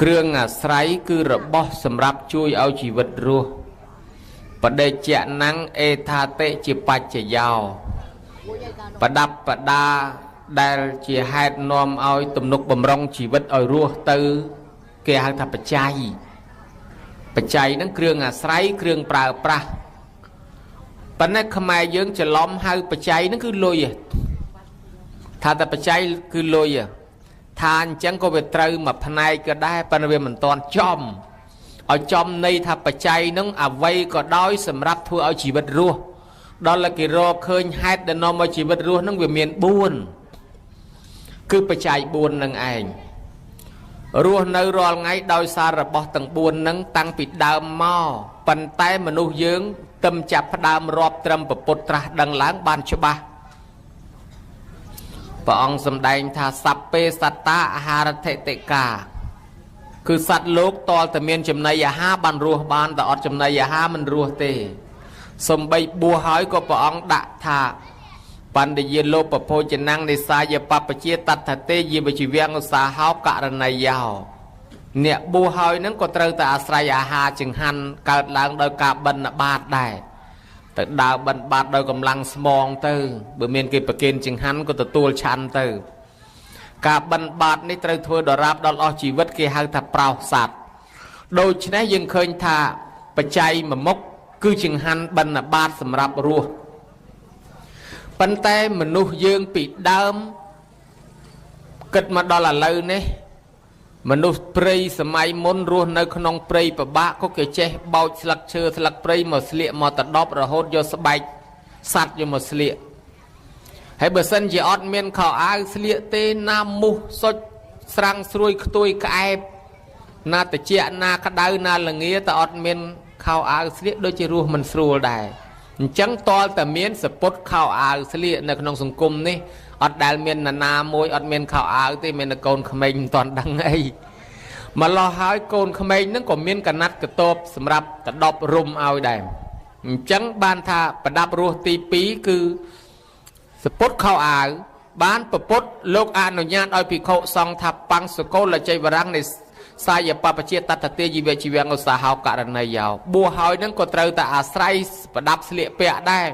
เครื่องอาศัยคือរបស់សម្រាប់ជួយឲ្យជីវិតរស់បដិជ្ជណังអេថាតិជាបច្ចយោប្រដាប់ប្រដាដែលជាហេតុនាំឲ្យទំនុកបំរុងជីវិតឲ្យរស់ទៅគេហៅថាបច្ច័យហ្នឹងគ្រឿងអាស្រ័យគ្រឿងប្រើប្រាស់ប៉ុន្តែខ្មែរយើងច្រឡំហៅបច្ច័យហ្នឹងគឺលុយថាតែបច្ច័យគឺលុយថាអញ្ចឹងក៏វាត្រូវមួយផ្នែកក៏ដែរប៉ុន្តែវាមិនទាន់ចំឲ្យចំន័យថាបច្ច័យហ្នឹងអ្វីក៏ដោយសម្រាប់ធ្វើឲ្យជីវិតរស់ដល់តែគេរកឃើញហេតុដែលនាំឲ្យជីវិតរស់ហ្នឹងវាមាន4គឺបច្ច័យ4ហ្នឹងឯងរស់នៅរាល់ថ្ងៃដោយសាររបស់ទាំង4ហ្នឹងតាំងពីដើមមកប៉ុន្តែមនុស្សយើងទឹមចាប់ផ្ដើមរាប់ត្រឹមពុទ្ធត្រាស់ដឹងឡើងបានច្បាស់ព្រះអង្គសម្ដែងថាសัพពេសត្តាអាហារថេតិកាគឺសត្វលោកតលតែមានចំណីអាហារបានរស់បានតែអត់ចំណីអាហារមិនរស់ទេសំបីបួសហើយក៏ព្រះអង្គដាក់ថាបណ្ឌយាលោបភោជនាំងនិសាយបព្វជាតដ្ឋទេយវជីវៈឧស្សាហោករណីយោអ្នកបួសហើយហ្នឹងក៏ត្រូវតែអាស្រ័យអាហារចង្ហាន់កើតឡើងដោយការបិណ្ឌបាតដែរទៅដើរបិណ្ឌបាតដោយកម្លាំងស្មងទៅបើមានគេប្រគេនចង្ហាន់ក៏ទទួលឆាន់ទៅការបិណ្ឌបាតនេះត្រូវធ្វើដរាបដល់អស់ជីវិតគេហៅថាប្រោសសត្វដូច្នេះយើងឃើញថាបច្ច័យមួយមុខគឺចង្ហាន់បិណ្ឌបាតសម្រាប់រស់ប៉ុន្តែមនុស្សយើងពីដើមគិតមកដល់ឥឡូវនេះមនុស្សព្រៃសម័យមុនរស់នៅក្នុងព្រៃពិបាកក៏គេចេះបោចស្លឹកឈើស្លឹកព្រៃមកស្លៀកមកតដប់រហូតយកស្បែកសัตว์យកមកស្លៀកហើយបើសិនជាអត់មានខោអាវស្លៀកទេណាមុះសុចស្រាំងស្រួយខ្ទួយក្អែបណាតិចណាក្តៅណាល្ងាតែអត់មានខោអាវស្លៀកដូចជារស់មិនស្រួលដែរអញ្ចឹងតលតែមានសពុតខោអាវស្លៀកនៅក្នុងសង្គមនេះអត់ដែលមានណាមួយអត់មានខោអាវទេមានកូនក្មេងមិនទាន់ដឹងអីម្លោះហើយកូនក្មេងហ្នឹងក៏មានកណាត់កតបសម្រាប់កដប់រុំឲ្យដែរអញ្ចឹងបានថាប្រដាប់រស់ទី2គឺសពុតខោអាវបានពពុតលោកអនុញ្ញាតឲ្យភិក្ខុសង្ឃថាបាំងសកលជ័យវរង្សនៃសាយបព្វជាតតទេយវជីវៈឧស្សាហោករណីយោបួសហើយហ្នឹងក៏ត្រូវតែអាស្រ័យប្រដាប់ស្លៀកពាក់ដែរ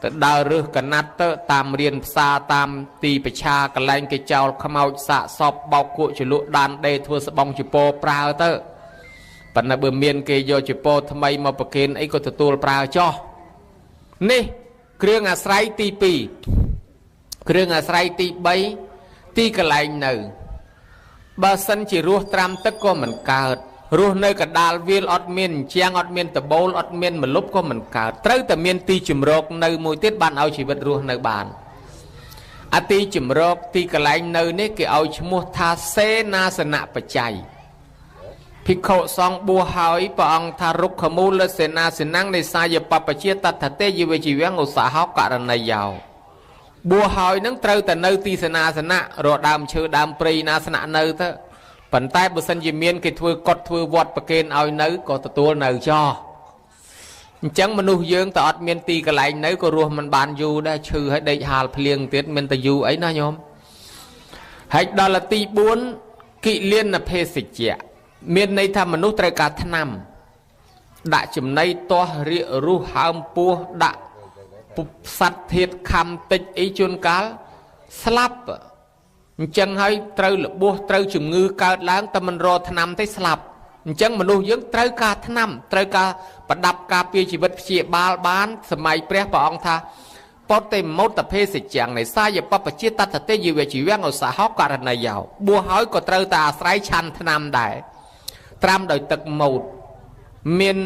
ទៅដើររើសកណាត់ទៅតាមរៀនផ្សារតាមទីប្រឆាកន្លែងគេចោលខ្មោចសាកសពបោកគក់ជលក់ដានដេធ្វើស្បង់ជពោប្រើទៅប៉ុន្តែបើមានគេយកជពោថ្មីមកប្រគេនអីក៏ទទួលប្រើចោះនេះគ្រឿងអាស្រ័យទី2គ្រឿងអាស្រ័យទី3ទីកន្លែងនៅបើសិនជារស់ត្រាំទឹកក៏មិនកើតរស់នៅកដាលវាលអត់មានជាងអត់មានតបូលអត់មានមលុបក៏មិនកើតត្រូវតែមានទីជំរកនៅមួយទៀតបានឲ្យជីវិតរស់នៅបានអាទីជំរកទីកន្លែងនៅនេះគេឲ្យឈ្មោះថាសេនាសនៈបច្ច័យភិក្ខុសង្ឃបួសហើយព្រះអង្គថារុក្ខមូលសេនាសនំនៃសាយបព្វជាតដ្ឋទេយវជីវៈឧស្សាហោករណីយោបួសហើយនឹងត្រូវតែនៅទីសេនាសនៈរកដើមឈើដើមព្រៃណាស្នាក់នៅទៅប៉ុន្តែបើសិនជាមានគេធ្វើកត់ធ្វើវត្តប្រគេនឲ្យនៅក៏ទទួលនៅចោះអញ្ចឹងមនុស្សយើងតើអត់មានទីកន្លែងនៅក៏រស់មិនបានយូរដែរឈឺឲ្យដេកហាលភ្លៀងទៀតមិនទៅយូរអីណាញោមហើយដល់ទី4គិលានភេសជ្ជៈមានន័យថាមនុស្សត្រូវការថ្នាំដាក់ចំណីទាស់រាករុះហើមពោះដាក់សត្វធាតខំតិចអីជួនកាលស្លាប់អញ្ចឹងហើយត្រូវលបួសត្រូវជំងឺកើតឡើងតែមិនរកថ្នាំទេស្លាប់អញ្ចឹងមនុស្សយើងត្រូវការថ្នាំត្រូវការប្រដាប់ការពារជីវិតព្យាបាលបានសម័យព្រះព្រះអង្គថាពតេមោតភេសជ្ជៈនៃសាយបព្វជាតតទេយវជីវៈឧស្សាហោករណីយោបួសហើយក៏ត្រូវតែអាស្រ័យឆាន់ថ្នាំដែរត្រាំដោយទឹកម៉ូតមាន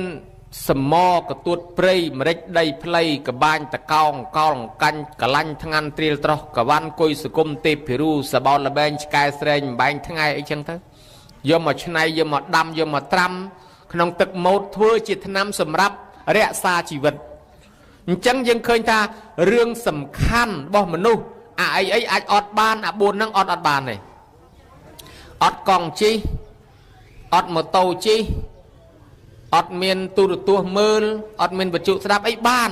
សមកទួតព្រៃម្រេចដីផ្លៃកបាញ់តកោងកោលកាញ់កលាញ់ថ្ងាន់ត្រៀលត្រោះកវ៉ាន់គុយសគុំទេពភិរូសបោលបែងឆ្កែស្រែងបែងថ្ងៃអីចឹងទៅយកមកឆ្នៃយកមកដាំយកមកត្រាំក្នុងទឹកម៉ូតធ្វើជាថ្នាំសម្រាប់រក្សាជីវិតអញ្ចឹងយើងឃើញថារឿងសំខាន់របស់មនុស្សអីអាចអត់បានអា4ហ្នឹងអត់បានទេអត់កង់ជិះអត់ម៉ូតូជិះអត់មានទូរទស្សន៍មើលអត់មានវិទ្យុស្ដាប់អីបាន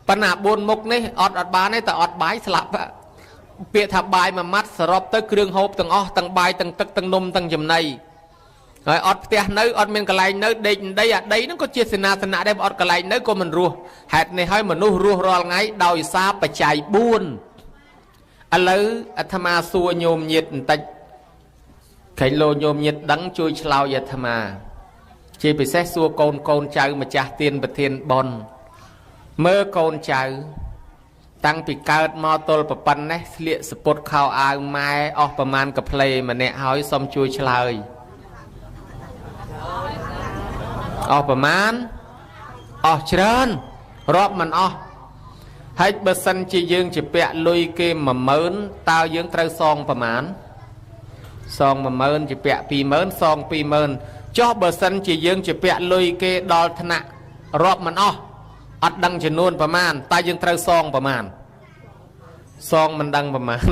ប៉ុន្តែ4មុខនេះអត់បានទេតែអត់បាយស្លាប់ពាក្យថាបាយមួយម៉ាត់សរុបទៅគ្រឿងហូបទាំងអស់ទាំងបាយទាំងទឹកទាំងនំទាំងចំណី ហើយអត់ផ្ទះនៅអត់មានកន្លែងនៅដេកដីអាដីហ្នឹងក៏ជាសេនាសនៈដែរអត់កន្លែងនៅក៏មិនរស់ហេតុនេះហើយមនុស្សរស់រាល់ថ្ងៃដោយសារបច្ច័យ4ឥឡូវអាត្មាសួរញោមញាតិបន្តិចខែលោញោមញាតិដឹងជួយឆ្លើយអាត្មាជាពិសេសសួរកូនចៅម្ចាស់ទានប្រធានបនមើលកូនចៅតាំងពីកើតមកទល់ប្រប៉ុណ្ណេះស្លៀកសពុតខោអាវម៉ែអស់ប្រមាណកាផ្លេម្នាក់ហើយសូមជួយឆ្លើយអស់ប្រមាណអស់ច្រើនរាប់មិនអស់ហើយបើសិនជាយើងជាពាក់លុយគេ10000តើយើងត្រូវសងប្រមាណសង10000ជាពាក់20000សង20000ចុះបើសិនជាយើងជាពាក់លុយគេដល់ថ្នាក់រាប់មិនអស់អត់ដឹងចំនួនប្រមាណតើយើងត្រូវសងប្រមាណសងមិនដឹងប្រមាណ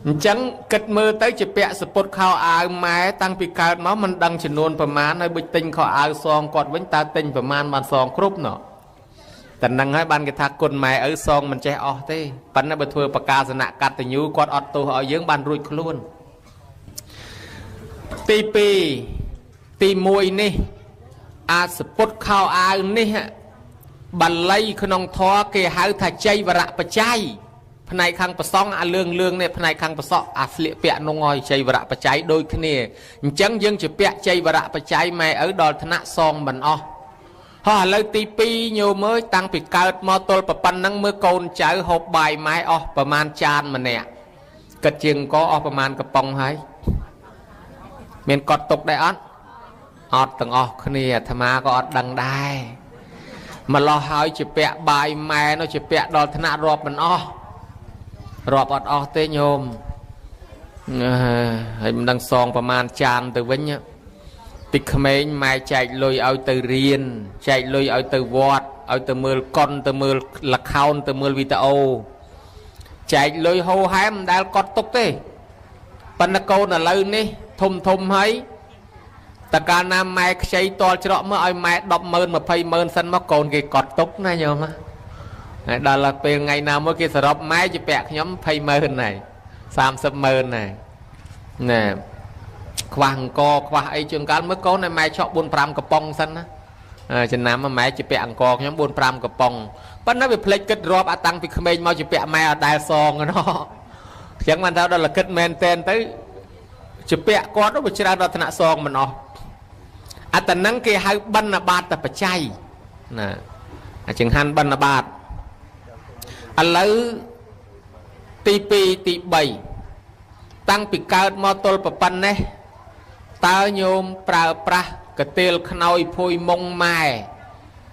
អញ្ចឹងគិតមើលទៅជាពាក់សពុតខោអាវម៉ែតាំងពីកើតមកមិនដឹងចំនួនប្រមាណហើយបើទិញខោអាវសងគាត់វិញតើទិញប្រមាណបានសងគ្រប់ណោះតែនឹងហើយបានគេថាគុណម៉ែឪសងមិនចេះអស់ទេប៉ុន្តែបើធ្វើប្រកាសនៈកតញ្ញូគាត់អត់ទោសឲ្យយើងបានរួចខ្លួនទី2ទី1នេះអាចសពុតខោអាវនេះបាលីក្នុងធម៌គេហៅថាចៃវរៈបច្ច័យផ្នែកខាងប្រសងអាលឿងនេះផ្នែកខាងប្រសក់អាស្លៀកពាក់នោះឲ្យចៃវរៈបច្ច័យដូចគ្នាអញ្ចឹងយើងជាពាក់ចៃវរៈបច្ច័យម៉ែឪដល់ថ្នាក់សងមិនអស់ហើយឥឡូវទី2ញោមមើលតាំងពីកើតមកទល់ប៉ុណ្ណឹងមើលកូនចៅហូបបាយម៉ែអស់ប្រមាណចានម្នាក់គិតជាងក៏អស់ប្រមាណកំប៉ុងហើយមានកត់ទុកដែរអត់អត់ទាំងអស់គ្នាអាត្មាក៏អត់ដឹងដែរម្លោះហើយជាពាក់បាយម៉ែនោះជាពាក់ដល់ថ្នាក់រាប់មិនអស់រាប់អត់អស់ទេញោមហើយមិនដឹងសងប្រមាណចានទៅវិញតិចក្មេងម៉ែចែកលុយឲ្យទៅរៀនចែកលុយឲ្យទៅវត្តឲ្យទៅមើលកុនទៅមើលល្ខោនទៅមើលវីដេអូចែកលុយហូរហែមមិនដែលកត់ទុកទេប៉ុន្តែកូនឥឡូវនេះធំហើយតើកាលណាម៉ែខ្ចីតល់ច្រកមើលឲ្យម៉ែ100000 200000សិនមកកូនគេកត់ទុកណាញោមហើយដល់ពេលថ្ងៃណាមួយគេសរុបម៉ែជាពាក់ខ្ញុំ20000ហើយ30000ហើយណែខ្វះអង្គខ្វះអីជាងកាលមើលកូនឲ្យម៉ែឆក់4 5កំប៉ុងសិនណាចំណាំម៉ែជាពាក់អង្គខ្ញុំ4 5កំប៉ុងប៉ុន្តែវាភ្លេចគិតរាប់អាតាំងពីក្មេងមកជាពាក់ម៉ែអត់ដែលសងណោះអញ្ចឹងបានថាដល់គិតមែនតែនទៅជាពាក់គាត់ទៅច្រើនដល់ថ្នាក់សងមិនអស់អត្តនឹងគេហៅបណ្ឌបាតបច្ច័យណាអញ្ចឹងហាន់បណ្ឌបាតឥឡូវទី2ទី3តាំងពីកើតមកទល់ប៉ុណ្ណេះតើញោមប្រើប្រាស់កទេលខ្នើយភួយមុងម៉ែ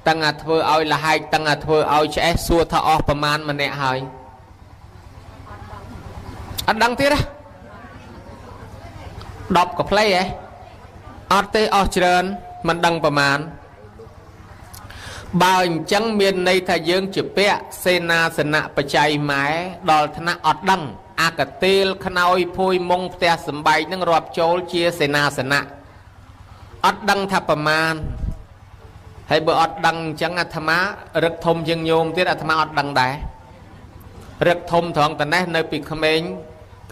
តាំងអាធ្វើឲ្យលហែកតាំងអាធ្វើឲ្យឆ្អេះសួរថាអស់ប្រមាណម្នាក់ហើយអត់ដឹងទៀតណា10កាផ្លេអត់ទេអស់ច្រើនមិនដឹងប្រមាណបើអញ្ចឹងមានន័យថាយើងជាពាក់សេនាសនៈបច្ច័យម៉ែដល់ថ្នាក់អត់ដឹងអាកទេលខ្នើយភួយមុងផ្ទះសំបែកនឹងរាប់ចូលជាសេនាសនៈអត់ដឹងថាប្រមាណហើយបើអត់ដឹងអញ្ចឹងអាត្មារឹកធំជាងញោមទៀតអាត្មាអត់ដឹងដែររឹកធំត្រង់តែនេះនៅពីក្មេង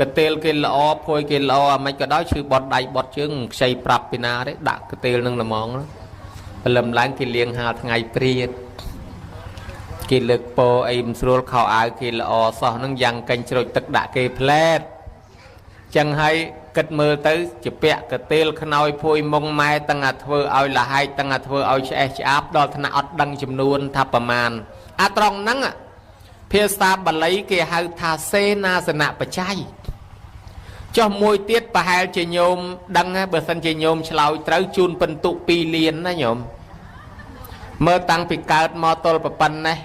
កទេលគេល្អភួយគេល្អអាមិនក៏ដោយឈឺបត់ដៃបត់ជើងខ្ចីប្រាប់ពីណាទេដាក់កទេលនឹងល្មងព្រលឹមឡើងគេលៀងហាលថ្ងៃព្រាតគេលើកពោអីមិនស្រួលខោអាវគេល្អសោះនឹងយ៉ាងកេញជ្រោចទឹកដាក់គេផ្លែតចឹងហើយគិតមើលទៅជាពាក់កទេលខ្នើយភួយមុងម៉ែតាំងអាធ្វើឲ្យលហែកតាំងអាធ្វើឲ្យឆ្អេះឆ្អាបដល់ថ្នាក់អត់ដឹងចំនួនថាប្រមាណអាត្រង់ហ្នឹងភាសាបាលីគេហៅថាសេនាសនៈបច្ច័យចុះមួយទៀតប្រហែលជាញោមដឹងបើសិនជាញោមឆ្លើយត្រូវជូនពិន្ទុ2លានណាញោមមើលតាំងពីកើតមកទល់ប៉ុណ្ណេះ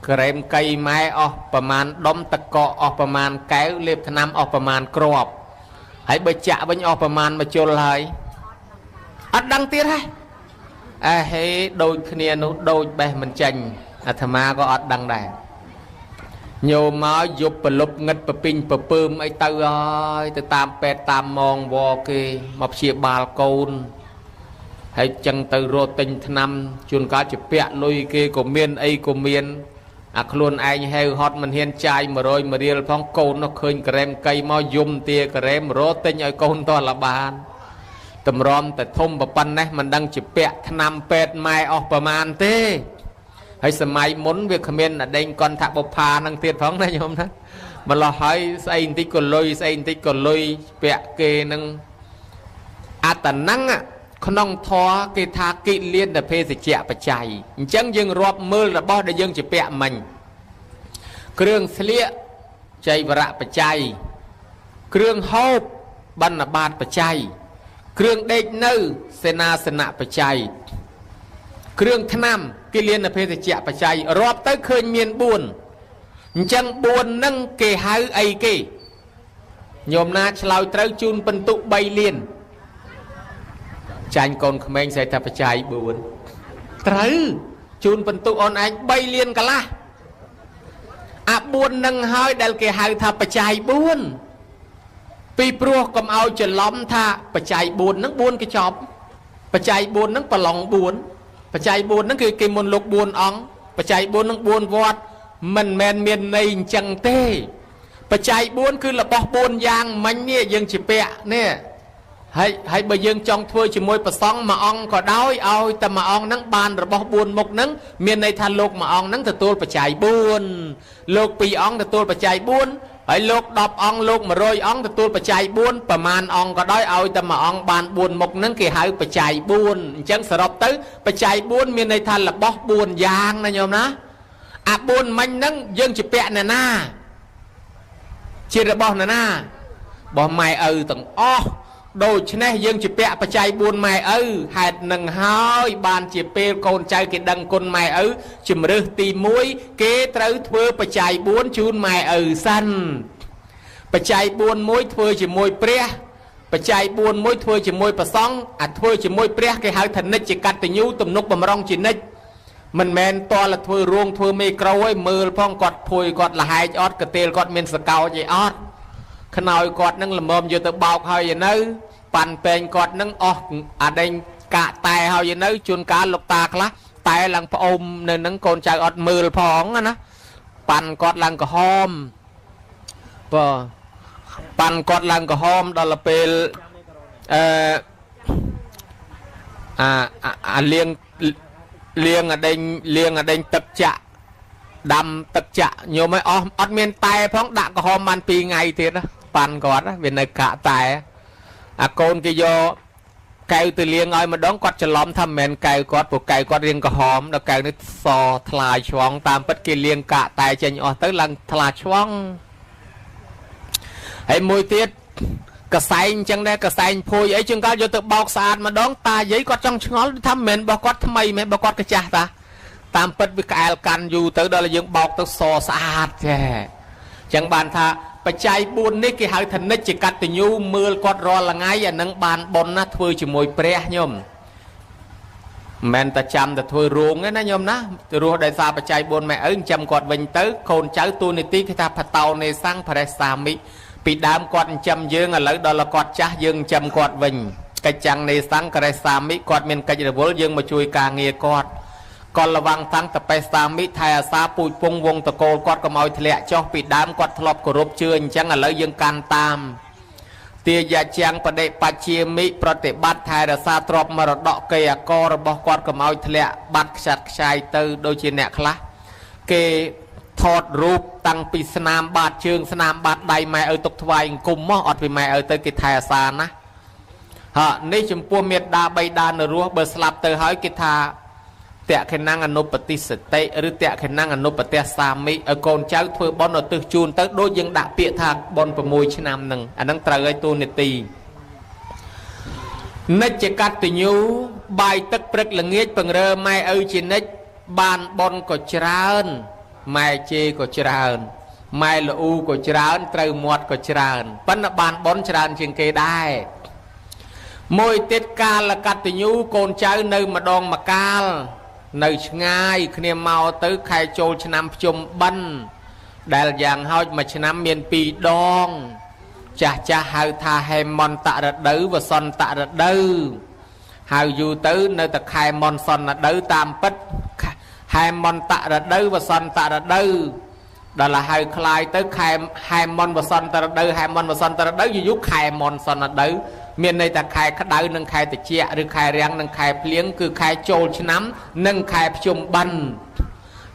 ក្រែមកៃម៉ែអស់ប្រមាណដុំតកអស់ប្រមាណកែវលេបថ្នាំអស់ប្រមាណគ្រាប់ហើយបើចាក់វិញអស់ប្រមាណមកជុលហើយអត់ដឹងទៀតហ៎ហេដូចគ្នានោះដូចបេះមិនចាញ់អាត្មាក៏អត់ដឹងដែរញោមមកយប់ប្រលប់ងឹតប្រពីងប្រពើមអីទៅហើយទៅតាមពេទ្យតាមម៉ងវគេមកព្យាបាលកូនហើយចឹងទៅរត់ទិញថ្នាំជួនកាលជាពាក់លុយគេក៏មានអីក៏មានអាខ្លួនឯងហេវហត់មិនហ៊ានចាយ100រៀលផងកូននោះឃើញក្រែមកៃមកយំទាក្រែមរត់ទិញឲ្យកូនតលបានទៅ តម្រាំតែធំប៉ុណ្ណេះមិនដឹងជាពាក់ថ្នាំពេទ្យម៉ែអស់ប្រមាណទេហើយសម័យមុនវាគ្មានអដេញកន្ធបុប្ផានឹងទៀតផងណាញោមណាម្លោះហើយស្អីបន្តិចក៏លុយស្អីបន្តិចក៏លុយពាក់គេនឹងអត្តណੰក្នុងធម៌គេថាគិលានតែភេសជ្ជៈបច្ច័យអញ្ចឹងយើងរាប់មើលរបស់ដែលយើងជាពាក់មិញគ្រឿងស្លៀកចៃវរៈបច្ច័យគ្រឿងហូបបណ្ឌបាតបច្ច័យគ្រឿងដេកនៅសេនាសនៈបច្ច័យគ្រឿងថ្នាំគិលានភេសជ្ជៈបច្ច័យរាប់ទៅឃើញមាន4អញ្ចឹង4ហ្នឹងគេហៅអីគេញោមណាឆ្លើយត្រូវជូនពិន្ទុ3លានចាញ់កូនក្មេងស្អីថាបច្ច័យ4ត្រូវជូនពិន្ទុអូនឯង3លានកន្លះអា4នឹងហើយដែលគេហៅថាបច្ច័យ4ពីព្រោះកុំឲ្យច្រឡំថាបច្ច័យ4ហ្នឹង4កញ្ចប់បច្ច័យ4ហ្នឹងប្រឡង4បច្ច័យ4ហ្នឹងគឺគេមុនលោក4អង្គបច្ច័យ4ហ្នឹង4វត្តមិនមែនមានន័យអញ្ចឹងទេបច្ច័យ4គឺរបស់4យ៉ាងមិញនេះយើងជាពាក់នេះហើយបើយើងចង់ធ្វើជាមួយប្រសង់មួយអង្គក៏ដោយឲ្យតែមួយអង្គហ្នឹងបានរបស់4មុខហ្នឹងមានន័យថាលោកមួយអង្គហ្នឹងទទួលបច្ច័យ4លោក2អង្គទទួលបច្ច័យ4ហើយលោក10អង្គលោក100អង្គទទួលបច្ច័យ4ប្រមាណអង្គក៏ដោយឲ្យតែមួយអង្គបាន4មុខហ្នឹងគេហៅបច្ច័យ4អញ្ចឹងសរុបទៅបច្ច័យ4មានន័យថារបស់4យ៉ាងណាញោមណាអា4មិញហ្នឹងយើងជាពាក់អ្នកណាជារបស់អ្នកណារបស់ម៉ែឪទាំងអស់ដូច្នេះយើងជាពាក់បច្ច័យ4ម៉ែឪហេតុនឹងហើយបានជាពេលកូនចៅគេដឹងគុណម៉ែឪជំរឿសទី1គេត្រូវធ្វើបច្ច័យ4ជូនម៉ែឪសិនបច្ច័យ4មួយធ្វើជាមួយព្រះបច្ច័យ4មួយធ្វើជាមួយព្រះសង្ឃអាធ្វើជាមួយព្រះគេហៅថានិច្ចកតញ្ញូទំនុកបំរុងជានិច្ចមិនមែនតលធ្វើរោងធ្វើមេក្រូឲ្យមើលផងគាត់ភួយគាត់លហែកអត់កទេលគាត់មានសកោចឯអត់ខ្នើយគាត់នឹងល្មមយកទៅបោកហើយនៅប៉ាន់ពេងគាត់នឹងអស់អាដេញកាកតែហើយនៅជួនកាលលោកតាខ្លះតែឡើងផ្អុំនៅនឹងកូនចៅអត់មើលផងណាប៉ាន់គាត់ឡើងក្រហមប៉ាន់គាត់ឡើងក្រហមដល់ពេលលៀងអាដេញទឹកចាក់ដាំទឹកចាក់ញោមឲ្យអស់អត់មានតែផងដាក់ក្រហមបាន2ថ្ងៃទៀតប៉ាន់គាត់វានៅកាកតែអាកូនគេយកកែវទៅលាងឲ្យម្ដងគាត់ច្រឡំថាមិនមែនកែវគាត់ព្រោះកែវគាត់រៀងក្រហមដល់កែវនេះសថ្លាឆ្វងតាមពិតគេលាងកាកតែចេញអស់ទៅឡើងថ្លាឆ្វងហើយមួយទៀតកសែងអញ្ចឹងដែរកសែងភួយអីជាងកាលយកទៅបោកស្អាតម្ដងតាយាយគាត់ចង់ឆ្ងល់ថាមិនមែនរបស់គាត់ថ្មីមែនរបស់គាត់កាចាស់តាតាមពិតវាក្អែលកាន់យូរទៅដល់យើងបោកទៅសស្អាតចេះអញ្ចឹងបានថាបច្ច័យ4នេះគេហៅថានិច្ចកតញ្ញូមើលគាត់រាល់ថ្ងៃអានឹងបានបុណ្យណាធ្វើជាមួយព្រះញោមមិនមែនតែចាំតែធ្វើរោងទេណាញោមណារស់ដោយសារបច្ច័យ4ម៉ែឪចាំគាត់វិញទៅកូនចៅទូនីតិគេថាផតោនេសੰបរិសាមិពីដើមគាត់ចាំយើងឥឡូវដល់គាត់ចាស់យើងចាំគាត់វិញកិច្ចចាំងនេសੰករិសាមិគាត់មានកិច្ចរវល់យើងមកជួយការងារគាត់កលវងតាំងតបេសាមិថៃអាសាពូជពងវងតកូលគាត់កុំឲ្យធ្លាក់ចុះពីដើមគាត់ធ្លាប់គោរពជឿអញ្ចឹងឥឡូវយើងកាន់តាមទាយាជាងបដិបច្ជាមិប្រតិបត្តិថែរក្សាទ្រព្យមរតកគេអករបស់គាត់កុំឲ្យធ្លាក់បាត់ខ្ចាត់ខ្ចាយទៅដូចជាអ្នកខ្លះគេថតរូបតាំងពីស្នាមបាតជើងស្នាមបាតដៃម៉ែឪទុកថ្វាយអង្គមមកអត់ពីម៉ែឪទៅគេថែអាសាណានេះចំពោះមេត្តាបៃតានៅរស់បើស្លាប់ទៅហើយគេថាតេខេណងអនុបតិសតិឬតេខេណងអនុបតិសាមិឲ្យកូនចៅធ្វើបុណ្យឧទ្ទិសជូនទៅដូចយើងដាក់ពាក្យថាបុណ្យ6ឆ្នាំហ្នឹងអាហ្នឹងត្រូវឲ្យទូនីតិនិច្ចកតញ្ញូបាយទឹកព្រឹកល្ងាចពង្រើម៉ែឪជានិច្ចបានបុណ្យក៏ច្រើនម៉ែជេក៏ច្រើនម៉ែល្អូក៏ច្រើនត្រូវមាត់ក៏ច្រើនប៉ុន្តែបានបុណ្យច្រើនជាងគេដែរមួយទៀតកាលកតញ្ញូកូនចៅនៅម្ដងម្កាលនៅឆ្ងាយគ្នាមកទៅខែចូលឆ្នាំភ្ជុំបិណ្ឌដែលយ៉ាងហោចមួយឆ្នាំមាន2ដងចាស់ហៅថាហេមន្តរដូវវសន្តរដូវហៅយូរទៅនៅតែខែមន្តសន្នដូវតាមពិតហេមន្តរដូវវសន្តរដូវដល់ហៅคล้ายទៅខែហេមន្តវសន្តរដូវហេមន្តវសន្តរដូវយូរខែមន្តសន្នដូវ miền này ta khai khát đau nâng khai ta chia rồi khai răng nâng khai pliếng cứ khai trôi nắm nâng khai chôm bắn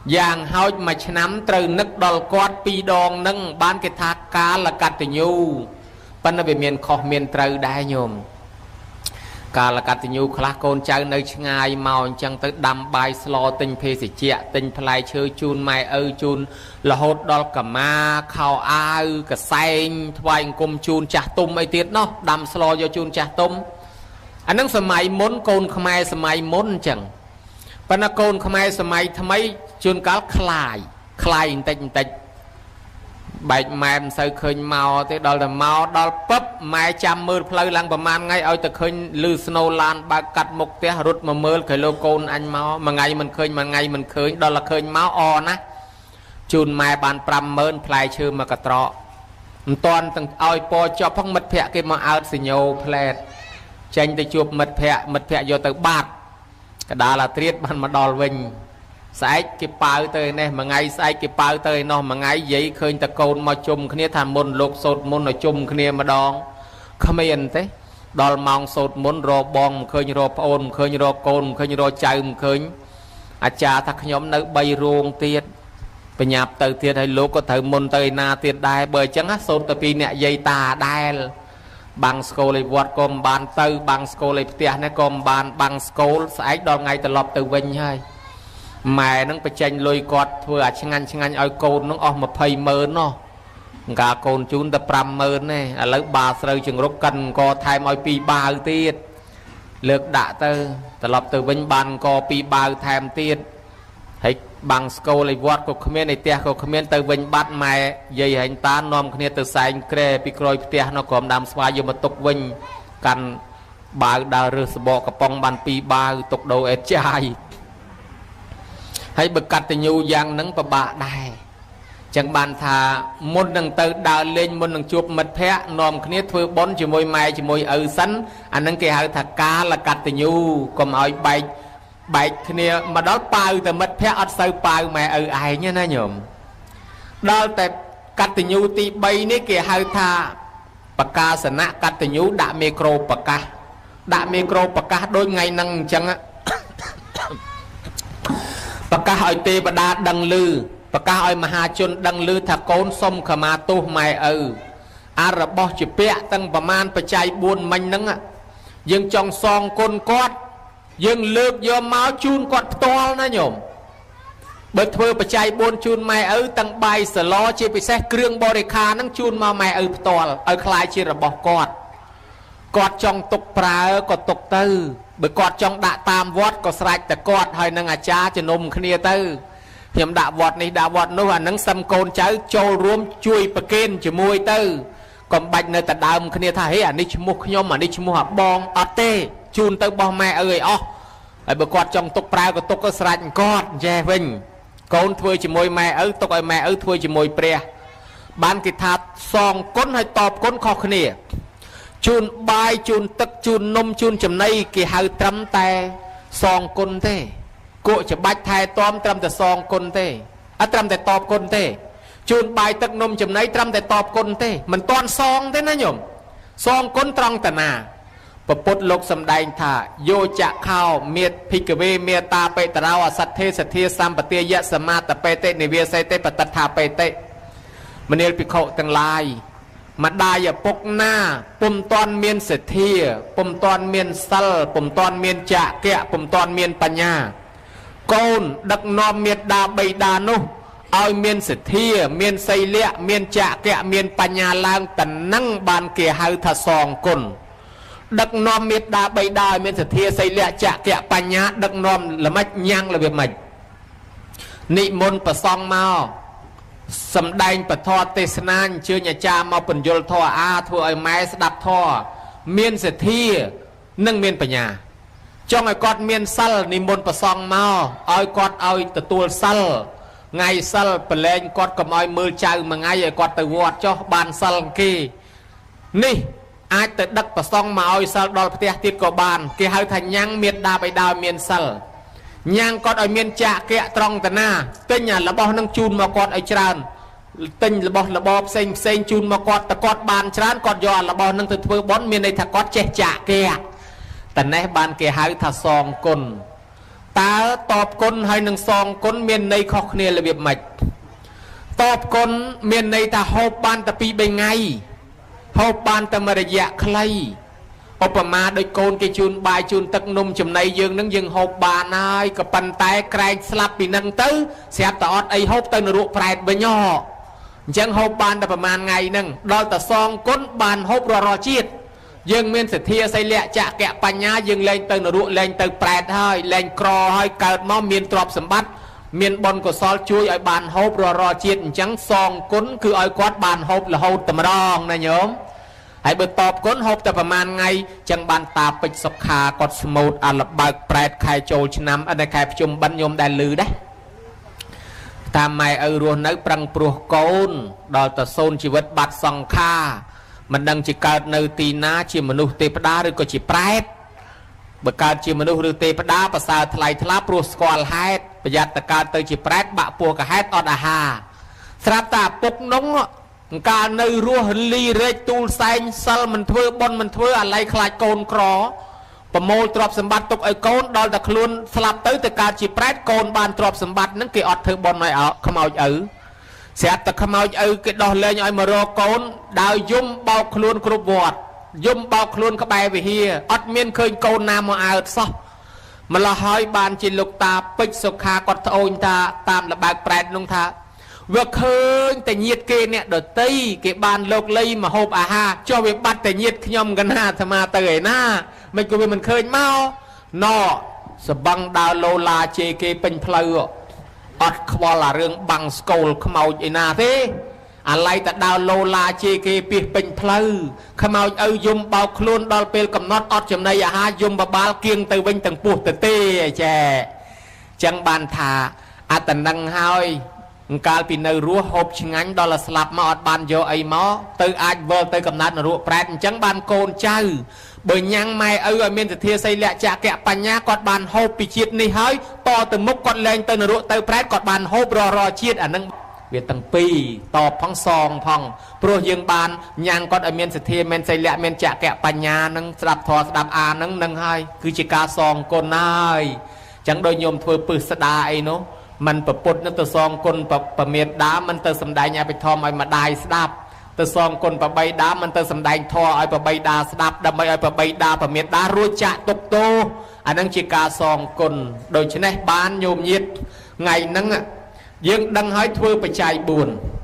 giang hoi mà nắm từ nước đòn quạt pi đòn nâng ban cái thác cá là cắt từ nhu ban về miền kho miền từ đại nhôm cả là cắt từ nhu khla côn chơi nơi ngay màu chẳng tới đầm bài slo tinh phê sĩ chia tinh play chơi chun mai chun là hốt đòn cả ma khao ai cả xanh thoại cùng chun chả tum ấy tiết nó đầm slo do chun chả tum anh nâng sớm mai muốn côn khmai sớm mai muốn chẳng ban là côn khmai sớm mai tham ấy chun cá khai tinh bạch mềm sơi khơi màu thì đó là màu đó bắp mai trăm mưa phơi lăng bờ man ngay ơi từ khơi lư snow lan ba cắt một té rút mà mưa khơi lô côn anh máu mà ngày mình khơi đó là khơi máu o ná chun mai bàn pram mơn phai chư mà cà trọ toàn từng oi po cho phong mật phẹ cái mà áo xì nhô phẹt tranh tới chụp mật phẹ vô từ bát cái đó là triết bàn mà đòn vinh sai cái bao tới này mà ngày sai cái bao tới nó mà ngày vậy khơi ta côn mà chùm kia thành môn lục sốt môn là chùm kia mà đòn không yên thế đòn mong sốt môn rô bong khơi rô ôn khơi rô côn khơi rô chạy khơi cha thắc nhóm nơi bay ruộng tiết bây nhập từ tiết hay lúc có thử môn tới na tiết đai bởi chẳng hát sốt tập nè dây tà đai bằng school vọt com bàn tư bằng school tiết này com bàn bằng school sai đòn ngày từ lọp từ vinh hay mẹ nó phải tranh lôi quạt vừa chăng anh ơi côn nó mà phơi mơ nó cả côn chúng ta pram mơ này lấy ba sợi chừng rốt cần co thay mọi pi ba tiết lược đã từ lọp từ vinh bàn co pi ba thêm tiết thấy bằng school vọt của comment này tia của comment từ vinh bắt mẹ dây hành ta nom kia từ sai kre pi kroi tia nó còn đam xoa vô một tục vinh cần bà đào rửa bộ cái pong bàn pi ba tục đầu ép chai hay bậc cắt tình yêu giang nắng và bạ đài chẳng bàn thà môn đằng từ đào lên môn đằng chụp mật phé nòm kia thưa bón chỉ môi mai chỉ môi sắn anh nâng kia hơi thật cá là cắt tình yêu còn hỏi bài kia mà đó bao từ mật phé ở sau bao mẹ ai nhá nó nhổm đó tại cắt tình yêu ti bay ní kia hơi thà bậc ca sẵn nã cắt tình yêu đã micro bậc ca đôi ngày năng chẳng á bậc ca hỏi tê bà đa đăng lư bậc ca hỏi mà hà chôn đăng lư thà côn sông khả ma tu mày rập bó chỉ bẹ tăng bà man bà chạy buồn mình nâng ạ dương trong song côn cót dương lược vô máu chun cọt to ná nhổm bởi thơ bà chạy buồn chun mày tăng bài sở lo chê bị xe krương bò đề khá nâng chun mà mày to khai chê rập bó cọt trong tục pra cọt tục tư bởi cọt trong đạ tam vót có sạch ta cọt hơi nâng cha cho nôm khnia tư hiểm đạ vót này đạ vót nó nâng xâm côn cháu châu ruộng chui bà kên cho mùi tư còn bạch nơi ta đàm khnia thà hế ní chú mục nhóm ní chú mục bong ọt tê chun tư bò mẹ bởi cọt trong tục pra có tục có sạch cọt dè vinh côn thuê cho mùi mẹ tục ơi mẹ thuê cho mùi pre ban kì thạp song côn hay tọp côn khó khnia chun bài chun tức chun nôm chun chầm nay kỳ hào trâm tay song côn thế cụ chỉ bạch thai tóm trâm tay song côn thế trâm tay tọp côn thế chun bài tức nôm chầm nay trâm tay tọp côn thế mình toàn song thế nó nhổm song côn trong tà nà bà bột lục xâm đành thả vô chạ khao miệt phí kì vê miệt ta bê tà rao sát thê sam bà tia dạ sa ma ta bê tê nì vê say tê bà tật thả bê tê mình yêu phí khổ tăng lai mà đài ở bốc na pum toàn miên sệt thia pum toàn miên sal pum toàn miên chạ kẹ pum toàn miên panya côn đặc nom miệt đa bay đa nu ao miên sệt thia miên xây lẹ miên chạ kẹ miên panya lang tần năng bàn kia hai thà song côn đặc nom miệt đa bay đa miên sệt thia xây lẹ chạ kẹ panya đặc nom là mạch nhang là việc mạch nị môn pa song mao sầm đành bật thọ tê san chưa nhà cha mau bẩn dồi thọ thua ở máy đạp thọ miên sẽ thi nâng miên bẩn nhà cho người con miên sal ni môn bật song mau ơi con ơi từ tua sal ngày sal bẩn lên con cầm ơi mưa chào mà ngay rồi con từ vọt cho bàn sal kia ni ai từ đất bật song mà ơi sal đo tiệt tiệt của bàn kia hơi thành nhang miệt đa bay đào miên sal nhang con ở miền trạ kẹ trong tận na tên nhà là bao năng chun mà con ở tràn tinh là bò xanh chun mà quạt bàn chán quạt giò là bò nâng từ thưa bón miền này thà quạt che chạ kia tận này bàn kia hai thà song côn ta tọp côn hay nâng song côn miền này khó khăn là việc mạch tọp côn miền này ta hộp bàn ta pi bên ngay hộp bàn ta mà dạ khay hộp mà đôi côn cái chun bài chun tắc nôm chùm này dương nâng dương hộp bàn ai có bàn tay cày slap bị nâng tứ xẹp ta ọt ấy hộp tay nó ruột phải bên nhỏ chẳng hộp bàn taประมาณ ngày nâng đôi ta song côn bàn hộp rò chiết dương miền sẽ thia xây lẹ chạ kẹ bánh nhá dương lên tay nó ruột lên tay phải hơi lên cro hơi cợt máu miền trọp sầm bắt miền bồn của sol chui ở bàn hộp rò chiết chẳng song côn cứ ở quát bàn hộp là hộp tầm rong này nhóm hãy bật tọp côn hộp ta ประมาณ ngày chẳng bàn ta bịch sọc khà cọt smooth à lập bạc prẹt khai trôi năm ở đây khai chung bắn nhôm đài lư đấy ta mày ở ruộng nấy prang pruh côn đòi ta xôn chỉ vật bát song kha mình đang chỉ cợt nơi tì ná chỉ mà nuôi tê đá rồi có chỉ prẹt bởi cợt chỉ mà nuôi tê đá và sao thay tháp pruh squal hết bây giờ ta cợt tới chỉ prẹt bạ pua cả hết ở đà hà sắp ta bốc nóng cả nơi rùa hình ly rê tu xanh sal mình thưa bon mình thưaอะไรคล้าย côn cỏ ประมូល ទ្រព្យសម្បត្តិទុកឲ្យ កូន ដល់តែខ្លួនស្លាប់ទៅតែការជាប្រែតកូនបានទ្រព្យសម្បត្តិហ្នឹងគេអត់ធ្វើបន់ឲ្យខ្មោចឪស្រាប់តែខ្មោចឪគេដោះលែងឲ្យមករកកូនដោយយំបោកខ្លួនគ្រប់វត្តយំបោកខ្លួនក្បែរវិហារអត់មានឃើញកូនណាមកអើតសោះម្ល៉េះហើយបានជាលោកតាពេជ្រសុខាគាត់ត្អូញតាតាមលបែកប្រែតនោះថាវាឃើញតែញាតគេអ្នកដតីគេបានលោកលៃមកហូបអាហារចុះវាបាត់តែញាតខ្ញុំកណាអាត្មាទៅឯណាមិនក៏វាមិនឃើញមកណសបង្ដើរឡូឡាជេគេពេញផ្លូវអត់ខ្វល់អារឿងបាំងស្គូលខ្មោចឯណាទេអាឡៃតែដើរឡូឡាជេគេពីពេញផ្លូវខ្មោចឪយំបោកខ្លួនដល់ពេលកំណត់អត់ចំណីអាហារយំបបាលគៀងទៅវិញទាំងពោះទៅទេចាចឹងបានថាអត្តនឹងហើយកាលពីនៅរស់ហូបឆ្ងាញ់ដល់ស្លាប់មកអត់បានយកអីមកទៅអាចវិលទៅកំណត់នរកប្រែតអញ្ចឹងបានកូនចៅបើញ៉ាំងម៉ែឪឲ្យមានសទ្ធាសីលៈចក្ខៈបញ្ញាគាត់បានហូបពីជាតិនេះហើយតទៅមុខគាត់លែងទៅនរកទៅប្រែតគាត់បានហូបរជាតិអានឹងវាទាំងពីរតបផងសងផងព្រោះយើងបានញ៉ាំងគាត់ឲ្យមានសទ្ធាមានសីលៈមានចក្ខៈបញ្ញានឹងស្ដាប់ធម៌ស្ដាប់អានឹងហើយគឺជាការសងគុណហើយអញ្ចឹងដូចញោមធ្វើពឹសស្ដាអីនោះมันប្រពុតនឹងទៅសងគុណប្រមេតដាมันទៅសំដែងអភិធម្មឲ្យម្ដាយស្ដាប់ទៅសងគុណប្របីដាมันទៅសំដែងធម៌ឲ្យប្របីដាស្ដាប់ដើម្បីឲ្យប្របីដាប្រមេតដារួចចាក់ទុកទោអានឹងជាការសងគុណដូច្នេះបានញោមញាតថ្ងៃហ្នឹងយើងដឹងហើយធ្វើបច្ច័យ4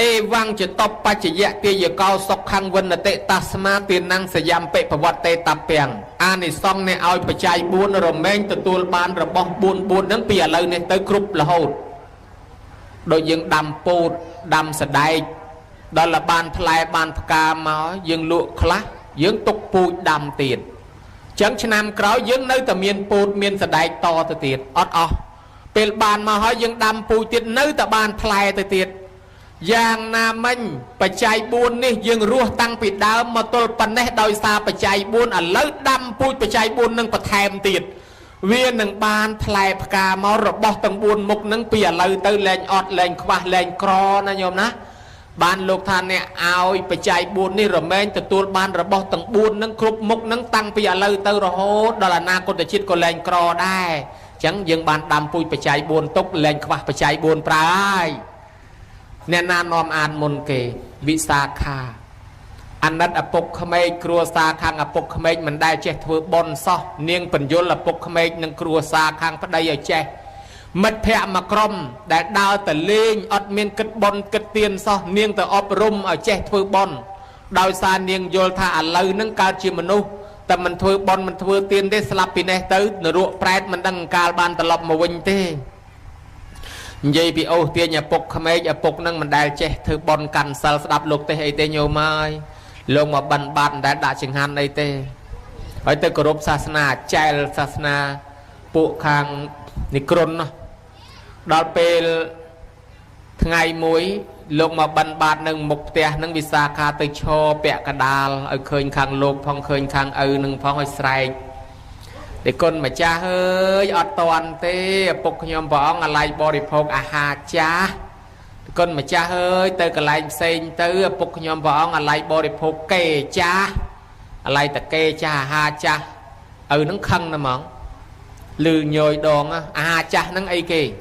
អេវង្ចតបច្ចយៈទាយកោសុខੰវិនតិតាស្មាទានំសយំបិបវតេតពាំងអានិសង្ឃនេះឲ្យបច្ច័យ4រមែងទទួលបានរបស់4ហ្នឹងពីឥឡូវនេះទៅគ្រប់រហូតដូចយើងដាំពោតដាំសដែកដល់បានផ្លែបានផ្កាមកយើងលក់ខ្លះយើងទុកពូជដាំទៀតចឹងឆ្នាំក្រោយយើងនៅតែមានពោតមានសដែកតទៅទៀតអត់អស់ពេលបានមកហើយយើងដាំពូជទៀតនៅតែបានផ្លែទៅទៀតយ៉ាងណាមិញបច្ច័យ4នេះយើងរស់តាំងពីដើមមកទល់ប៉ុណ្ណេះដោយសារបច្ច័យ4ឥឡូវដាំពូជបច្ច័យ4នឹងបន្ថែមទៀតវានឹងបានផ្លែផ្កាមករបស់ទាំង4មុខនឹងពីឥឡូវទៅលែងអត់លែងខ្វះលែងក្រណាញោមណាបានលោកថាអ្នកឲ្យបច្ច័យ4នេះរមែងទទួលបានរបស់ទាំង4នឹងគ្រប់មុខនឹងតាំងពីឥឡូវទៅរហូតដល់អនាគតជាតិក៏លែងក្រដែរអញ្ចឹងយើងបានដាំពូជបច្ច័យ4ទុកលែងខ្វះបច្ច័យ4ប្រើហើយអ្នកណានាំអានមុនគេវិសាខាអាណិតឪពុកក្មេកគ្រួសារខាងឪពុកក្មេកមិនដែលចេះធ្វើបុណ្យសោះនាងបញ្យលឪពុកក្មេកនិងគ្រួសារខាងប្តីឲ្យចេះមិត្តភ័ក្តិមួយក្រុមដែលដើរទៅលេងអត់មានគិតបុណ្យគិតទានសោះនាងទៅអប់រំឲ្យចេះធ្វើបុណ្យដោយសារនាងយល់ថាឥឡូវហ្នឹងកើតជាមនុស្សតែមិនធ្វើបុណ្យមិនធ្វើទានទេស្លាប់ពីនេះទៅនរកប្រែតមិនដឹងកាលបានត្រឡប់មកវិញទេនិយាយពីអូសទាញឪពុកក្មេកឪពុកនឹងមិនដែលចេះធ្វើបន់កាន់សិលស្ដាប់លោកទេអីទេញោមហើយលោកមកបិណ្ឌបាតមិនដែលដាក់ចង្ហាន់អីទេហើយទៅគោរពសាសនាចែលសាសនាពួកខាងនិក្រុនដល់ពេលថ្ងៃមួយលោកមកបិណ្ឌបាតនឹងមុខផ្ទះនឹងវិសាខាទៅឈរពាក់កដាលឲ្យឃើញខាងលោកផងឃើញខាងឪនឹងផងឲ្យស្រែកតែគុណម្ចាស់អើយអត់តន់ទេឪពុកខ្ញុំព្រះអង្គអាឡ័យបរិភោគអាហារចាស់ con mà cha hơi tới cái lại xây tới phục nhom vọng lại bò để phục kê cha lại ta kê cha ha cha nó khăn nè mỏng lư nhồi đòn cha nó ấy kì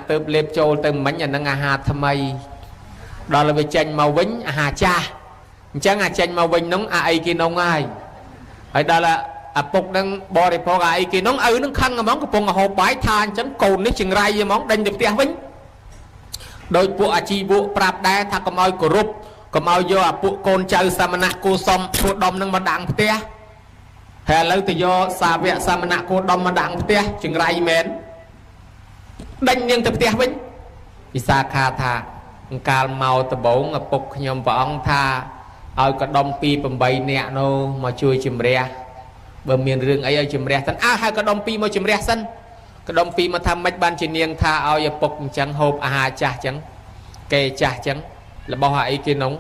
từ liệp châu từ mấy nhà nó tham mây đó là về tranh màu vĩnh cha chẳng tranh màu vĩnh nóng ấy kì nông ai ở đó là phục đang bò để phục ấy kì nóng nó khăn nè mỏng cái phong hộp bãi than chẳng cồn đấy chừng rai gì mỏng đánh được tia vĩnh đôi bộ chi bộ prap đai thà cầm ao cổ rụp cầm ao do bộ côn chơi samana cô som cô đom nâng mà đặng tia hè lâu từ do xa vẹn samana cô đom mà đặng tia chừng rai mến đánh nhưng tập tia vĩnh vì xa kha thà cà màu tập bốn bục nhom vọng thà ao cả đom pi bầm bay nè nô mà chui chìm re bờ miền rừng ấy chìm re sân hai cả đom pi mà chìm re sân cái đồng pi mà tham mấy ban chỉ niên tha ao giờ bọc chẳng hộp cha chẳng kê cha chẳng là bao hải kia nóng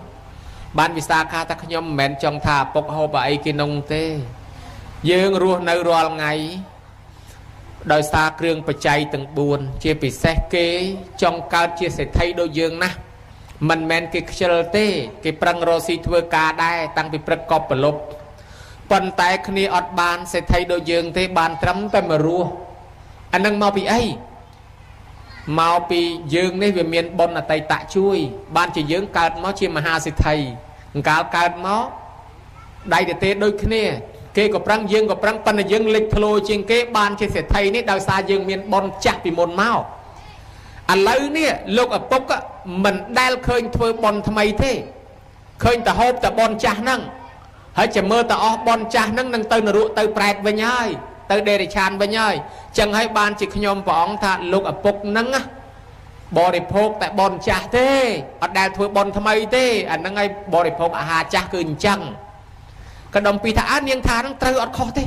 ban visa kha ta nhom men trong tha bọc hộp ấy kia nóng thế dương ruột nơi rồi ngày đời xa kêu bạch chay từng buồn chia bị xe kế trong cao chia sẽ thay đôi dương na mình men cái chơi tê cái prang rosi thưa ca đai tăng bị prang cọp lốp phần tay khi ọt ban sẽ thay đôi dương thế ban trắm tay mà rùa anh đang mau bị ấy mau bị dương này về miền bon là tay tạ chui ban chỉ dương cao máu chia mà ha sẽ thầy cao máu đây để tê đôi khi kê có prang dương có prang pan là dương lịch thô trên kế ban chia sẽ thầy nít đào xa dương miền bon chặt bị mồn máu anh lấy nè lúc ở bốc á mình đang khơi thưa bon tham ấy thế khơi ta hộp ta bon chặt năng hãy chỉ mơ ta o bon chặt năng từ nở ruộng từ prẹt với nhai từ đề để tràn với nhai chẳng hay ban chỉ nhom vọng thà lúc ở bốc nắng á bò để phô tại bon chặt thế ở đây thưa bon tham ấy thế anh năng ngay bò để phô hà chặt cứ chẳng cái đồng pi thả niên thả năng trâu ở kho thế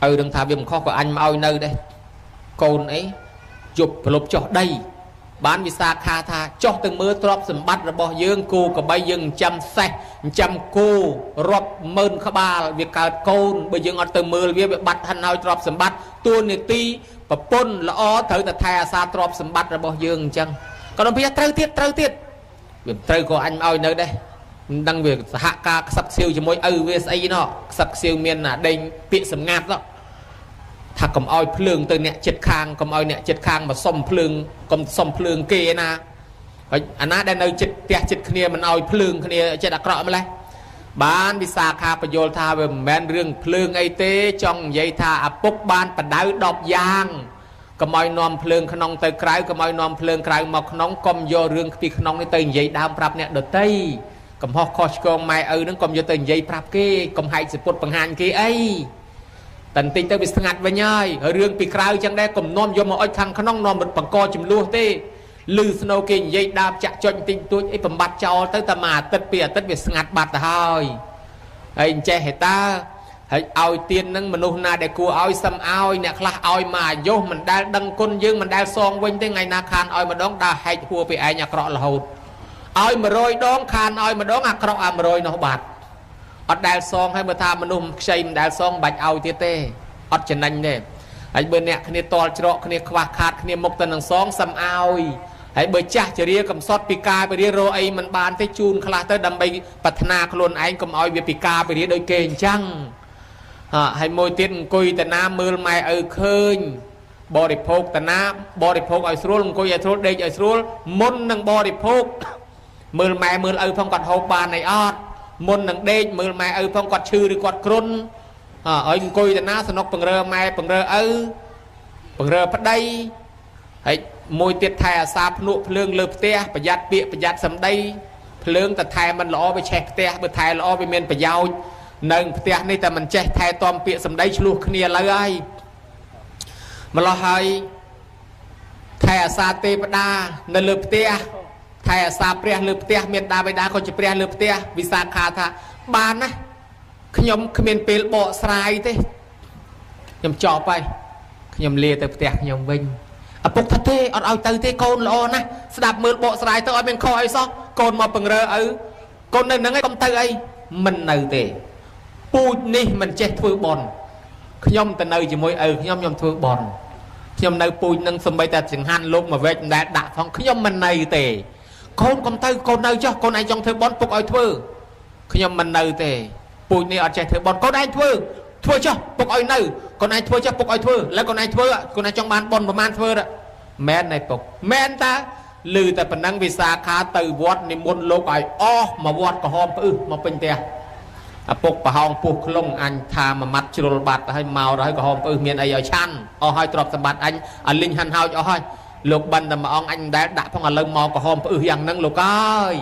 đừng thả viêm kho của anh mau nơi đây cồn ấy chụp lục cho đây bán visa kha tha cho từng mưa trọp sầm bắt rồi bỏ dương cô có bay dương trăm cô rọp mơn khá ba việc cả côn bây giờ ngọt từng mưa việc bắt hành ao trọp sầm bắt tuôn này ti và pôn là ó thử ta thay xa trọp sầm bắt rồi bỏ dương chăng còn đồng pi trâu tiết việc trâu của anh ao nơi đây đang việc hạ ca sắp siêu cho mỗi VSA nó sắp siêu miền là đinh bị sầm ngạt đó thà cầm oi phượng từ nè chật khang cầm oi nè chật khang mà xom phượng cầm xom phượng kia na anh á đang nơi chật kia mình oi phượng kia chật đặc rõ mà lấy bán đi xa kha bây giờ tha về men riêng phượng ấy tế trong dây tha bốc ban và đá đọp giang cầm oi nòm phượng khăn nong tới trái cầm oi nòm phượng trái mà khăn nong cầm vô riêng khi khăn nong tới dây đam prap nè đợt tây cầm ho kho con mai nó cầm vô tới dây prap kia cầm hai sự bột bằng hàng kia ấy tận tình tới bị ngặt với nhai ở riêng bị cào chẳng đây cầm nom vô mà oi thằng khăn nong nom một bằng co chìm luôn tê lư snow kia dây đam chặt cho tình tôi ấy bầm bát cho tới ta mà tất bị ngặt bát thôi anh che hệ ta hãy ao tiên nâng mình na để cua ao xăm ao nè khla ao mà vô mình đang đăng côn dương mình đang son quanh tới ngày na khan ao mà đón đa hay cua bị ai nhà cọ là hột ao mà rồi đón khan ao mà đón cọ mà rồi nó bạt ở đài son hay mà tham mình xây mình đài son bạch ao tiết tê ở trên anh nè anh bên nè khi to trọ khi khoa khát khi một tầng hàng son xăm ao hãy bởi cha chỉ riêng cầm sót pika bởi riêng rồi ấy mình bàn tới chun khla tới đầm bay bát na luôn anh cầm ao về pika bởi riêng đôi kề chăng hãy môi tiết coi tận nam mưa mai khơi bò để phô tận nam bò để phô ở xuống coi ở xuống đây ở xuống môn nâng bò để phô mưa mai mưa phong còn hộp bàn này ót môn nâng đê mưa mai phong quạt chư đi quạt krôn anh coi tận nam nó bằng rơ mai bằng rơ bắt đây hãy môi tiết thai sáp nụ phượng lợp teประหยัด sầm đây phượngแต่thai mình lõไปแช่te bởi thai lõไปmiềnประหยัดnâng te nàyแต่mình che thai toàn bịa sầm đây chlu khnia lại mà lo hay thai sa te pada nâng lợp te thai sa pre lợp te miền đaไปđaคนจะ pre lợp te วิสาขาថាបានណាខ្ញុំគ្មានពេលបកស្រាយទេខ្ញុំចប់ហើយខ្ញុំលាទៅផ្ទះខ្ញុំវិញអពុកថាទេអត់ឲ្យទៅទេកូនល្អណាស់ស្ដាប់មើលបកស្រាយទៅឲ្យមានខុសអីសោះកូនមកពង្រើឪកូននៅហ្នឹងឯងកុំទៅអីមិននៅទេពូជនេះមិនចេះធ្វើបន់ខ្ញុំទៅនៅជាមួយឪខ្ញុំធ្វើបន់ ខ្ញុំនៅពូជនឹងសំបីតែចង្ហាន់លោកមកវែកដែលដាក់ផងខ្ញុំមិននៅទេកូនកុំទៅកូននៅចុះកូនឯងចង់ធ្វើបន់ពុកឲ្យធ្វើខ្ញុំមិននៅទេពូជនេះអត់ចេះធ្វើបន់កូនឯងធ្វើចុះពុកឲ្យនៅកូនឯងធ្វើចុះពុកឲ្យធ្វើแล้วកូនឯងធ្វើកូនឯងចង់បានបន់ប្រមាណធ្វើមែនទេពុកមែនតាឮតែប៉ុណ្ណឹងវិសាខាទៅវត្តនិមន្តលោកឲ្យអស់មកវត្តក្រហមផ្អឹសមកពេញផ្ទះឪពុកប្រហោងពោះខ្លងអញថាមួយម៉ាត់ជ្រុលបាត់ហើយមកហើយក្រហមផ្អឹសមានអីឲ្យឆាន់អស់ហើយទ្រព្យសម្បត្តិអញឲ្យលិញហាន់ហោចអស់ហើយលោកបិណ្ឌតែមួយអង្គអញដែលដាក់ផងឥឡូវមកក្រហមផ្អឹសយ៉ាងហ្នឹងលោកអើយ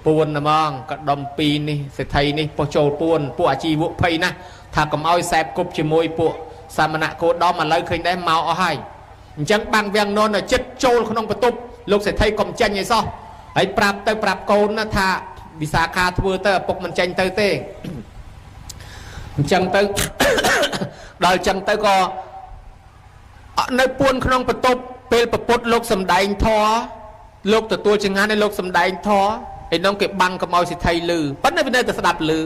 ពួនហ្មងកដុំពីរនេះសេដ្ឋីនេះពោះចូលពួនពួកអាជីវភ័យណាស់ថាកុំឲ្យសែបគប់ជាមួយពួកសាមណៈគោដមឥឡូវឃើញដែរមកអស់ហើយអញ្ចឹងបាំងវាំងននចិត្តចូលក្នុងបន្ទប់លោកសេដ្ឋីកុំចាញ់ឲ្យសោះហើយប្រាប់កូនណាថាវិសាខាធ្វើទៅឪពុកមិនចាញ់ទៅទេអញ្ចឹងទៅដល់អញ្ចឹងទៅក៏នៅពួនក្នុងបន្ទប់ពេលប្រពុតលោកសំដែងធរលោកទទួលចង្ហាន់ឲ្យលោកសំដែងធរឯនោះគេបាំងកុំឲ្យសេដ្ឋីលឺប៉ុន្តែវានៅតែស្ដាប់លឺ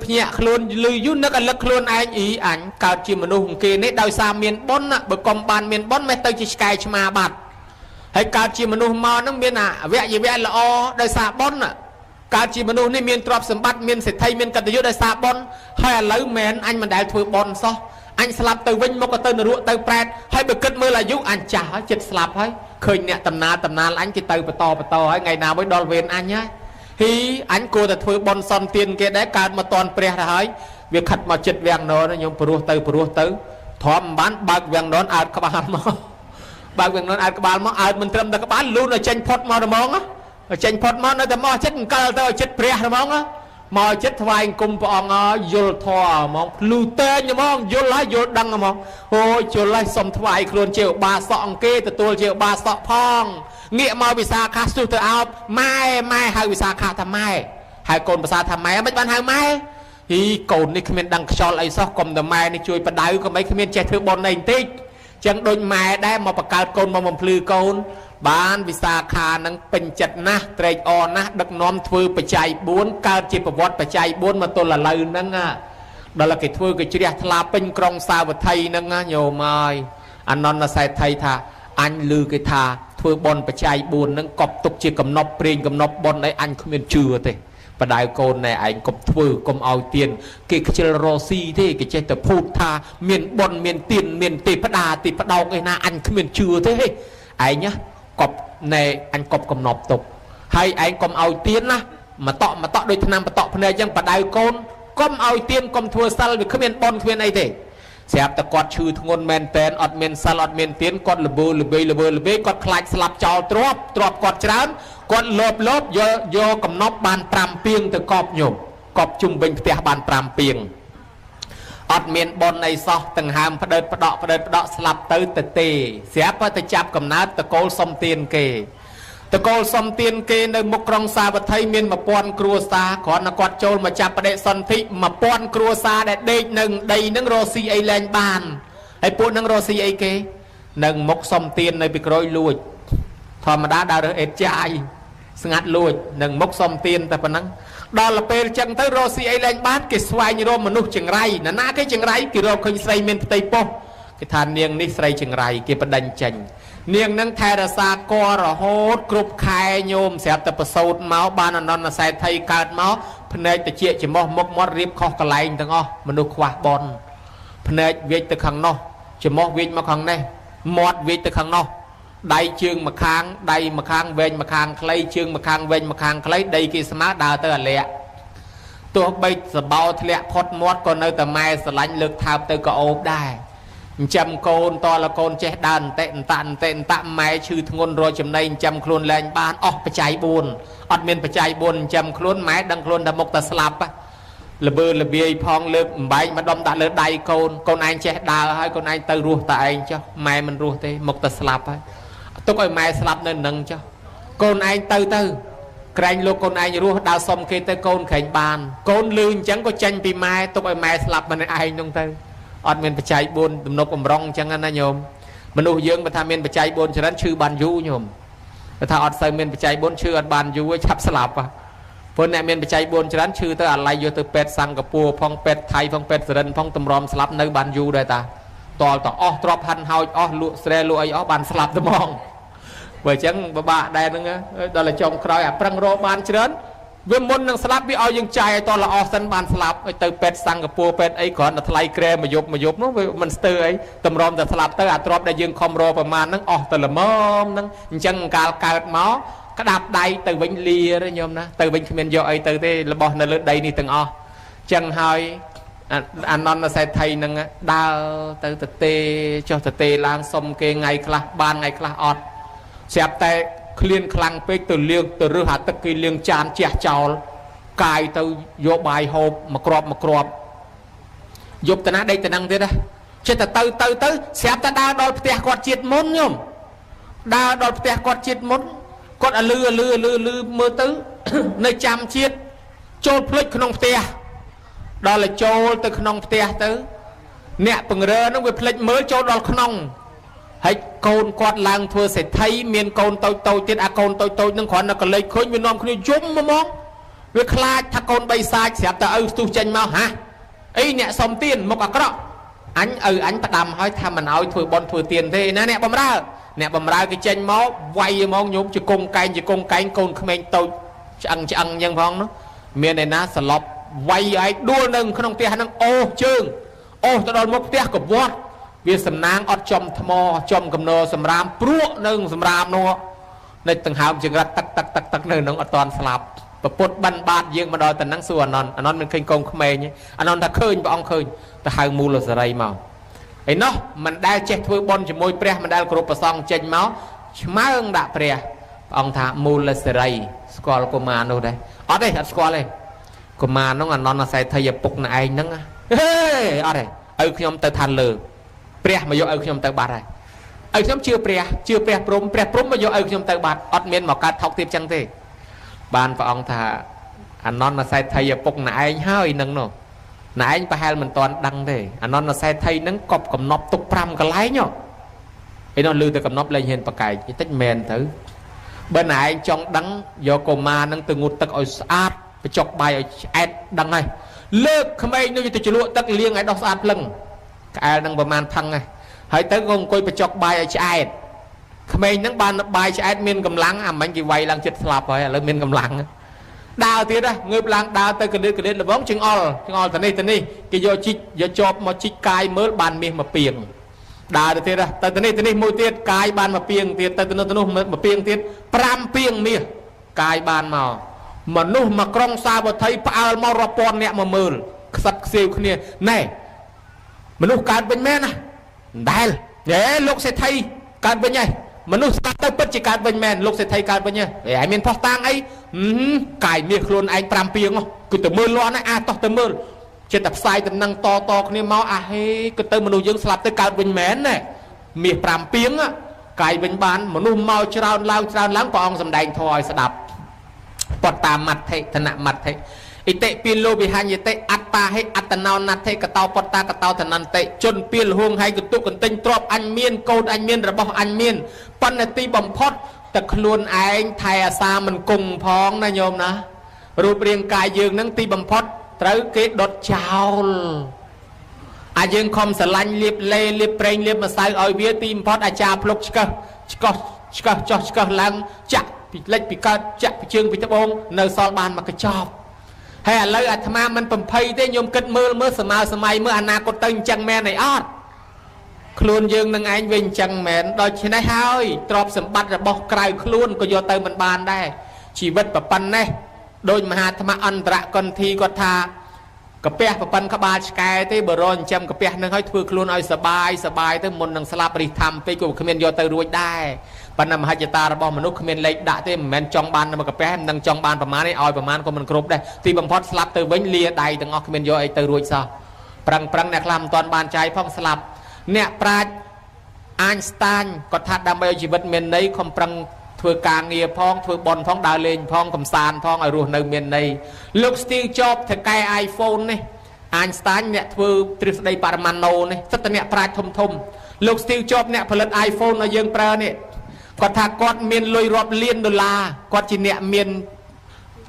ភ្ញាក់ខ្លួនលឺយូរនឹកឲ្យលឹកខ្លួនឯងអ៊ីអញកើតជាមនុស្សគេនេះដោយសារមានបុណ្យបើកុំបានមានបុណ្យមិនទៅជាឆ្កែឆ្មាបាត់ហើយកើតជាមនុស្សមកហ្នឹងមានអវយវៈល្អដោយសារបុណ្យកើតជាមនុស្សនេះមានទ្រព្យសម្បត្តិមានសេដ្ឋីមានកតញ្ញូដោយសារបុណ្យហើយឥឡូវមែនអញមិនដែលធ្វើបុណ្យសោះអញស្លាប់ទៅវិញមកក៏ទៅនរកទៅប្រែតហើយបើគិតមើលអាយុអញចាស់ហើយចិត្តស្លាប់ហើយឃើញអ្នកតំណាលអញគេទៅបន្តហើយថ្ងៃណាមួយដល់វេនអញហើយហ៊ីអញគួរតែធ្វើបុណ្យសន្តានគេដែរកើតមកតន់ព្រះទៅហើយវាខិតមកចិត្តវាំងនរខ្ញុំព្រោះទៅធំមិនបានបើកវាំងនរអើតក្បាលមកបើកវាំងនរអើតក្បាលមកអើតមិនត្រឹមតែក្បាលលូនឲ្យចេញផុតមកហ្មងចេញផុតមកនៅតែមកចិត្តអង្កលទៅឲ្យចិត្តព្រះហ្មងមកចិត្តថ្វាយអង្គមព្រះអង្គយល់ធម៌ហ្មងភ្លឺតែងហ្មងយល់ហើយយល់ដឹងហ្មងអូយយល់ហើយសុំថ្វាយខ្លួនជាឧបាសកអង្គគេទទួលជាឧបាសកផងងាកមកវិសាខាស្ទុះទៅអោបម៉ែហៅវិសាខាថាម៉ែហៅកូនភាសាថាម៉ែមិនបានហៅម៉ែហ៊ីកូននេះគ្មានដឹងខ្យល់អីសោះកុំតែម៉ែនេះជួយបដៅកុំអីគ្មានចេះធ្វើបន់អីបន្តិចចឹងដូចម៉ែដែរមកបង្កើតកូនមកបំភ្លឺកូនបានវិសាខានឹងពេញចិត្តណាស់ត្រេកអរណាស់ដឹកនាំធ្វើបច្ច័យ4កើតជាប្រវត្តិបច្ច័យ4មកទល់ឥឡូវហ្នឹងដល់គេធ្វើគេជ្រះថ្លាពេញក្រុងសាវត្ថីហ្នឹងញោមអើយអនន្តសេដ្ឋីថាអញឮគេថាធ្វើបន់បច្ច័យ4ហ្នឹងកប់ទុកជាកំណប់ព្រេងកំណប់បន់អីអញគ្មានជឿទេបដៅកូនណែឯងកុំធ្វើកុំឲ្យទៀនគេខ្ជិលរស៊ីទេគេចេះតែភូតថាមានបន់មានទៀនមានទេផ្ដាទេផ្ដោកឯណាអញគ្មានជឿទេឯងណាកប់ណែអញកប់កំណប់ទុកហើយឯងកុំឲ្យទៀនណាមកតក់ដូចឆ្នាំបតក់ភ្នែកអញ្ចឹងបដៅកូនកុំឲ្យទៀនកុំធ្វើសិលវាគ្មានបន់គ្មានអីទេស្រាប់តែគាត់ឈឺធ្ងន់មែនតែនអត់មានសិលអត់មានទៀនគាត់ល្វើគាត់ខ្លាចស្លាប់ចោលទ្រព្យគាត់ច្រើនគាត់លោបយកកំណប់បាន5ពាងទៅកប់ញោមកប់ជុំវិញផ្ទះបាន5ពាងអត់មានបនអីសោះទាំងហើមផ្ដិតផ្ដក់ស្លាប់ទៅទេស្រាប់តែចាប់កំណើតតកូលសុំទៀនគេតកូលសុំទៀនគេនៅមុខក្រុងសាវត្ថីមាន1000គ្រួសារគ្រាន់តែគាត់ចូលមកចាប់បដិសន្ធិ1000គ្រួសារដែលដេកនឹងដីនឹងរស់ស៊ីអីលែងបានហើយពួកនឹងរស់ស៊ីអីគេនឹងមុខសុំទៀននៅពីក្រោយលួចធម្មតាដើររើសអេតចាយស្ងាត់លួចនឹងមុខសុំទៀនតែប៉ុណ្ណឹងដល់ពេលចឹងទៅរស់ស៊ីអីលែងបានគេស្វែងរកមនុស្សចង្រៃណាគេចង្រៃគេរកឃើញស្រីមានផ្ទៃពោះគេថានាងនេះស្រីចង្រៃគេបដិញ្ញចេញនាងនឹងថែរក្សាគររហូតគ្រប់ខែញោមស្រាប់តែប្រសូតមកបានអនន្តសេដ្ឋីកើតមកភ្នែកតិចច្រមុះមុខមាត់រៀបខុសកន្លែងទាំងអស់មនុស្សខ្វះបនភ្នែកវាចទៅខាងនោះច្រមុះវាចមកខាងនេះមាត់វាចទៅខាងនោះដៃជើងម្ខាងដៃម្ខាងវែងម្ខាងខ្លីជើងម្ខាងវែងម្ខាងខ្លីដីគេស្មើដើរទៅអាលាក់ទោះបីសបោធ្លាក់ផុតមាត់ក៏នៅតែម៉ែស្រឡាញ់លើកថើបទៅក៏អូបដែរចិញ្ចឹមកូនតលកូនចេះដើរអន្តិម៉ែឈឺធ្ងន់រយចំណៃចិញ្ចឹមខ្លួនលែងបានអស់បច្ច័យ4អត់មានបច្ច័យ4ចិញ្ចឹមខ្លួនម៉ែដឹងខ្លួនតែមុខតែស្លាប់ល្បឺល្បាយផងលើកអំបែងមកដុំដាក់លើដៃកូនឯងចេះដើរហើយកូនឯងទៅរស់តែឯងចុះម៉ែមិនរស់ទេមុខតែស្លាប់ហើយទុកឲ្យម៉ែស្លាប់នៅនឹងចុះកូនឯងទៅក្រែងលោកកូនឯងរស់ដើរសុំគេទៅកូនក្រែងបានកូនលឺអញ្ចឹងក៏ចេញពីម៉ែទុកឲ្យម៉ែស្លាប់ម្នាក់ឯងនោះទៅអត់មានបច្ច័យ4ទំនុកបំរុងអញ្ចឹងណាញោមមនុស្សយើងបើថាមានបច្ច័យ4ច្រើនឈឺបានយូរញោមបើថាអត់សូវមានបច្ច័យ4ឈឺអត់បានយូរឆាប់ស្លាប់ព្រោះអ្នកមានបច្ច័យ4ច្រើនឈឺទៅអាឡ័យយកទៅពេទ្យសិង្ហបុរីផងពេទ្យថៃផងពេទ្យសរិនផងតម្រាំស្លាប់នៅបានយូរដែរតា តលតអស់ទ្របហាន់ហោចអស់លក់ស្រែលក់អីអស់បានស្លាប់តែហ្មងបើអញ្ចឹងបបាក់ដែរហ្នឹងដល់តែចុងក្រោយអាប្រឹងរកបានច្រើនវាមុននឹងស្លាប់វាឲ្យយើងចាយឲ្យតល្អសិនបានស្លាប់ឲ្យទៅពេទ្យសិង្ហបុរីពេទ្យអីគ្រាន់តែថ្លៃក្រែមួយយប់នោះវាមិនស្ទើរអីតម្រាំតែស្លាប់ទៅអាទ្របដែលយើងខំរកប្រមាណហ្នឹងអស់ទៅល្មមហ្នឹងអញ្ចឹងកាលកើតមកក្តាប់ដៃទៅវិញលាទេញោមណាទៅវិញគ្មានយកអីទៅទេរបស់នៅលើដីនេះទាំងអស់អញ្ចឹងហើយអានន្តសេដ្ឋីហ្នឹងដើរទៅទទេចុះទទេឡើងសុំគេថ្ងៃខ្លះបានថ្ងៃខ្លះអត់ស្រាប់តែក្លៀនខ្លាំងពេកទៅលាងទៅរើសអាទឹកគេលាងចានជះចោលកាយទៅយកបាយហូបមកគ្រាប់យប់ទៅណាដេកទៅហ្នឹងទៀតណាចិត្តទៅស្រាប់តែដើរដល់ផ្ទះគាត់ជាតិមុនញោមដើរដល់ផ្ទះគាត់ជាតិមុនគាត់លឺមើលទៅនៅចាំជាតិចូលភ្លេចក្នុងផ្ទះដល់តែចូលទៅក្នុងផ្ទះទៅអ្នកពង្រើហ្នឹងវាភ្លេចមើលចូលដល់ក្នុងហើយកូនគាត់ឡើងធ្វើសេដ្ឋីមានកូនតូចទៀតអាកូនតូចហ្នឹងគ្រាន់តែកលេចឃើញវានាំគ្នាយំហ្មងវាខ្លាចថាកូនបីសាច់ស្រាប់តែឪស្ទុះចេញមកហាអីអ្នកសុំទានមុខអាក្រក់អញផ្ដាំឲ្យថាមិនឲ្យធ្វើបន់ធ្វើទានទេណាអ្នកបំរើគេចេញមកវាយហ្មងញោមជង្គង់កែងកូនក្មេងតូចឆ្អឹងអញ្ចឹងផងនោះមានឯណាសឡប់វាយឲ្យដួលនៅក្នុងផ្ទះហ្នឹងអូសជើងអូសទៅដល់មុខផ្ទះកវត្តវាសំណាងអត់ចំថ្មចំកំណោសម្រាមព្រក់នៅសម្រាមនោះនៅដង្ហើមចង្រិតទឹកនៅនឹងអត់តាន់ស្លាប់ប្រពុតបិណ្ឌបាតយើងមកដល់ទៅហ្នឹងសួរអានន្តមិនឃើញកូនក្មេងអានន្តថាឃើញព្រះអង្គឃើញទៅហៅមូលសេរីមកឯនោះមិនដែលចេះធ្វើបុណ្យជាមួយព្រះមិនដែលគ្រប់ប្រសងចេញមកឆ្មើងដាក់ព្រះអង្គថាមូលសេរីស្គាល់កុមារនោះដែរអត់ទេអត់ស្គាល់ទេកុមារនោះអានន្តសេដ្ឋីឪពុកណែឯងហ្នឹងហេអត់ទេឲ្យខ្ញុំទៅឋានលើព្រះមកយកឲ្យខ្ញុំទៅបាត់ហើយឲ្យខ្ញុំជឿព្រះព្រំមកយកឲ្យខ្ញុំទៅបាត់អត់មានមកកើតថោកទៀតចឹងទេបានព្រះអង្គថាអានន្តសេដ្ឋីឪពុកណែឯងហើយនឹងនោះណែឯងប្រហែលមិនទាន់ដឹងទេអានន្តសេដ្ឋីហ្នឹងកប់កំណប់ទុក5កន្លែងឯនោះលឺទៅកំណប់លែងហ៊ានប្រកែកតិចមែនទៅបើណែឯងចង់ដឹងយកកុមារហ្នឹងទៅងូតទឹកឲ្យស្អាតបញ្ចុកបាយឲ្យឆ្អែតដឹងហើយលើកក្មេងនោះទៅជ្រលក់ទឹកលាងឲ្យដោះស្អាតភ្លឹងក្អែលនឹងប្រមាណផឹងហើយទៅក៏អង្គុយបញ្ចុកបាយឲ្យឆ្អែតក្មេងហ្នឹងបានបាយឆ្អែតមានកម្លាំងអាមិញគេវាយឡើងចិត្តស្លាប់ហើយឥឡូវមានកម្លាំងដើរទៀតងើបឡើងដើរទៅកលិតលបងចង្អល់ទៅនេះគេយកជីកយកជាប់មកជីកកាយមើលបានមាសមកពីងដើរទៅទៀតទៅនេះមួយទៀតកាយបានមកពីងទៀតទៅនោះមកពីងទៀត5ពីងមាសកាយបានមកមនុស្សមកក្រុងសាវត្ថីផ្អើលមករាប់ពាន់អ្នកមកមើលខ្សឹបខ្សៀវគ្នាណែមនុស្សកើតវិញមែនណាដែលលោកសេដ្ឋីកើតវិញហើយមនុស្សស្ដាប់ទៅពិតជាកើតវិញមែនលោកសេដ្ឋីកើតវិញហើយមានផុសតាងអីកាយមាសខ្លួនឯង5ពីងគឺទៅមើលលាន់ណាតោះទៅមើលចិត្តតែផ្សាយដំណឹងតគ្នាមកហេគឺទៅមនុស្សយើងស្លាប់ទៅកើតវិញមែនណាមាស5ពីងកាយវិញបានមនុស្សមកច្រើនឡើងព្រះអង្គសម្ដែងធម៌ឲ្យស្ដាប់បតតាមត្ថិធនមត្ថិអិតិពីលោវិហញ្ញតិអត្តាហិអត្តណោណដ្ឋិកតោបតតាកតោធនន្តិជនពីលហួងហើយកតុកន្ទិញទ្របអញមានកូនអញមានរបស់អញមានបណ្ណទីបំផុតតែខ្លួនឯងថែអាសាមិនគង់ផងណាញោមណារូបរាងកាយយើងនឹងទីបំផុតត្រូវគេដុតចោលអាយើងខំស្រឡាញ់លៀបលេលៀបប្រេងលៀបម្សៅឲ្យវាទីបំផុតអាចារ្យភ្លុកឆ្កឹះចោះឡើងចាក់ពីលិចពីកើតចាក់ពីជើងពីត្បូងនៅសល់បានមកកញ្ចប់ហើយឥឡូវអាត្មាមិនបំភ័យទេញោមគិតមើលសម័យមើលអនាគតទៅអញ្ចឹងមែនអីអត់ខ្លួនយើងនឹងឯងវិញអញ្ចឹងមែនដូច្នេះហើយទ្រព្យសម្បត្តិរបស់ក្រៅខ្លួនក៏យកទៅមិនបានដែរជីវិតប្រប៉ុណ្ណេះដោយមហាអាត្មាអន្តរកន្ធីគាត់ថាកាពះប្រប៉ុណ្ណក្បាលឆ្កែទេបើរចិញ្ចឹមកាពះនឹងឲ្យធ្វើខ្លួនឲ្យសបាយទៅមុននឹងស្លាប់រិះថាំពេកក៏គ្មានយកទៅរួចដែរប៉ុន្តែមហិច្ឆតារបស់មនុស្សគ្មានលេខដាក់ទេមិនមែនចង់បានមកកាពះមិននឹងចង់បានប្រមាណទេឲ្យប្រមាណក៏មិនគ្រប់ដែរទីបំផុតស្លាប់ទៅវិញលាដៃទាំងអស់គ្មានយកអីទៅរួចសោះប្រឹងអ្នកខ្លះមិនទាន់បានចាយផងស្លាប់អ្នកប្រាជ្ញអាញស្តាញគាត់ថាដើម្បីឲ្យជីវិតមានន័យខំប្រឹងធ្វើការងារផងធ្វើបន់ផងដើរលេងផងកំសាន្តផងឲ្យរស់នៅមានន័យលោក Steve Jobs ធ្វើកែ iPhone នេះអាញស្តាញអ្នកធ្វើទ្រឹស្ដីបរមាណូនេះសិតតែអ្នកប្រាជ្ញធំលោក Steve Jobs អ្នកផលិត iPhone ឲ្យយើងប្រើនេះគាត់ថាគាត់មានលុយរាប់លានដុល្លារគាត់ជាអ្នកមាន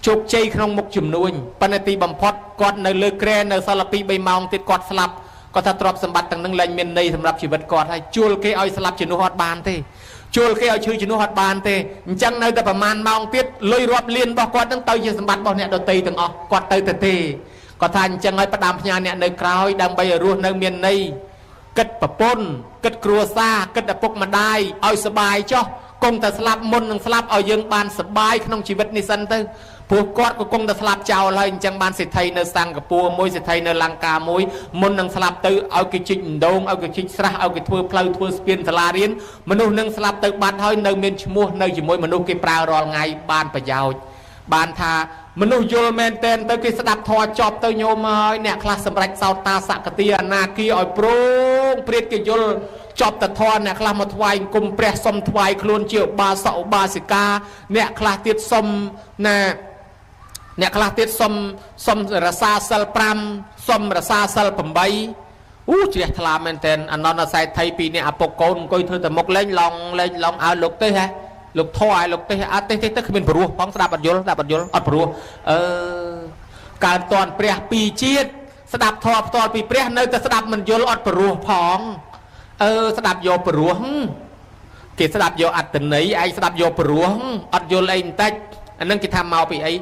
ជោគជ័យក្នុងមុខជំនួញប៉ុន្តែទីបំផុតគាត់នៅលើគ្រែនៅសល់2-3ម៉ោងទៀតគាត់ស្លាប់ ก็ถ้าทรัพย์สมบัติต่างนั้นแรงเมียนในสำหรับชีวิตกอดให้จูลเกเอาสลับจินุฮอดบานเตจูลเกเอาชื่อจินุฮอดบานเตจังในแต่ประมาณมองติดลอยรอบเลียนบอกกอดตั้งเตยสมบัติบอกเนี่ยโดนตีตั้งอ๋อกอดเตยเตก็ทานจังไงประดามพญาเนี่ยในคราวดังใบรุ่นในเมียนในกึดปะปนกึดครัวซากึดอปุกมาได้เอาสบายจ้อกงแต่สลับมนนังสลับเอายังบานสบายขนมชีวิตนิสันเตอพวกกอดก็คงแต่สลับเจ้าอะไรจังบานสิทธิ์ไทยในสังกับปัวมวยสิทธิ์ไทยในลังกามวยมนนังสลับเตอเอากิจิงโดงเอากิจิสระเอากิทัวเพลย์ทัวสเปียนทลาเรียนมนุษย์นังสลับเตอบานเฮ้ยในเมียนชมัวในจิมวยมนุษย์กิปลารอลไงบานประยาวบานทามนุษย์โยลเมนเตนเตอกิสดับทอจอบเตอโยมายเนี่ยคลาสสำเร็จสาวตาสักเตียนาคีอ่อยโปร่งเปรียดกิโยลจอบแต่ทอนเนี่ยคลามาถวายกุมเปรสมถวายคลวนเจียวบาสาวบาสิกาเนี่ยคลาติดสมเนี่ยคลาติดสมรสาเซลปรามสมรสาเซลปมใบเจียทลาเมนเตนอันนั้นใส่ไทยปีเนี่ยอปกรก็เธอแต่มกเล่นลองเอาลูกเต้ฮะลูกถอยลูกเต้เต้คือเป็นปลัวพ้องสดับปัดยลอัดปลัวการตอนเปรียปีจีดสดับทอตอนปีเปรียเนยแต่สดับมันยลอัดปลัวพ้องสดับโยปลัวเกิดสดับโยอัดแต่ไหนไอสดับโยปลัวอัดโยไอเต้อันนั้นกิทำเมาปีไอ้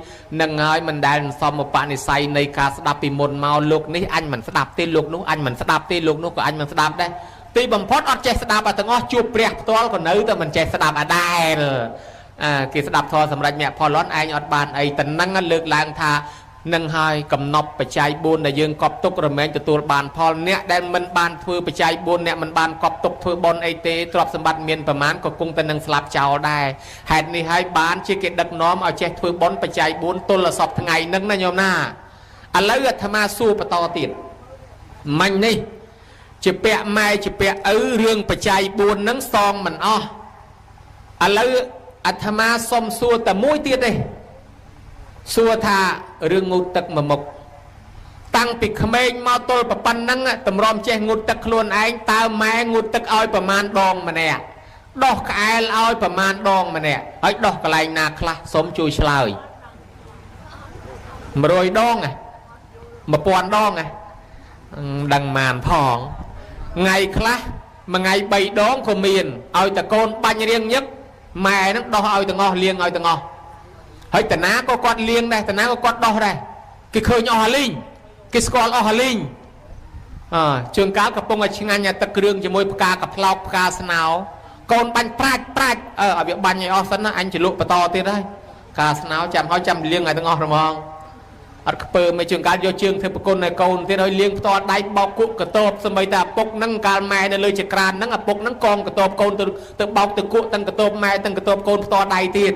นังไงมันได้สมปานิสัยในการสดับปีมนเมาลูกนี่อันมันสดับตีลูกนู้อันมันสดับตีลูกนู้ก็อันมันสดับได้ตีบังพอดอัดใจสดับอัตงอจูบเปรียตัวก็เนื้อแต่มันใจสดับอัดได้กิสดับทอสำหรับเนี่ยพอร้อนไออัดบานไอแต่นั่งเลือกลางทานังไฮกำนบปัจจัยบุญในยืนกอบตุกระเมงจะตัวบานพอเนี่ยได้มันบานเพื่อปัจจัยบุญเนี่ยมันบานกอบตุกเพื่อบนไอเตตรอบสมบัติเมียนประมาณก็กุ้งแต่นังสลับเจ้าได้เหตุนี้ให้บานชี้เกดักน้อมเอาเจ็ดเพื่อบนปัจจัยบุญต้นละสอบทั้งไงนั่งนั่นโยมหน้าอันละเอื้อธรรมาสู้ปตอติดมันนี่จะเปะไม่จะเปะเรื่องปัจจัยบุญนั่งซองมันอ้ออันละอัธมาสมสู้แต่มุ้ยตีดเลยสัวธาเรื่องงูตักมะมกตั้งปิดเขมรมาตัวประปันนั่งตำรอมเจงูตักคลวนไอ้ตาแม่งูตักอ้อยประมาณดองมาเนี่ยดอกไอ้อ้อยประมาณดองมาเนี่ยไอ้ดอกกระไรนาคลาสมจุยเฉลยมาโรยดองไงมาปอนดองไงดังมานพองไงคลามาไงใบดองขมิ้นเอาแต่โกนปัญเรียงยักแม่นั่งดอกเอาแต่งอเลี้ยงเอาแต่งอเฮ้ยแต่น้าก็กอดเลี้ยงได้แต่น้าก็กอดดอกได้กิเคยออลิงกิสกอลออลิงเชิงก้าวกับปงไอชิงานยาตะเกรืองจะมวยปากากับพลาวปากาสนาวกอนบันปราดเอาเบียบันยังออสนะอันจะลุกปะตอตีได้กาสนาวจำเขาจำเลี้ยงไงตั้งอระมองอัดเปิดไม่เชิงการโยเชิงเทปกลในกอนที่เราเลี้ยงต่อได้บอกกุกระตบสมัยแต่ปกนั่งการแม่ในเลยจักรานนั่งปกนั่งกองกระตบกอนตึกบอกตึกกุตั้งกระตบแม่ตั้งกระตบกอนต่อได้ตีด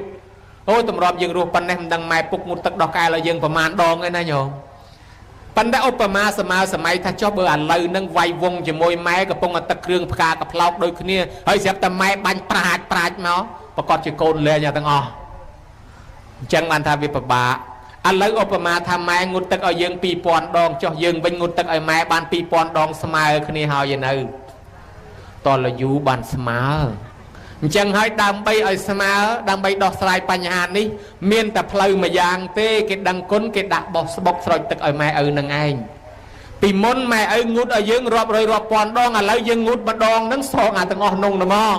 โอ้ตำรวจยังรู้ปันเนี่ยมันดังไม้ปุกมุดตักดอกกายเรายังประมาณดองไงนะโยมปันได้อุปมาสมัยถ้าชอบเบอร์อ่านเลยนั่งไววงจะมวยไม้กับปงตะเครื่องพกากับเล้าโดยคืนนี้เฮ้ยเสียบแต่ไม้บันปราดเนาะประกอบจะโกนเลยอย่างตั้งอ๋อจังมันทำวิปบาอันเลยอุปมาทำไม้งุดตักเอายังปีปอนดองจ่อยังเป็นงุดตักไอ้ไม้บันปีปอนดองสมัยคืนนี้เฮาอย่างนั้นตอนเราอยู่บันสมัยจังให้ดำไปไอ้สมาดำไปดอกสลายปัญหานี้เมียนแต่เพลย์มาอย่างเต้เกดังก้นเกดักบอกสลายตึกไอ้แม่นั่งไงปีมนแม่งุดไอ้ยังรอบเลยรอบปอนดองอะไรยังงุดมาดองนั่งซองตั้งอ่อนนงนะมอง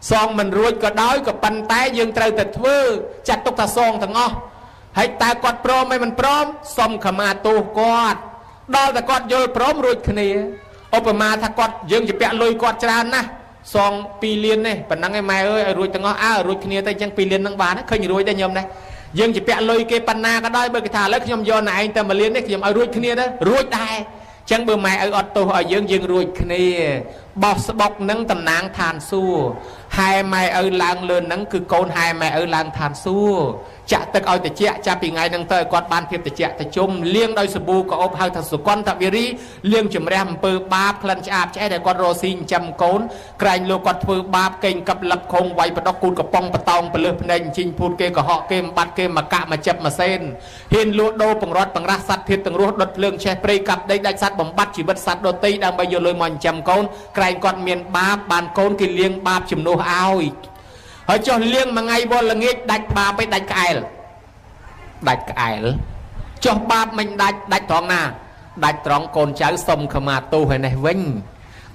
ซองมันรวยก็ด้อยกับปันแต่ยังเตยแต่เถื่อจัดตกตาซองตั้งอ่อให้ตากอดพร้อมไม่มันพร้อมสมขมาตูกอดดอแต่กอดโยนพร้อมรวยขณีอุปมาถ้ากอดยังจะเปะลอยกอดจานนะซองปีเลียนเนี่ยปัญหาไงไม่รวยตั้งอ้ารวยขี้เนียแต่ยังปีเลียนนั่งบ้านเคยรวยได้ยมนะยังจะเปะลอยเกปัญหาก็ได้เบอร์กระถาแล้วยมย้อนไหนแต่มาเลียนเนี่ยยมรวยขี้เนียได้รวยได้จังเบอร์ไม่อดตัวยังรวยขี้เนียบอกนั่งตำนางทานสู้ไฮไม่ลางเลินนั่งคือโกนไฮไม่ลางทานสู้จะตึกเอาแต่เจ๊จะปีไงนั่งเตยกอดบานเพียบแต่เจ๊แต่จมเลี้ยงโดยสบู่ก็อบหางทัศกรทับวิริเลี้ยงจุ่มแรมเปิดบาปคลันอาบใช้แต่กอดโรซิงจำโกนไกรโลกอดเปิดบาปเก่งกับหลับคงไวประดกูลกับปองประตองไปเลือกเพลงจิงพูดเกกับเหาะเกมบัดเกมมากะมาจับมาเส้นเห็นลูกโดปังรถปังรักสัตว์เทียตังรูดดเลืองแช่เปรย์กับได้สัตว์บ่มบัดชีวิตสัตว์โดตีดังใบโยเลยมันจำโกนไกรกอดเมียนบาปบานโกนกินเลี้ยงบาปจุ่มโนเอาเฮ้ยจนเลี้ยงมาไงบอลละเงี้ยดัดบาไปดัดไก่ดัดไก่จ่อบาปมันดัดทองนา ដាច់ត្រង់កូនចៅសុំខមាទោសហើយនេះវិញ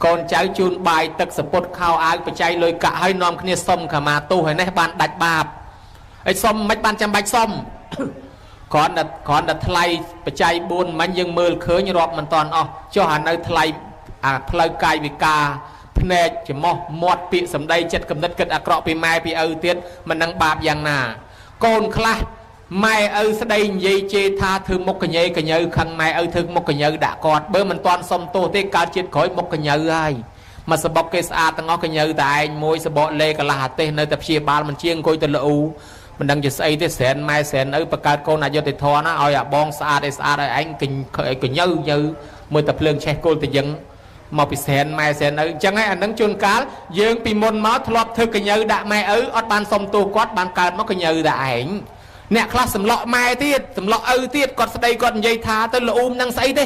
កូនចៅជូនបាយទឹកសពុតខោអាវបច្ច័យលុយកាក់ហើយនាំគ្នាសុំខមាទោសហើយនេះបានដាច់បាបហើយសុំមិនបានចាំបាច់សុំគ្រាន់តែថ្លៃបច្ច័យ4មិញយើងមើលឃើញរាប់មិនតាន់អស់ចុះអានៅថ្លៃអាផ្លូវកាយវិការភ្នែកច្រមុះមាត់ពាក្យសម្ដីចិត្តគំនិតគិតអាក្រក់ពីម៉ែពីឪទៀតមិននឹងបាបយ៉ាងណាកូនខ្លះម៉ែឪស្ដីនិយាយជេរថាធ្វើមុខកញ៉េកញើខឹងម៉ែឪធ្វើមុខកញើដាក់គាត់បើមិនតាន់សុំទោសទេកើតជាតិក្រោយមុខកញើហើយមកសបកគេស្អាតទាំងអស់កញើតែឯងមួយសបកលេកន្លះអាទេសនៅតែព្យាបាលមិនជាអង្គុយទៅលូមិនដឹងជាស្អីទេស្រែនម៉ែស្រែនឪបង្កើតកូនអយុធធរណាឲ្យអាបងស្អាតឲ្យស្អាតឲ្យឯងកញើមើលតែភ្លើងឆេះគល់ទៅយើងមកពីស្រែនម៉ែស្រែនឪអញ្ចឹងហើយអានឹងជួនកាលយើងពីមុនមកធ្លាប់ធ្វើកញើដាក់ម៉ែឪអត់បានសុំទោសគាត់បានកើតមកកញើតែឯងអ្នកខ្លះសម្លក់ម៉ែទៀតសម្លក់ឪទៀតគាត់ស្ដីគាត់និយាយថាទៅលូមនឹងស្អីទេ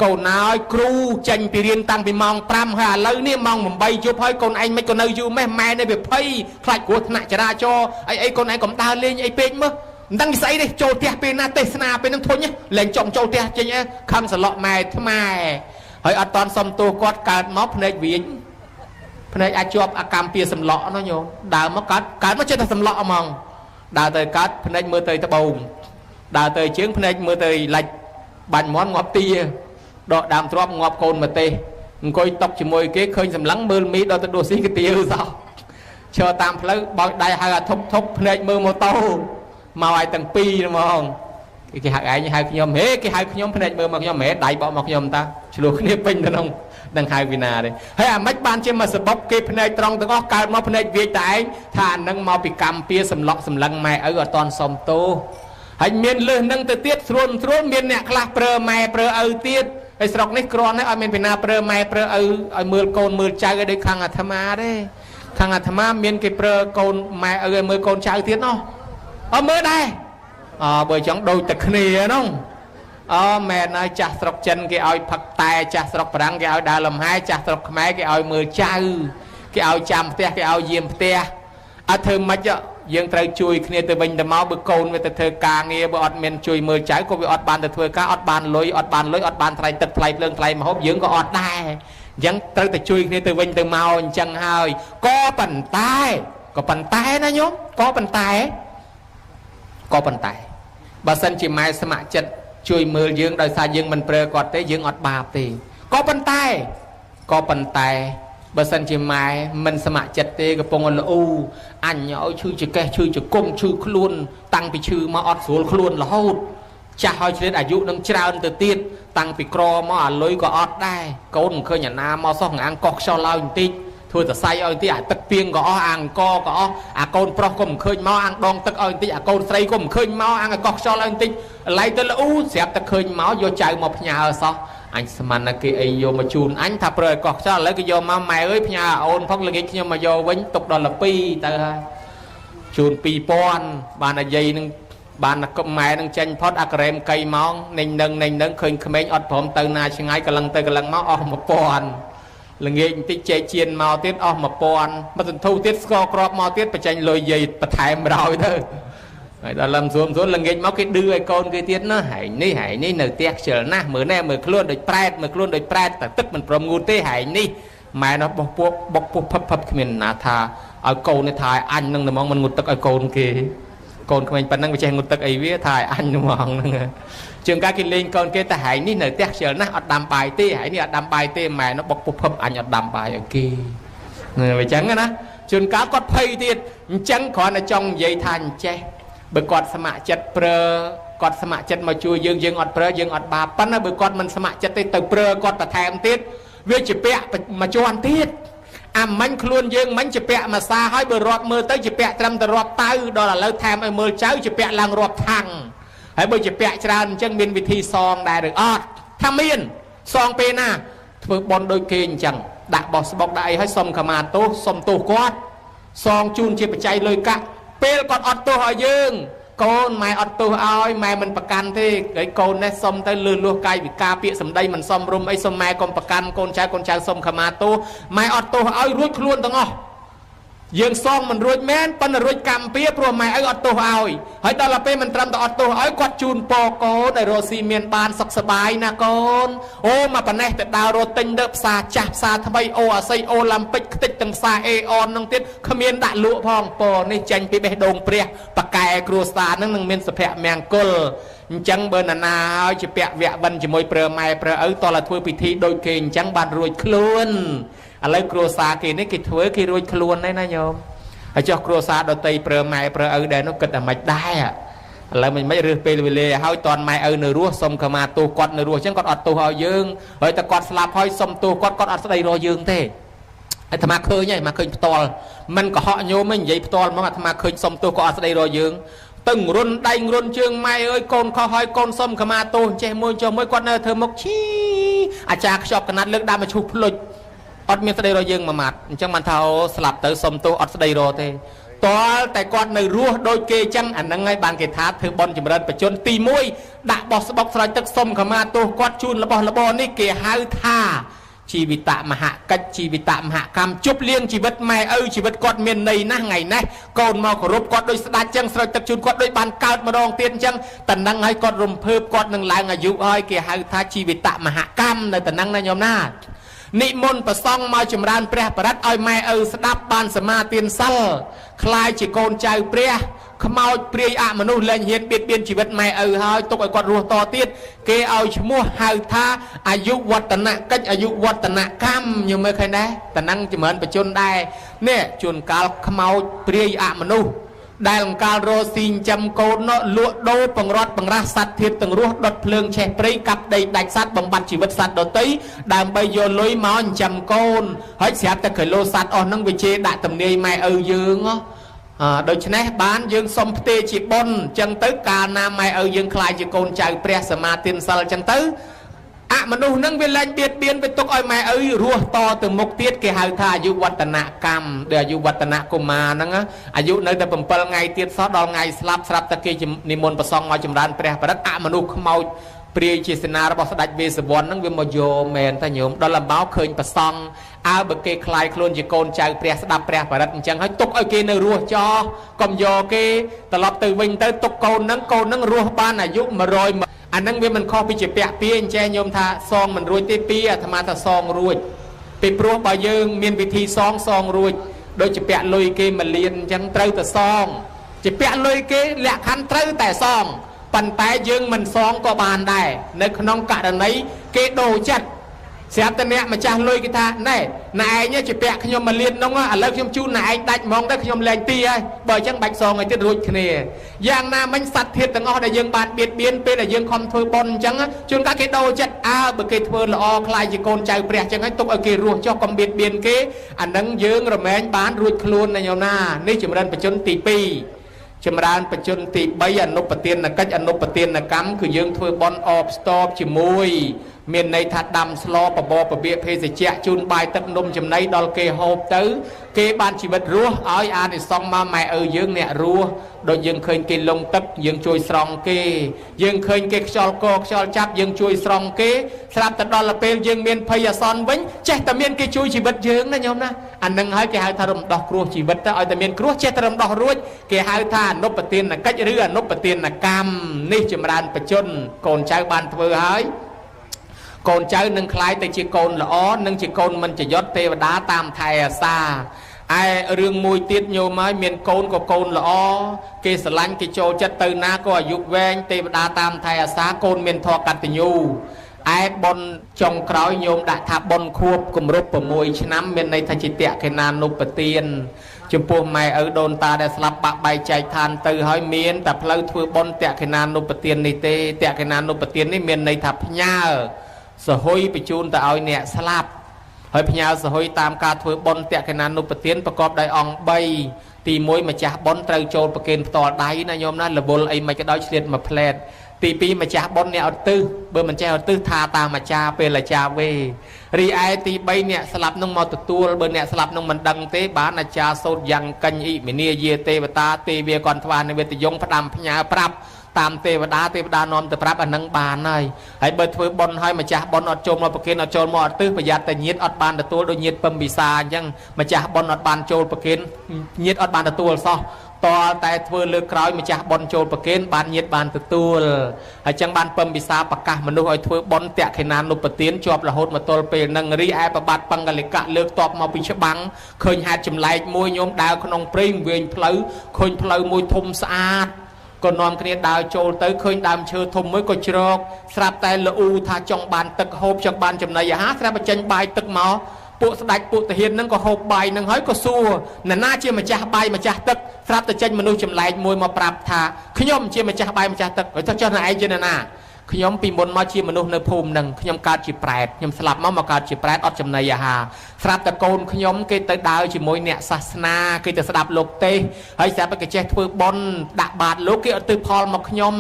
កូនណាឲ្យគ្រូចេញពីរៀនតាំងពីម៉ោង5ហើយឥឡូវនេះម៉ោង8យប់ហើយកូនឯងមិនក៏នៅយូរម៉េះម៉ែនៅវាភ័យខ្លាចគ្រោះថ្នាក់ចរាចរណ៍អីកូនឯងកុំដើរលេងអីពេកមើលមិនដឹងស្អីទេចូលផ្ទះពេលណាទេសនាពេលហ្នឹងធុញលែងចង់ចូលផ្ទះចេញខំសម្លក់ម៉ែថ្មហើយអត់តន់សុំទោសគាត់កើតមកភ្នែកវិញភ្នែកអាចជាប់អាកម្មពៀសម្លក់ណាញោមដើរមកកើតមកចេះតែសម្លក់ហ្មងដើរទៅកាត់ភ្នែកមើលទៅត្បូងដើរទៅជើងភ្នែកមើលទៅឡាច់បាញ់មន់ងាប់ទាដកដើមទ្របងាប់កូនមកទេអង្គុយតុកជាមួយគេឃើញសម្លឹងមើលមីដល់ទៅដួសស៊ីកាទៀវសោះឈរតាមផ្លូវបោចដៃហៅអាធប់ភ្នែកមើលម៉ូតូមកឲ្យទាំងពីរហ្មងគេហៅឯងហៅខ្ញុំហេគេហៅខ្ញុំភ្នែកមើលមកខ្ញុំហេដៃបកមកខ្ញុំតាឆ្លោះគ្នាពេញទៅក្នុងនឹងហៅវិណាទេហើយអាម៉េចបានជាមកសបុកគេភ្នែកត្រង់ទាំងអស់កើតមកភ្នែកវាចតែឯងថាអានឹងមកពីកម្មពៀសម្លក់សម្លឹងម៉ែឪអត់តន់សុំទោសហើយមានលឹះនឹងទៅទៀតស្រួលមានអ្នកខ្លះប្រើម៉ែប្រើឪទៀតហើយស្រុកនេះគ្រាន់តែឲ្យមានពីណាប្រើម៉ែប្រើឪឲ្យមើលកូនមើលចៅឲ្យដូចខាងអាត្មាទេខាងអាត្មាមានគេប្រើកូនម៉ែឪឲ្យមើលកូនចៅទៀតណោះអត់មើលដែរបើចង់ដូចតែគ្នាហ្នឹងមែនហើយចាស់ស្រុកចិនគេឲ្យផឹកតែចាស់ស្រុកបារាំងគេឲ្យដើរលំហែចាស់ស្រុកខ្មែរគេឲ្យមើលចៅគេឲ្យចាំផ្ទះគេឲ្យយាមផ្ទះអត់ធ្វើម៉េចយើងត្រូវជួយគ្នាទៅវិញទៅមកបើកូនវាទៅធ្វើការងារបើអត់មានជួយមើលចៅក៏វាអត់បានទៅធ្វើការអត់បានលុយអត់បានថ្លៃទឹកថ្លៃភ្លើងថ្លៃម្ហូបយើងក៏អត់ដែរអញ្ចឹងត្រូវតែជួយគ្នាទៅវិញទៅមកអញ្ចឹងហើយក៏ប៉ុន្តែណាញោមក៏ប៉ុន្តែបើសិនជាម៉ែស្ម័គ្រចិត្តជួយមើលយើងដោយសារយើងមិនប្រើគាត់ទេយើងអត់បាបទេក៏ប៉ុន្តែបើសិនជាម៉ែមិនស្ម័គ្រចិត្តទេកំពុងល្អអញឲ្យឈឺចកេះឈឺជង្គង់ឈឺខ្លួនតាំងពីឈឺមកអត់ស្រួលខ្លួនរហូតចាស់ហើយឆ្លៀតអាយុនឹងច្រើនទៅទៀតតាំងពីក្រមកអាលុយក៏អត់ដែរកូនមិនឃើញអាណាមកសោះងាងកោះខ្យល់ឲ្យបន្តិចធ្វើសរសៃឲ្យបន្តិចអាទឹកពីងក៏អស់អាអង្គក៏អស់អាកូនប្រុសក៏មិនឃើញមកអាងដងទឹកឲ្យបន្តិចអាកូនស្រីក៏មិនឃើញមកអាងកោះខ្យល់ឲ្យបន្តិចឡៃទៅល្អស្រាប់តែឃើញមកយកចៅមកផ្ញើសោះអញស្មានតែគេអីយកមកជូនអញថាប្រើឲ្យកោះខ្យល់ឥឡូវគេយកមកម៉ែអើយផ្ញើអូនផងល្ងាចខ្ញុំមកយកវិញទុកដល់12ទៅហើយជូន2000បានអាយាយនឹងបានម៉ែនឹងចេញផុតអាក្រែមកៃមកនឹងឃើញក្មេងអត់ព្រមទៅណាឆ្ងាយកលឹងទៅកលឹងមកអស់1000ល្ងាចបន្តិចជែកជៀនមកទៀតអស់1000មកសន្ធូទៀតស្គរក្របមកទៀតបញ្ចេញលុយយាយបន្ថែម100ទៅហើយដល់លំស្រួលល្ងាចមកគេឌឺឲ្យកូនគេទៀតណាហែងនេះនៅផ្ទះខ្ជិលណាស់មើលណែមើលខ្លួនដូចប្រែតតែទឹកមិនព្រមងូតទេហែងនេះម៉ែនោះបោះពួកបុកពុះផឹបគ្មានណាថាឲ្យកូននេះថាអញនឹងតែមកមិនងូតទឹកឲ្យកូនគេកូនក្មេងប៉ុណ្ណឹងវាចេះងូតទឹកអីវាថាអញហ្មងហ្នឹងជាងការគេលេងកូនគេតែហែងនេះនៅផ្ទះខ្ជិលណាស់អត់ដាំបាយទេហែងនេះអត់ដាំបាយទេម៉ែនោះបុកពុះផឹបអញអត់ដាំបាយឲ្យគេវាចឹងណាជួនកាលគាត់ភ័យទៀតអញ្ចឹងគ្រាន់តែចង់និយាយថាអញ្ចេះបើគាត់ស្ម័គ្រចិត្តប្រើគាត់ស្ម័គ្រចិត្តមកជួយយើងអត់ប្រើយើងអត់បាបប៉ុន្តែបើគាត់មិនស្ម័គ្រចិត្តទេទៅប្រើគាត់បន្ថែមទៀតវាជាពាក់មកជាន់ទៀតអាមិញខ្លួនយើងមិញជាពាក់មួយសាហើយបើរាប់មើលទៅជាពាក់ត្រឹមតែរាប់តៅដល់ឥឡូវថែមឲ្យមើលចៅជាពាក់ឡើងរាប់ថាំងហើយបើជាពាក់ច្រើនអញ្ចឹងមានវិធីសងដែរឬអត់ថាមានសងពេលណាធ្វើបន់ដូចគេអញ្ចឹងដាក់បោះស្បុកដាក់អីឲ្យសុំខមាទោសសុំទោសគាត់សងជូនជាបច្ច័យលុយកាក់ពេលគាត់អត់ទោសឲ្យយើងកូនម៉ែអត់ទោសឲ្យម៉ែមិនប្រកាន់ទេហើយកូននេះសុំទៅលឺលោះកាយវិការពាក្យសម្ដីមិនសមរម្យអីសុំម៉ែកុំប្រកាន់កូនចៅសុំខមាទោសម៉ែអត់ទោសឲ្យរួចខ្លួនទាំងអស់ យើងសងមិនរួចមែនប៉ុន្តែរួចកម្មពៀព្រោះម៉ែឪអត់ទោសឲ្យហើយដល់ទៅពេលមិនត្រឹមតែអត់ទោសឲ្យគាត់ជូនពរកូនឲ្យរស់ស៊ីមានបានសុខសប្បាយណាកូនអូមកប៉ណេះទៅដើររត់ទិញទៅផ្សារចាស់ផ្សារថ្មីអូអាស័យអូឡាំពិចខ្ទេចទាំងផ្សារអេអននឹងទៀតគ្មានដាក់លក់ផងពរនេះចេញពីបេះដូងព្រះបកែគ្រួសារនឹងនឹងមានសុភមង្គលអញ្ចឹងបើណានាឲ្យជាពាក់វគ្គបិណ្ឌជាមួយប្រើម៉ែប្រើឪតើធ្វើពិធីដូចគេអញ្ចឹងបានរួចខ្លួនឥឡូវគ្រួសារគេនេះគេធ្វើគេរួចខ្លួនហើយណាញោមហើយចុះគ្រួសារដតីប្រើម៉ែប្រើឪដែរនោះគិតតែមិនដែរឥឡូវមិនរើសពេលវេលាហើយតនម៉ែឪនៅរស់សុំខមាទោសគាត់នៅរស់អញ្ចឹងគាត់អត់ទោសឲ្យយើងហើយតែគាត់ស្លាប់ហើយសុំទោសគាត់អត់ស្ដីរកយើងទេអាត្មាឃើញហើយអាត្មាឃើញផ្ទាល់មិនកុហកញោមមិននិយាយផ្ទាល់មកអាត្មាឃើញសុំទោសក៏អត់ស្ដីរកយើងតឹងរុនដៃរុនជើងម៉ែអើយកូនខុសហើយកូនសុំខមាទោសចេះមួយចុះមួយគាត់នៅធ្វើមុខឈីអាចារ្យខ្ជាប់កណាត់លើកដើមមកឈូសភ្លុចអត់មានស្ដីរកយើងមួយម៉ាត់អញ្ចឹងបានថាស្លាប់ទៅសុំទោសអត់ស្ដីរកទេតើតែគាត់នៅរស់ដូចគេអញ្ចឹងអាហ្នឹងហើយបានគេថាធ្វើបន់ចម្រើនបជនទី1ដាក់បោះស្បុកស្រោចទឹកសុំខមាទោសគាត់ជូនរបស់របរនេះគេហៅថាជីវិតមហកិច្ចជីវិតមហកម្មជប់លៀងជីវិតម៉ែឪជីវិតគាត់មានន័យណាស់ថ្ងៃនេះកូនមកគោរពគាត់ដូចស្ដេចចឹងស្រោចទឹកជូនគាត់ដូចបានកើតម្ដងទៀតអញ្ចឹងតណ្ដឹងឲ្យគាត់រំភើបគាត់នឹងឡើងអាយុហើយគេហៅថាជីវិតមហកម្មនៅតណ្ដឹងណាញោមណានិមន្តប្រសង់មកចម្រើនព្រះបរិត្តឲ្យម៉ែឪស្ដាប់បានសមាទានសិលคล้ายជាកូនចៅព្រះខ្មោចព្រាយអមនុស្សលែងហ៊ានបៀតបៀនជីវិតម៉ែឪហើយទុកឲ្យគាត់រស់តទៀតគេឲ្យឈ្មោះហៅថាអាយុវឌ្ឍនកិច្ចអាយុវឌ្ឍនកម្មញោមមើលឃើញដែរតណ្ណឹងចម្រើនបជនដែរនេះជួនកាលខ្មោចព្រាយអមនុស្សដែលអង្កាលរស់ស៊ីចិញ្ចឹមកូននោះលក់ដូរបង្រត់បង្រាស់សត្វធាតុទាំងរស់ដុតភ្លើងឆេះព្រៃកាប់ដីដាច់សត្វបំបត្តិជីវិតសត្វដទៃដើម្បីយកលុយមកចិញ្ចឹមកូនហើយស្រាប់តែគីឡូសត្វអស់ហ្នឹងវាជេរដាក់ទំនាយម៉ែឪយើងដូច្នេះបានយើងសុំផ្ទេរជាបុណ្យអញ្ចឹងទៅកាលណាម៉ែឪយើងខ្លាចជាកូនចៅព្រះសមាទានសិលអញ្ចឹងទៅអមនុស្សនឹងវាលែងបៀតបៀនវាទុកឲ្យម៉ែឪរស់តទៅមុខទៀតគេហៅថាអាយុវឌ្ឍនកម្មដែលអាយុវឌ្ឍនកុមារហ្នឹងអាយុនៅតែ7ថ្ងៃទៀតសោះដល់ថ្ងៃស្លាប់ស្រាប់តែគេនិមន្តប្រសង់មកចម្រើនព្រះបរិត្តអមនុស្សខ្មោចព្រាយជាសេនារបស់ស្ដេចវេស្សវណ្ណហ្នឹងវាមកយកមែនតាញោមដល់មកឃើញប្រសង់អើបើគេខ្លាយខ្លួនជាកូនចៅព្រះស្ដាប់ព្រះបរិត្តអញ្ចឹងហើយទុកឲ្យគេនៅរស់ចោះកុំយកគេត្រឡប់ទៅវិញទៅទុកកូនហ្នឹងរស់បានអាយុ100អាហ្នឹងវាមិនខុសពីជាពាក់ពាអញ្ចឹងញោមថាសងមិនរួចទេពីអាត្មាថាសងរួចពីព្រោះបើយើងមានវិធីសងរួចដូចជាពាក់លុយគេ1លានអញ្ចឹងត្រូវតែសងជាពាក់លុយគេលក្ខខណ្ឌត្រូវតែសងប៉ុន្តែយើងមិនសងក៏បានដែរនៅក្នុងករណីគេដូរចិត្តស្រាប់តែអ្នកម្ចាស់លុយគេថាណែឯងជាពាក់ខ្ញុំ1លាននោះឥឡូវខ្ញុំជូនណែឯងដាច់ហ្មងទៅខ្ញុំលែងទីហើយបើអញ្ចឹងបាច់សងឲ្យទៀតរួចគ្នាយ៉ាងណាមិញសត្វធាតុទាំងអស់ដែលយើងបានបៀតបៀនពេលដែលយើងខំធ្វើបុណ្យអញ្ចឹងជួនកាលគេដូរចិត្តបើគេធ្វើល្អខ្លាយជាកូនចៅព្រះអញ្ចឹងហើយទុកឲ្យគេរស់ចុះកុំបៀតបៀនគេអានឹងយើងរមែងបានរួចខ្លួនណាញោមណានេះចម្រើនបជនទី2ចម្រើនបជនទី3អនុបទានកិច្ចអនុបទានកម្មគឺយើងធ្វើបុណ្យអបស្ទបជាមួយមានន័យថាដាំស្លបបពពាកភេសជ្ជៈជូនបាយទឹកនំចំណីដល់គេហូបទៅគេបានជីវិតរស់ឲ្យអានិសង្ឃមកម៉ែឪយើងអ្នករស់ដូចយើងឃើញគេលងទឹកយើងជួយស្រង់គេយើងឃើញគេខ្យល់កខ្យល់ចាប់យើងជួយស្រង់គេស្រាប់តែដល់ពេលយើងមានភ័យអាសន្នវិញចេះតែមានគេជួយជីវិតយើងណាញោមណាអានឹងហើយគេហៅថារំដោះគ្រោះជីវិតទៅឲ្យតែមានគ្រោះចេះតែរំដោះរួចគេហៅថាអនុបទានកិច្ចឬអនុបទានកម្មនេះចម្រើនបច្ចុប្បន្នកូនចៅបានធ្វើហើយកូនចៅនឹងខ្លាយទៅជាកូនល្អនិងជាកូនមិនចយុតទេវតាតាមថែអាសាឯរឿងមួយទៀតញោមហើយមានកូនក៏កូនល្អគេស្រឡាញ់គេចូលចិត្តទៅណាក៏អាយុវែងទេវតាតាមថែអាសាកូនមានធម៌កតញ្ញូឯបុណ្យចុងក្រោយញោមដាក់ថាបុណ្យខួបគម្រប់6ឆ្នាំមានន័យថាជាតក្កេណានុបទានចំពោះម៉ែឪដូនតាដែលស្លាប់បាក់បែកចែកឋានទៅហើយមានតែផ្លូវធ្វើបុណ្យតក្កេណានុបទាននេះទេតក្កេណានុបទាននេះមានន័យថាផ្ញើសហុយបញ្ជូនទៅឲ្យអ្នកស្លាប់ហើយផ្ញើសហុយតាមការធ្វើបុណ្យតក្កេណានុបទានប្រកបដោយអង្គ3ទី1ម្ចាស់បុណ្យត្រូវចូលប្រគេនផ្ទាល់ដៃណាញោមណារវល់អីមិនក៏ដោយឆ្លៀតមួយផ្លែតទី2ម្ចាស់បុណ្យអ្នកឧទ្ទិសបើមិនចេះឧទ្ទិសថាតាមអាចារ្យពេលអាចារ្យវេរីឯទី3អ្នកស្លាប់នឹងមកទទួលបើអ្នកស្លាប់នឹងមិនដឹងទេបានអាចារ្យសូត្រយ៉ាងកញ្ញិមិនាយាទេវតាទេវាកន្ធវានិវេតយងផ្ដាំផ្ញើប្រាប់ តាមទេវតានាំទៅប្រាប់អានឹងបានហើយបើធ្វើបុណ្យហើយម្ចាស់បុណ្យអត់ចូលមកប្រគេនអត់ចូលមកអត់ទិសប្រយ័ត្នតែញាតិអត់បានទទួលដោយញាតិពំពិសាអញ្ចឹងម្ចាស់បុណ្យអត់បានចូលប្រគេនញាតិអត់បានទទួលសោះតើតែធ្វើលើកក្រោយម្ចាស់បុណ្យចូលប្រគេនបានញាតិបានទទួលហើយចឹងបានពំពិសាប្រកាសមនុស្សឲ្យធ្វើបុណ្យតក្កិណានុបទានជាប់រហូតមកទល់ពេលនឹងរីឯប្របាទបង្កលិកៈលើកតបមកពីច្បាំងឃើញហេតុចម្លែកមួយញោមដើរក្នុងព្រៃវែងផ្លូវឃើញផ្លូវមួយធំស្អាតក៏នាំគ្នាដើរចូលទៅឃើញដើមឈើធំមួយក៏ជ្រកស្រាប់តែល្អូថាចង់បានទឹកហូបចង់បានចំណីអាហារស្រាប់តែចេញបាយទឹកមកពួកស្ដេចពួកទាហាននឹងក៏ហូបបាយនឹងហើយក៏សួរណ៎ណាជាម្ចាស់បាយម្ចាស់ទឹកស្រាប់តែចេញមនុស្សចម្លែកមួយមកប្រាប់ថាខ្ញុំជាម្ចាស់បាយម្ចាស់ទឹកហើយចុះណ៎ឯងជាណ៎ណាខ្ញុំពីមុនមកជាមនុស្សនៅភូមិនឹងខ្ញុំកើតជាប្រែតខ្ញុំស្លាប់មកកើតជាប្រែតអត់ចំណីអាហារស្រាប់តែកូនខ្ញុំគេទៅដើរជាមួយអ្នកសាសនាគេទៅស្ដាប់លោកទេសហើយស្រាប់តែគេចេះធ្វើបុណ្យដាក់បាតលោកគេអត់ទៅផលមកខ្ញុំ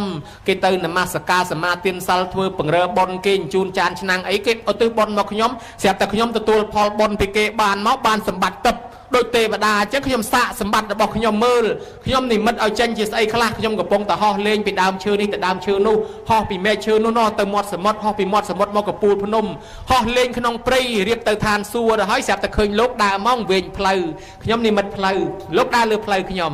គេទៅនមស្ការសមាទានសិលធ្វើបង្រើបុណ្យគេជូនចានឆ្នាំងអីគេអត់ទៅបុណ្យមកខ្ញុំស្រាប់តែខ្ញុំទទួលផលបុណ្យពីគេបានមកបានសម្បត្តិទឹកដោយទេវតាអញ្ចឹងខ្ញុំសាកសម្បត្តិរបស់ខ្ញុំមើលខ្ញុំនិមិត្តឲ្យចេញជាស្អីខ្លះខ្ញុំកំពុងតែហោះលេងពីដើមឈើនេះទៅដើមឈើនោះហោះពីមែកឈើនោះទៅមាត់សមុទ្រហោះពីមាត់សមុទ្រមកកពូលភ្នំហោះលេងក្នុងព្រៃរៀបទៅឋានសួគ៌ទៅហើយស្រាប់តែឃើញលោកដើរមកវែងផ្លូវខ្ញុំនិមិត្តផ្លូវលោកដើរលើផ្លូវខ្ញុំ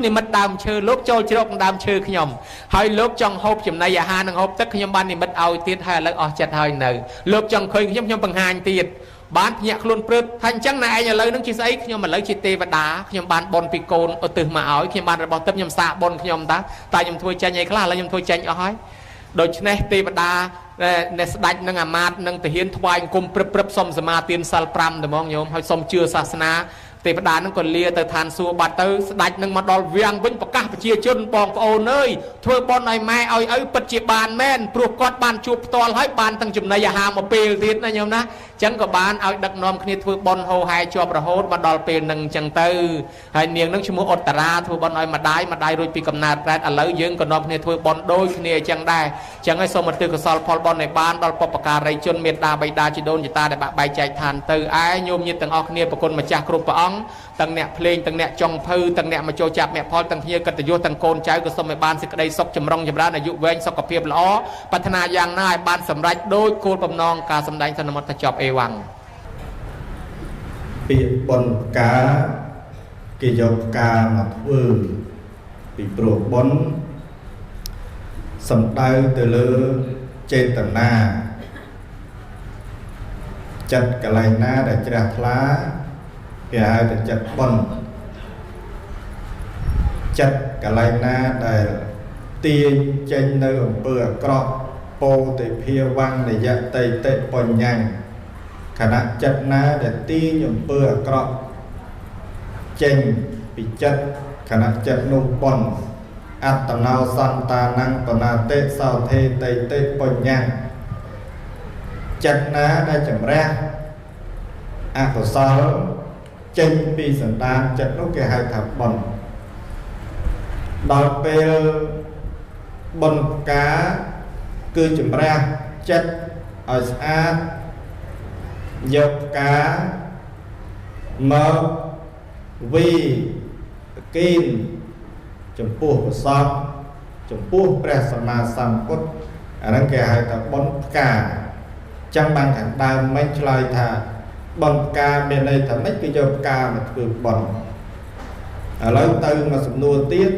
និមិត្តដើមឈើលោកចូលជ្រកដើមឈើខ្ញុំហើយលោកចង់ហូបចំណីអាហារនិងហូបទឹកខ្ញុំបាននិមិត្តឲ្យទៀតហើយឥឡូវអស់ចិត្តហើយនៅលោកចង់ឃើញខ្ញុំបង្ហាញទៀតបានភ្ញាក់ខ្លួនព្រឹកថាអញ្ចឹងណែឯងឥឡូវនឹងជាស្អីខ្ញុំឥឡូវជាទេវតាខ្ញុំបានបនពីកូនឧទ្ទិសមកឲ្យខ្ញុំបានរបស់ទឹកខ្ញុំសាកបនខ្ញុំតាខ្ញុំធ្វើចាញ់អីខ្លះឥឡូវខ្ញុំធ្វើចាញ់អស់ហើយដូច្នេះទេវតាអ្នកស្ដេចនឹងអាមាត្យនឹងទាហានថ្វាយអង្គមព្រឹបសុំសមាទានសិល5ត្មងញោមហើយសុំជឿសាសនាទេវតានឹងក៏លាទៅឋានសួគ៌បាត់ទៅស្ដេចនឹងមកដល់វាំងវិញប្រកាសប្រជាជនបងប្អូនអើយធ្វើបុណ្យឲ្យម៉ែឲ្យឪពិតជាបានមែនព្រោះគាត់បានជួបផ្ទាល់ហើយបានទាំងចំណីអាហារមកពេលទៀតណាញោមណាចឹងក៏បានឲ្យដឹកនាំគ្នាធ្វើបុណ្យហោហែជាប់រហូតមកដល់ពេលនឹងចឹងទៅហើយនាងនឹងឈ្មោះឧត្តរាធ្វើបុណ្យឲ្យម្ដាយរួចពីកំណើតប្រែតឥឡូវយើងក៏នាំគ្នាធ្វើបុណ្យដូចគ្នាចឹងដែរចឹងហើយសូមឧទ្ទិសកុសលផលបុណ្យឲ្យបានដល់បុព្វការីជនមេត្តាបិតាជីដូនជីតាដែលបាក់បែកចែកឋានទៅឯញោមញាតិទាំងអស់គ្នាប្រគុណម្ចាស់គ្រប់ព្រះអង្គទាំងអ្នកភ្លេងទាំងអ្នកចុងភៅទាំងអ្នកមកចូលចាប់អ្នកផលទាំងគ្នាកិត្តិយសទាំងកូនចៅក៏សូមឲ្យបានសេចក្តីសុខចម្រុងចម្រើនអាយុវែងសុខភាពល្អប្រាថ្នាយ៉ាងណាឲ្យបានសម្រេចដោយគោលបំណងការសម្ដែងសន្មតថាចប់អេវ៉ាំងពាក្យបុណ្យការគេយកការមកធ្វើពីព្រោះបុណ្យសំដៅទៅលើចេតនាចិត្តកន្លែងណាដែលជ្រះថ្លាគេហៅថាចិត្តបុណ្យចិត្តកន្លែងណាដែលទាញចេញនៅអំពើអាក្រក់ពោតិភាវੰនិយតេតិបញ្ញੰខណៈចិត្តណាដែលទាញអំពើអាក្រក់ចេញពីចិត្តខណៈចិត្តនោះបុណ្យអត្តនោសន្តានੰបណាតិសោធេតេតិបញ្ញੰចិត្តណាដែលចម្រះអកុសលចេញពីសន្តានចិត្តនោះគេហៅថាបុណ្យដល់ពេលបុណ្យការគឺចម្រះចិត្តឲ្យស្អាតយកការមកវិគិនចំពោះព្រះសង្ឃចំពោះព្រះសម្មាសម្ពុទ្ធអាហ្នឹងគេហៅថាបុណ្យផ្កាចឹងបានខាងដើមមិនឆ្លើយថាបុណ្យផ្កាមានន័យថាម៉េចគឺយកផ្កាមកធ្វើបុណ្យឥឡូវទៅមកសំណួរទៀត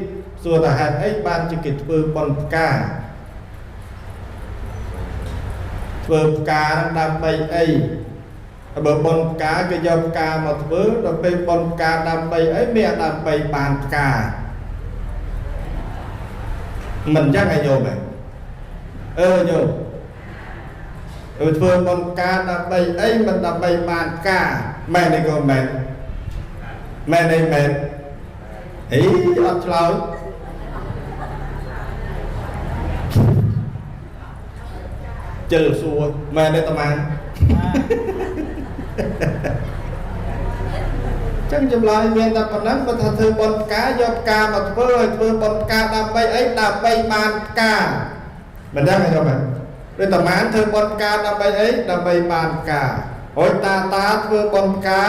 សួរថាហេតុអីបានជាគេធ្វើបុណ្យផ្កាធ្វើផ្កាដើម្បីអីបើបុណ្យផ្កាគេយកផ្កាមកធ្វើដល់ពេលបុណ្យផ្កាដើម្បីអីមានដើម្បីបានផ្កាមិនចឹងឯងញោមឯងញោមធ្វើបុណ្យផ្កាដើម្បីអីមិនដើម្បីបានផ្កាមែនទេក៏មែនមែនទេមែនអីអត់ឆ្លើយជិលសួរមែនទេតាម៉ានចឹងចម្លើយមានតែប៉ុណ្ណឹងបើថាធ្វើបុណ្យផ្កាយកផ្កាមកធ្វើឲ្យធ្វើបុណ្យផ្កាដើម្បីអីដើម្បីបានផ្កាមិនដឹងទេយល់ទេដូចតាម៉ានធ្វើបុណ្យផ្កាដើម្បីអីដើម្បីបានផ្កាហើយតាធ្វើបុណ្យផ្កា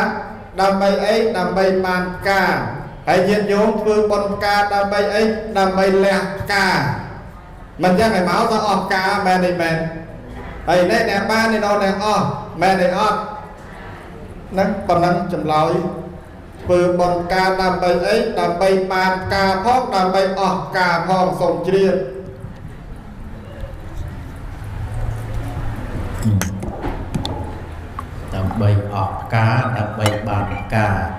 ដើម្បីអីដើម្បីបានផ្កាហើយញាតិញោមធ្វើបុណ្យផ្កាដើម្បីអីដើម្បីលះផ្កា mình chắc ngày máu ta ọt ca mẹ này mẹ ấy nè nè ba này đâu nè mẹ này nắng còn nắng chầm lòi vừa bọn ca làm bay ấy làm bay bàn ca phóc làm bay ca phong sông chia làm bay cá làm bay bàn ca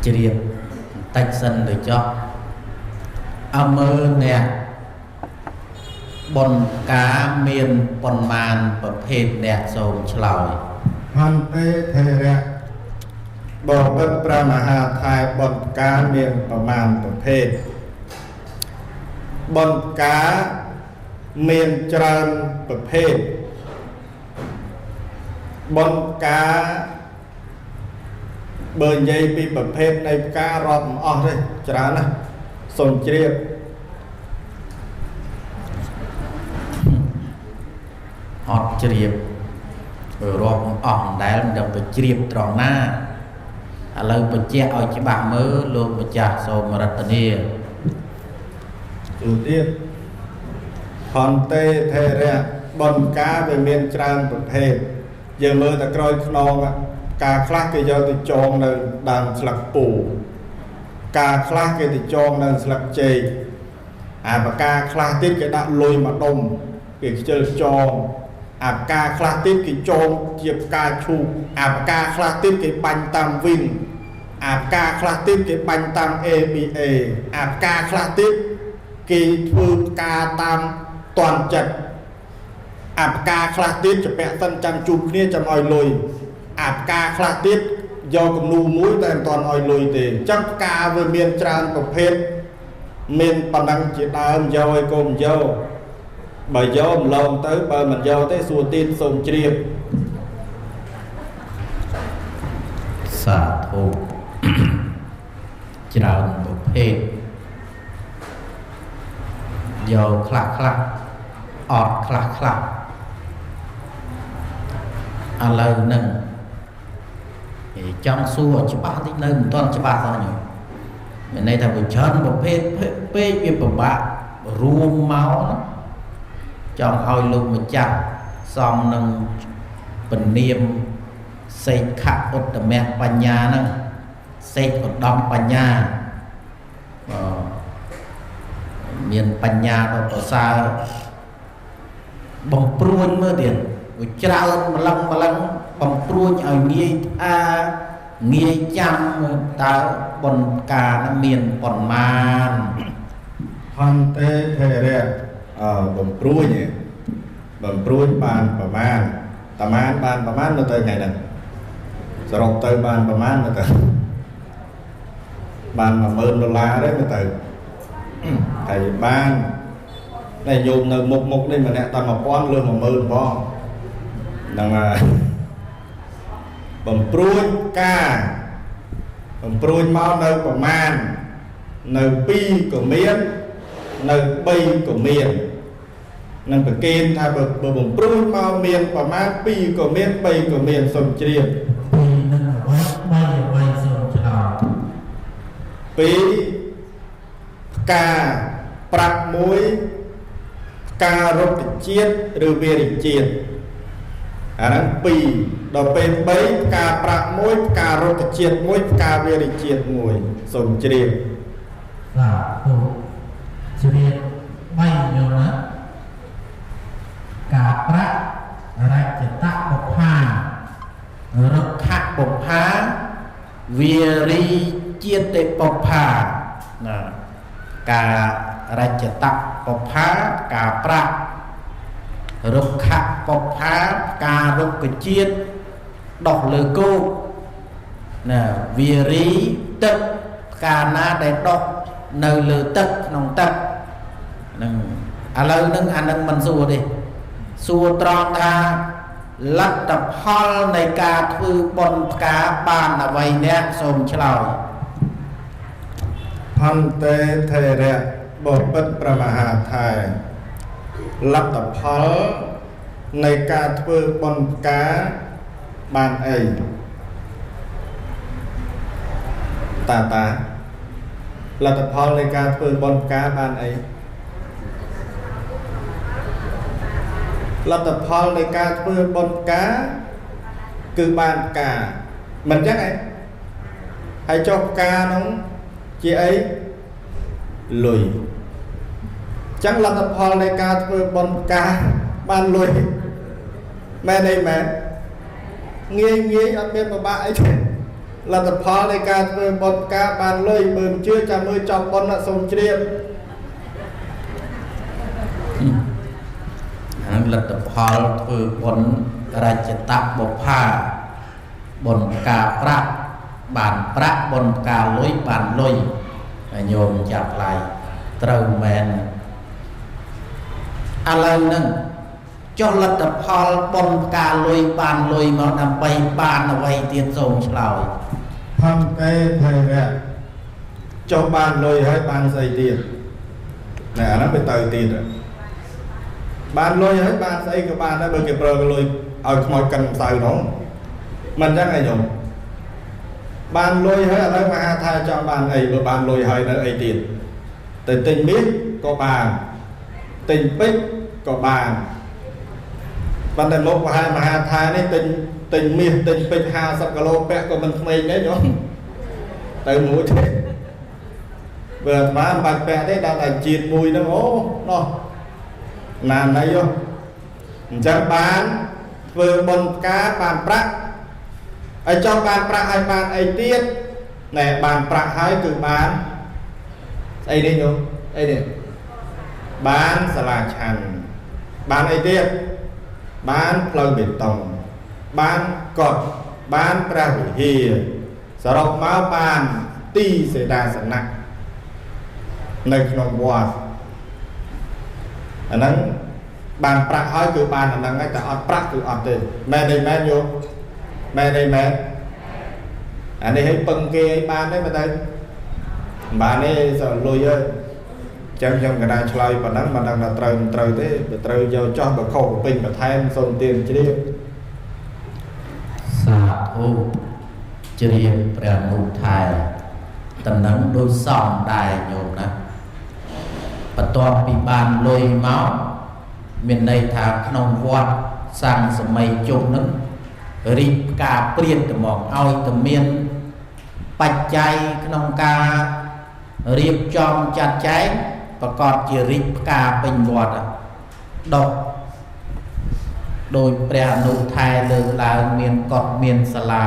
chia tách sân để cho mơ nè bọn cá miền bọn màn và phết nè sông chlòi hàn tê thề rẹบอกเป็นประมหาไทยบนกาเมียนประมาณประเภทบนกาเมียนจรันประเภทบนกาเบิร์นใหญ่ปีประเภทในการอบเลยจรันนะสมเจียบฮอตเจียบรอบได้มันเดินไปเจียบตรงหน้าเลยไปเจ้าจีบมือลงไปจ่าโซมรัตเนียสุดที่ฮอนเต้เทเรียบนกาเป็นเมียนจรันประเภทเยอะมือตะกรอยขนองกาคลาเกยติจองในดังสลักปูกาคลาเกติจองในสลักเจปากาคลาติดเกดักลอยมาดมเกเจอจองกาคลาติดเกจองเจียบกาชูกาคลาติดเกปันตามวินกาคลาติดเกปันตาม ABA กาคลาติดเกทูกาตามตอนจัดกาคลาติดจะแปะตันจังจุกเนี่ยจะออยลอยกาคลาติดยอกนูมุ้ยแต่ตอนออยลอยเตะจังกาเวเมียนจานประเภทเมียนปนังจีดามยาวไอ้กลมยาวใบยอมลองเต้ใบมันยาวเต้ส่วนตีนส่งเจียบสาธุจราประเภทโยคลักคลักออดคลักคลักอะไรนั่นจังสู้จะบ้าที่นั่นตอนจะบ้าตอนอยู่ในทางบุญชนประเภทเป๊ะเปียบบ้ารวมเมาจังเอาลูกมาจับซองหนึ่งเป็นเนียมเสกขะอุตแมปัญญานั่นเสกอุตดอมปัญญาเมียนปัญญาเราต่อซาบังปรุนเมื่อเดือนวิจารณ์มาลังบังปรุนเอาเงียเงียจำตาบนกาเมียนปนมานฮันเต้เทเรียบังปรุนเนี่ยบังปรุนบานประมาณตามานบานประมาณเราเตยไงนั่นสรุปเตยบานประมาณเราเตยบานมา$10,000ได้เราเตยไอ้บ้านในโยมในมุกนี่มันเนี่ยตามมาป้อนเรื่องมา$10,000ป้อนนั่งมาบ่มปรุยกาบ่มปรุยมาในประมาณในปีก็เมียนในปีก็เมียนนั่นเป็นเกณฑ์ถ้าบ่มปรุยมาเมียนประมาณปีก็เมียนปีก็เมียนสมเจียบปีนั่นไว้ไม่สมชาปีกาปรับมวยการรบเจียดหรือเวริเจียดอันนั้นปีเราเป็นใบกาปรับมวยการรบเจียดมวยกาเวริเจียดมวยสมเจียบสาธุเจียดไม่เยอะนะกาปรับราชตะบกพารกขะบกพาเวริเจียดเตบกพานะการาชตะปภากาปรารุกขะปภาการุกเจียดดอกเลือกูนะวิริตึกกานาได้ดอกเนื้อเลือตึกน้องตึกนั่งอะไรนั่งอันนั้นมันสู้ดิสู้ตรองทาลัตพอลในการคือบนกาบานเอาไว้เนี่ยสมเฉลยพันเตเทเรียบทเป็นประมหาไทยลับตพอลในการធ្វើបនកាបានអីតាលទ្ធផលនៃការធ្វើបនកាបានអី លទ្ធផលនៃការធ្វើបុណ្យការគឺបានការមិនចឹងឯងហើយចុះការនោះជាអីលុយចឹងលទ្ធផលនៃការធ្វើបុណ្យការបានលុយមែនទេមែនងាយងាយអត់មានពិបាកអីទេលទ្ធផលនៃការធ្វើបុណ្យការបានលុយបើមិនជឿចាំមើលចប់បុណ្យសូមជ្រាបលទ្ធផលធ្វើបុណ្យរចតបុប្ផាបុណ្យការប្រាក់បានប្រាក់បុណ្យការលុយបានលុយញោមចាប់ឡាយត្រូវមែនឥឡូវហ្នឹងចុះលទ្ធផលបុណ្យការលុយបានលុយមកដើម្បីបានអ្វីទៀតសូមឆ្លើយផំកេថេរៈចុះបានលុយហើយបានស្អីទៀតណែអានោះទៅទៀតបានលុយហើយបានស្អីក៏បានដែរបើគេប្រើលុយឲ្យខ្មោចកិនម្សៅនោះមិនចឹងឯងញោមបានលុយហើយឥឡូវមហាថាចង់បានអីបើបានលុយហើយនៅអីទៀតទៅទិញមាសក៏បានទិញពេជ្រក៏បានប៉ុន្តែលោកមហាថានេះទិញមាសទិញពេជ្រ50គីឡូពាក់ក៏មិនក្មេងដែរញោមទៅមួយទេបើអាត្មាមិនបាច់ពាក់ទេដល់តែជាតិមួយហ្នឹងអូណោះណានណៃអញ្ចឹងបានធ្វើបុណ្យការបានប្រាក់ហើយចង់បានប្រាក់ហើយបានអីទៀតណែបានប្រាក់ហើយគឺបានស្អីនេះញោមអីនេះបានសាលាឆាន់បានអីទៀតបានផ្លូវបេតុងបានកត់បានព្រះវិហារសរុបមកបានទីសេនាសនៈនៅក្នុងវត្តអាហ្នឹងបានប្រាក់ហើយគឺបានអាហ្នឹងហើយតែអត់ប្រាក់គឺអត់ទេមែនទេមែនយោមែនទេមែនអានេះឲ្យពឹងគេឲ្យបានទេមើលទៅបានទេសោះលុយហើយចឹងខ្ញុំកណ្ដាលឆ្លើយប៉ុណ្ណឹងមិនដឹងថាត្រូវមិនត្រូវទេបើត្រូវយកចោះបើខុសពេញបន្ថែមសូមទានជ្រាបសាធុជ្រាបព្រះនុថែតំណឹងដូចសំដែរញោមណាបន្ទាប់ពីបានលុយមកមានន័យថាក្នុងវត្តសាំងសម័យជុំនឹងរីកការព្រៀនត្មងឲ្យតែមានបច្ច័យក្នុងការរៀបចំចាត់ចែងប្រកបជារីកផ្កាពេញវត្តដុះដោយព្រះអនុថែលើកឡើងមានកត់មានសាលា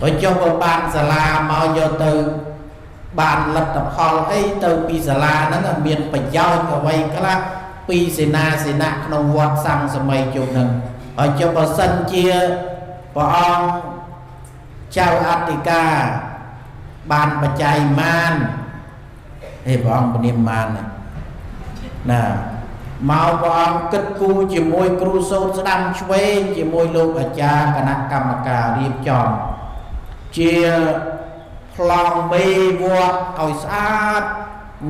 បើចុះបើបានសាលាមកយកទៅបានលទ្ធផលអីទៅពីសាលាហ្នឹងមានប្រយោជន៍អ្វីខ្លះពីសេនាសនៈក្នុងវត្តសាំងសម័យជុំហ្នឹងហើយចុះបើសិនជាព្រះអង្គចៅអធិការបានបច្ច័យម៉ានព្រះអង្គព្រាមម៉ានណាមកព្រះអង្គគិតគូរជាមួយគ្រូសូត្រស្ដាំឆ្វេងជាមួយលោកអាចារ្យគណៈកម្មការរៀបចំជាប្លង់មេវត្តឲ្យស្អាត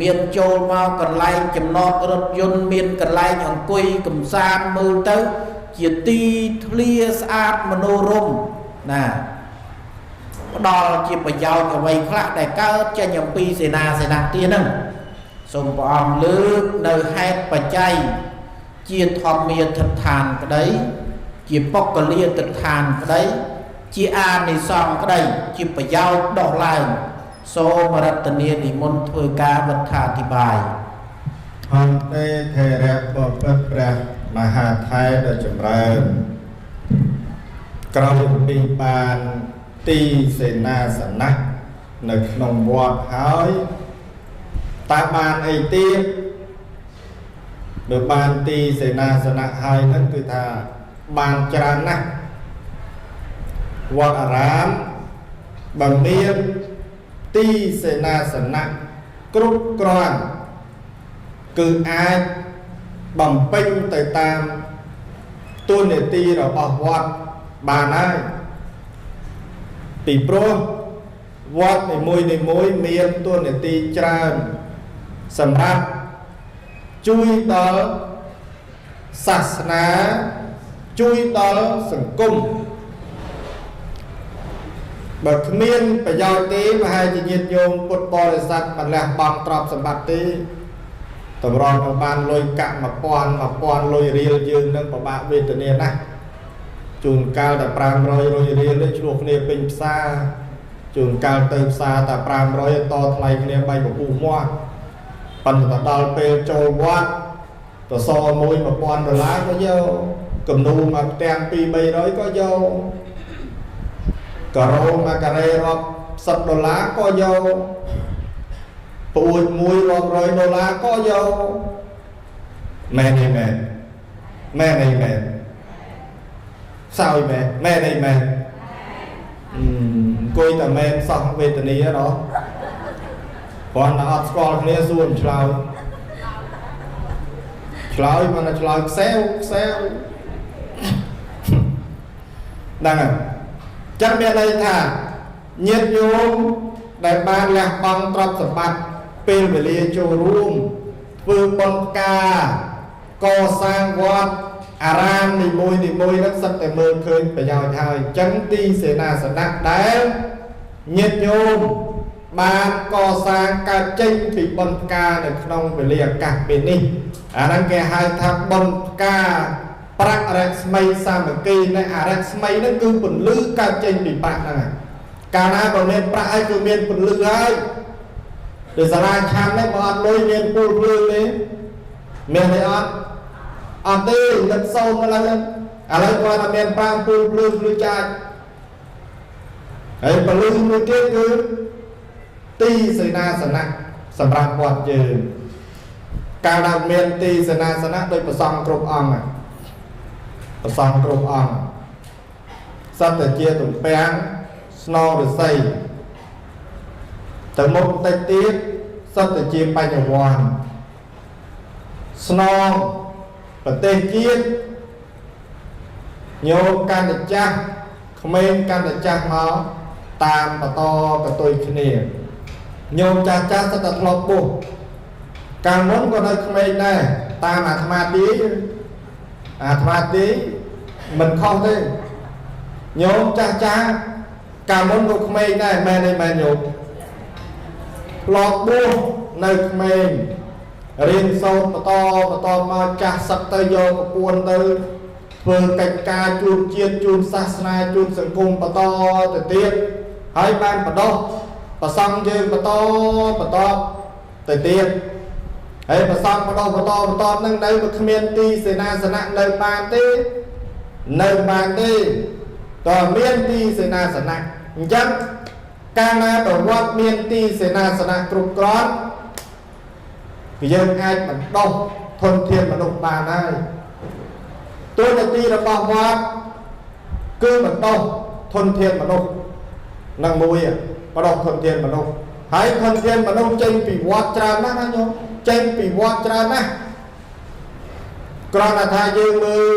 មានចូលមកកន្លែងចំណតរថយន្តមានកន្លែងអង្គុយកំសាន្តមើលទៅជាទីធ្លាស្អាតមនោរម្យណាផ្ដល់ជាប្រយោជន៍អ្វីខ្លះដែលកើតចេញអំពីសេនាសនៈទានហ្នឹងសូមព្រះអង្គលើកនៅហេតុបច្ច័យជាធម្មាទិដ្ឋានក្តីជាបុគ្គលាទិដ្ឋានក្តីជាអានិសង្ឃក្តីជាប្រយោជន៍ដោះឡើងសូមរតនានិមន្តធ្វើការវត្ថាធិប្បាយអន្តេថេរៈបបិទ្ធព្រះមហាថែដ៏ចម្រើនក្រោយពីបានទីសេនាសនៈនៅក្នុងវត្តហើយតើបានអីទៀតបើបានទីសេនាសនៈហើយហ្នឹងគឺថាបានច្រើនណាស់វត្តអារាមបើមានទីសេនាសនៈគ្រប់គ្រាន់គឺអាចបំពេញទៅតាមតួនាទីរបស់វត្តបានហើយពីព្រោះវត្តនីមួយមានតួនាទីច្រើនសម្រាប់ជួយដល់សាសនាជួយដល់សង្គមបើគ្មានប្រយោជន៍ទេប្រហែលជាញាតិញោមពុទ្ធបរិស័ទមិនលះបង់ទ្រព្យសម្បត្តិទេ តម្រង់ទៅបានលុយកាក់1000លុយរៀលយើងនឹងប្របាក់វេទនាណាស់ជួនកាលតែ500រៀលនេះឆ្លោះគ្នាពេញផ្សារជួនកាលទៅផ្សារតែ500តថ្លៃគ្នា3ពពុះមាត់ប៉ុន្តែដល់ពេលចូលវត្តទៅសមួយ$1000ក៏យកគំនូមកផ្ទាំង200-300ក៏យកការ៉ូមកការ៉េរាប់$10ក៏យកពួយមួយរាប់$100ក៏យកមែនទេមែនសោយមែនអង្គុយតែមែនសោះវេទនាហ៎ព្រោះតែអត់ស្គាល់គ្នាសួរឆ្លើយមិនឆ្លើយខ្សែវដឹងទេចឹងមានន័យថាញាតិញោមដែលបានលះបង់ទ្រព្យសម្បត្តិពេលវេលាចូលរួមធ្វើបុណ្យការកសាងវត្តអារាមនីមួយនឹងសិតតែមើលឃើញប្រយោជន៍ហើយអញ្ចឹងទីសេនាសនៈដែលញាតិញោមបានកសាងកើតចេញពីបុណ្យការនៅក្នុងវេលាឱកាសពេលនេះអាហ្នឹងគេហៅថាបុណ្យការប្រាក់រស្មីសាមគ្គីនៃអរស្មីហ្នឹងគឺពន្លឺកើតចេញពីប្រាក់ហ្នឹងកាលណាបើមានប្រាក់ហើយគឺមានពន្លឺហើយដោយសារតែឆាននេះបើអត់លុយមានពូលភ្លើងទេមានទេអត់ទេលិតសូនមកឡើយឥឡូវគាត់តែមាន5ពូលភ្លើងឬចាច់ហើយពន្លឺមួយទៀតគឺទីសេនាសនៈសម្រាប់វត្តយើងកាលណាមានទីសេនាសនៈដោយប្រសង់គ្រប់អង្គសត្វតែជាទំពាំងស្នងឫស្សីទៅមុខតិចទៀតសត្វតែជាបញ្ញវន្តស្នងប្រទេសជាតិញោមកាន់តែចាស់ក្មេងកាន់តែចាស់មកតាមបន្តកតុយគ្នាញោមចាស់សត្វតែធ្លាប់បុះកាលមុនក៏នៅក្មេងដែរតាមអាត្មាទីមិនខុសទេញោមចាស់កាលមុនក៏ក្មេងដែរមែនញោមធ្លាប់បុះនៅក្មេងរៀនសូត្របន្តមកចាស់សឹកទៅយកប្រពន្ធទៅធ្វើកិច្ចការជូនជាតិជូនសាសនាជូនសង្គមបន្តទៅទៀតហើយបានបដោះប្រសង់យើងបន្តទៅទៀតហើយប្រសង់បន្តនឹងនៅគ្មានទីសេនាសនៈនៅបានទេតើមានទីសេនាសនៈអញ្ចឹងកាលណាប្រវត្តិមានទីសេនាសនៈគ្រប់គ្រាន់គឺយើងអាចបណ្ដុះធនធានមនុស្សបានហើយតួនាទីរបស់វត្តគឺបណ្ដុះធនធានមនុស្សនឹងមួយបណ្ដុះធនធានមនុស្សហើយធនធានមនុស្សចេញពីវត្តច្រើនណាស់ណាញោមចេញពីវត្តច្រើនណាស់គ្រាន់តែថាយើងមើល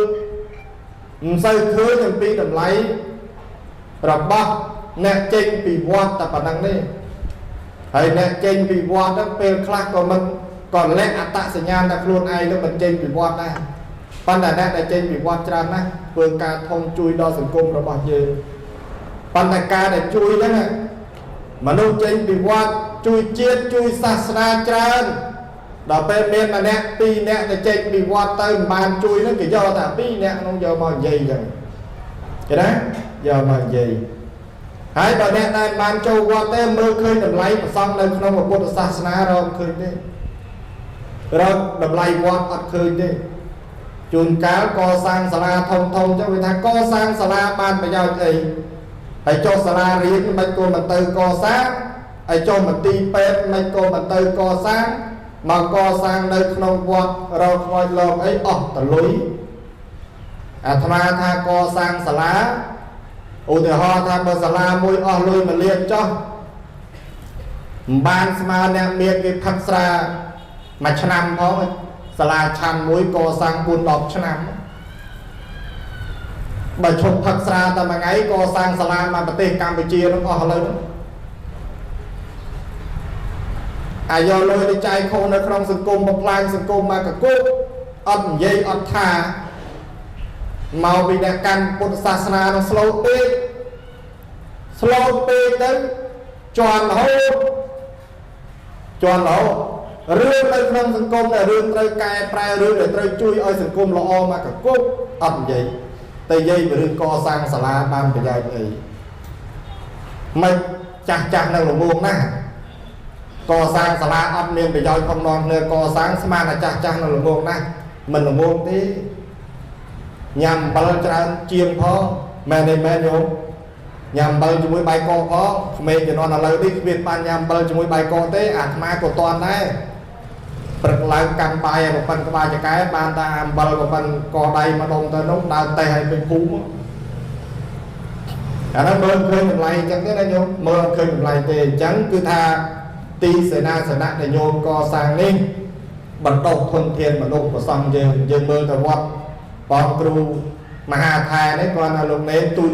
មិនសូវឃើញអំពីតម្លៃរបស់អ្នកចេញពីវត្តតែប៉ុណ្្នឹងទេហើយអ្នកចេញពីវត្តហ្នឹងពេលខ្លះក៏លាក់អត្តសញ្ញាណដល់ខ្លួនឯងទៅមិនចេញពីវត្តដែរប៉ុន្តែអ្នកដែលចេញពីវត្តច្រើនណាស់ធ្វើការធំជួយដល់សង្គមរបស់យើងប៉ុន្តែការដែលជួយហ្នឹងមនុស្សចេញពីវត្តជួយជាតិជួយសាសនាច្រើនដល់ពេលមានម្នាក់2នាក់ទៅចេញពីវត្តទៅមិនបានជួយហ្នឹងគេយកតែ2នាក់នោះយកមកនិយាយចឹងឃើញទេយកមកនិយាយហើយបើអ្នកដែលបានចូលវត្តទេមើលឃើញតម្លៃប្រសង់នៅក្នុងពុទ្ធសាសនារកឃើញទេរកតម្លៃវត្តអត់ឃើញទេជួនកាលកសាងសាលាធំចឹងវាថាកសាងសាលាបានប្រយោជន៍អីហើយចុះសាលារៀនមិនក៏មិនទៅកសាងហើយចុះមន្ទីរពេទ្យមិនក៏មិនទៅកសាងមកកសាងនៅក្នុងវត្តរកខ្មោចលងអីអស់តលុយអាត្មាថាកសាងសាលាឧទាហរណ៍ថាបើសាលាមួយអស់លុយ1លានចុះមិនបានស្មើអ្នកមានគេផឹកស្រាមួយឆ្នាំផងសាលាឆាន់មួយកសាង4-10ឆ្នាំបើឈប់ផឹកស្រាតែមួយថ្ងៃកសាងសាលាមកប្រទេសកម្ពុជានោះអស់ឥឡូវនោះអាយកលុយទៅចាយខុសនៅក្នុងសង្គមបំផ្លាញសង្គមមកកគុកអត់និយាយអត់ថាមកពីអ្នកកាន់ពុទ្ធសាសនានោះស្លូតពេកទៅជន់រហូត រឿងនៅក្នុងសង្គមដែលរឿងត្រូវកែប្រែរឿងដែលត្រូវជួយឲ្យសង្គមល្អមកកគុកអត់និយាយតែនិយាយពីរឿងកសាងសាលាបានប្រយោជន៍អីមិនចាស់នៅល្ងងណាស់កសាងសាលាអត់មានប្រយោជន៍ផងនាំគ្នាកសាងស្មានតែចាស់នៅល្ងងណាស់មិនល្ងងទេញ៉ាំអំបិលច្រើនជាងផងមែនទេមែនយោញ៉ាំអំបិលជាមួយបាយកកផងក្មេងជំនាន់ឥឡូវនេះគ្មានបានញ៉ាំអំបិលជាមួយបាយកកទេអាត្មាក៏តន់ដែរព្រឹកឡើងកាន់បាយឲ្យប្រពន្ធក្បាលចកែបានតែអំបិលប្រពន្ធកដៃមកដុំទៅនោះដើរតេះឲ្យពេញភូមិអានោះមើលឃើញតម្លៃអញ្ចឹងទេណាញោមមើលឃើញតម្លៃទេអញ្ចឹងគឺថាទីសេនាសនៈដែលញោមកសាងនេះបណ្ដុះធនធានមនុស្សប្រសង់យើងមើលទៅវត្តបងគ្រូមហាថែនេះគាត់នៅលោកនេនទូច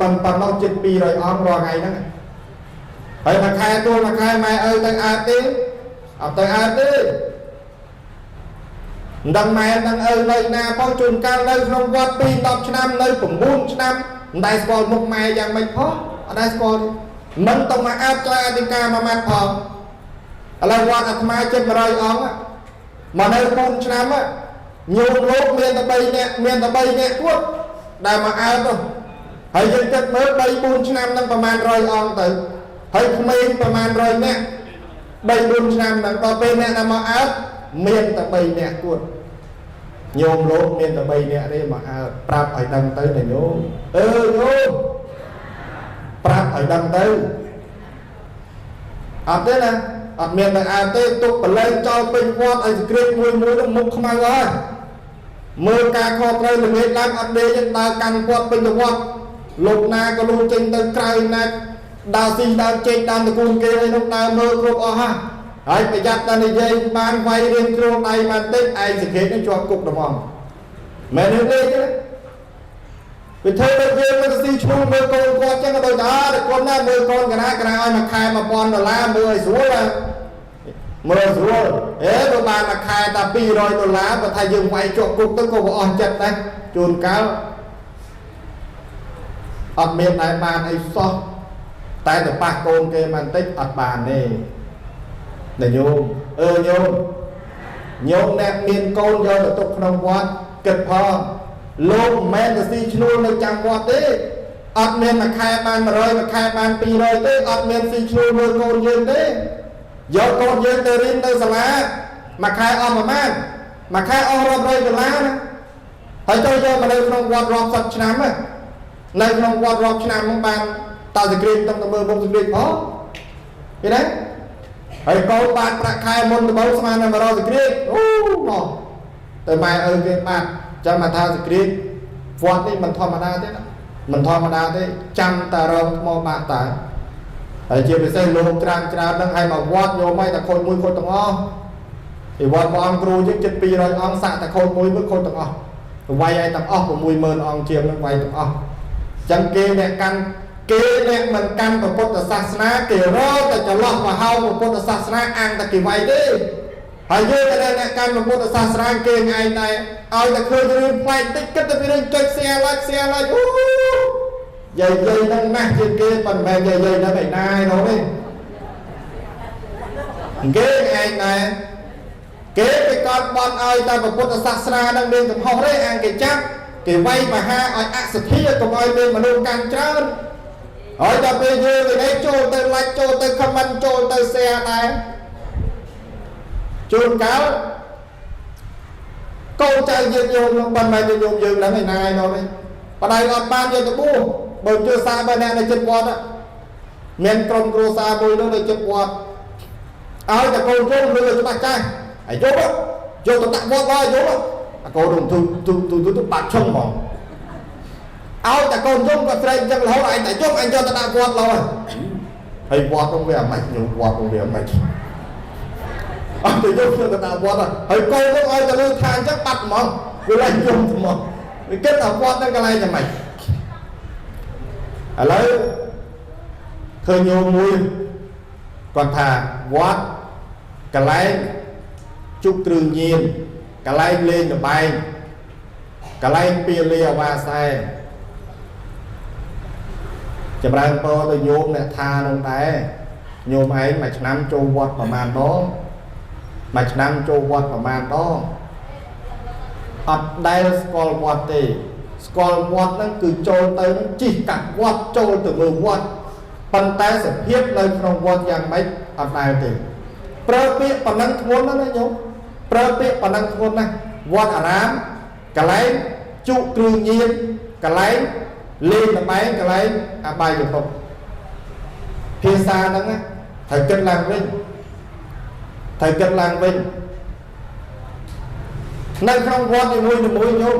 ប៉ុណ្ណោះជិត200អង្គរាល់ថ្ងៃហ្នឹងហើយមួយខែទូមួយខែម៉ែអើទៅអើទេអត់ទៅអើទេមិនដឹងម៉ែដឹងអើនៅណាផងជួនកាលនៅក្នុងវត្ត2-10ឆ្នាំនៅ9ឆ្នាំមិនដែលស្គាល់មុខម៉ែយ៉ាងម៉េចផងអត់ដែលស្គាល់មិនទៅមកអើចឲ្យអធិការមួយម៉ាត់ផងឥឡូវវត្តអាត្មាជិត100អង្គមកនៅ4ឆ្នាំញោមលោកមានតែ3នាក់គាត់ដែលមកអើទៅហើយយើងគិតមើល3-4ឆ្នាំហ្នឹងប្រហែល100អង្គទៅហើយក្មេងប្រហែល100នាក់3-4ឆ្នាំហ្នឹងដល់ពេលអ្នកដែលមកអើមានតែ3នាក់គាត់ញោមលោកមានតែ3នាក់ទេមកអើប្រាប់ឲ្យដឹងទៅតែញោមញោមប្រាប់ឲ្យដឹងទៅអត់ទេណាអត់មានតែអើទេទុកបលែងចោលពេញវត្តឲ្យសក្រិតមួយនោះមុខខ្មៅហើយមើលការខកត្រូវល្ងាចឡើងអត់ដេកដើរកាន់វត្តពេញទៅវត្តលោកណាក៏លោកចេញទៅក្រៅណាដើរស៊ីដើរចេញដើរតកូនគេនោះដើរមើលគ្រប់អស់ហើយប្រយ័ត្នតែនិយាយបានវាយរៀនគ្រូដៃបានតិចឯងសក្រិតនេះជាប់គុកត្មងមែនទេទេពីធ្វើទៅយើងទៅស៊ីឈ្មោះមើលកូនគាត់ចឹងក៏ដូចតែគាត់ណាមើលកូនកណាឲ្យមួយខែ$1000មើលឲ្យស្រួលមើលស្រួលបើបានមួយខែតែ$200បើថាយើងវាយជាប់គុកទៅក៏អស់ចិត្តដែរជួនកាលអត់មានដែរបានអីសោះតែទៅប៉ះកូនគេបានតិចអត់បានទេតែញោមញោមអ្នកមានកូនយកទៅទុកក្នុងវត្តគិតផងលោកមិនមែនទៅស៊ីឈ្នួលនៅចាំវត្តទេអត់មានមួយខែបាន100មួយខែបាន200ទេអត់មានស៊ីឈ្នួលមើលកូនយើងទេយកកូនយើងទៅរៀនទៅសាលាមួយខែអស់ប្រហែលមួយខែអស់រាប់រយដុល្លារណាហើយទៅយកមកនៅក្នុងវត្តរាប់សិបឆ្នាំនៅក្នុងវត្តរាប់ឆ្នាំហ្នឹងបានតើសក្រិតต้องទៅមើលមុខសក្រិតផងឃើញទេហើយកូនបានប្រាក់ខែមុនដំបូងស្មើនឹង100សក្រិតអូមកតែម៉ែអើគេបានចាំមកថាសក្រិតវត្តនេះមិនធម្មតាទេណាមិនធម្មតាទេចាំតែរងថ្មបាក់តាហើយជាពិសេសលោកច្រើនហ្នឹងឲ្យមកវត្តយកមកតែខូចមួយខូចទាំងអស់ពីវត្តព្រះអង្គគ្រូយើងជិត200អង្គសាក់តែខូចមួយខូចទាំងអស់វាយឲ្យទាំងអស់60000អង្គជាងនឹងវាយទាំងអស់ចឹងគេអ្នកកាន់គេអ្នកមិនកាន់ពុទ្ធសាសនាគេរកតែចន្លោះមហោពុទ្ធសាសនាអាងតែគេវាយទេហើយយើងតែអ្នកកាន់ពុទ្ធសាសនាគេឯងដែរឲ្យតែឃើញរឿងផ្លែកតិចគិតតែពីរឿងចុចshare like អូយាយហ្នឹងណាស់ជាងគេប៉ុន្តែយាយហ្នឹងឯណាឯនោះទេគេឯងដែរគេទៅកត់បន់ឲ្យតែពុទ្ធសាសនានឹងមានកំហុសទេអាងគេចាប់គេវាយមហាឲ្យអសទ្ធាកុំឲ្យមានមនុស្សកាន់ច្រើនហើយដល់ពេលយើងទៅចូលទៅ like ចូលទៅ comment ចូលទៅ share ដែរជួនកាលកូនចៅយើងយកនឹងប៉ុន្តែយើងយកយើងហ្នឹងឯណាឯនោះទេបដៃអត់បានយកទៅបួសបើជឿសារបើអ្នកនៅចិត្តវត្តមានក្រុមគ្រួសារមួយនោះនៅចិត្តវត្តឲ្យតែកូនជុំឬច្បាស់ចាស់ហើយយកទៅដាក់វត្តហើយយកអាកូននឹងទូបាក់ឈឹងហ្មងឲ្យតែកូនជុំក៏ស្រែកអញ្ចឹងរហូតឯងតែយកអញយកទៅដាក់វត្តឡើយហើយវត្តនោះវាអាម៉េចញោមវត្តនោះវាអាម៉េចអត់ទៅយកទៅដាក់វត្តហើយកូននោះឲ្យទៅលើថាអញ្ចឹងបាត់ហ្មងវាឡើងយំហ្មងវាគិតថាវត្តហ្នឹងកន្លែងយ៉ាងម៉េចឥឡូវឃើញញោមមួយគាត់ថាវត្តកន្លែងជុកគ្រឿងញៀនកន្លែងលេងល្បែងកន្លែងពាលាអាវាសែចម្រើនពរទៅញោមអ្នកថានឹងដែរ nhôm ấy mà năm châu vọtประมาณ đó mà năm châu vọtประมาณ đó អត់ដែលស្គាល់វត្តទេស្គាល់វត្តហ្នឹងគឺចូលទៅជីកកាត់វត្តចូលទៅមើលវត្តប៉ុន្តែសភាពនៅក្នុងវត្តយ៉ាងម៉េចអត់ដែលទេប្រើពាក្យប៉ុណ្ណឹងធ្ងន់ណាស់ញោមប្រើពាក្យប៉ុណ្ណឹងធ្ងន់ណាស់វត្តអារាមកន្លែងជក់គ្រឿងញៀនកន្លែងលេងល្បែងកន្លែងអបាយភពភាសាហ្នឹងត្រូវគិតឡើងវិញត្រូវគិតឡើងវិញនៅក្នុងវត្តនីមួយៗញោម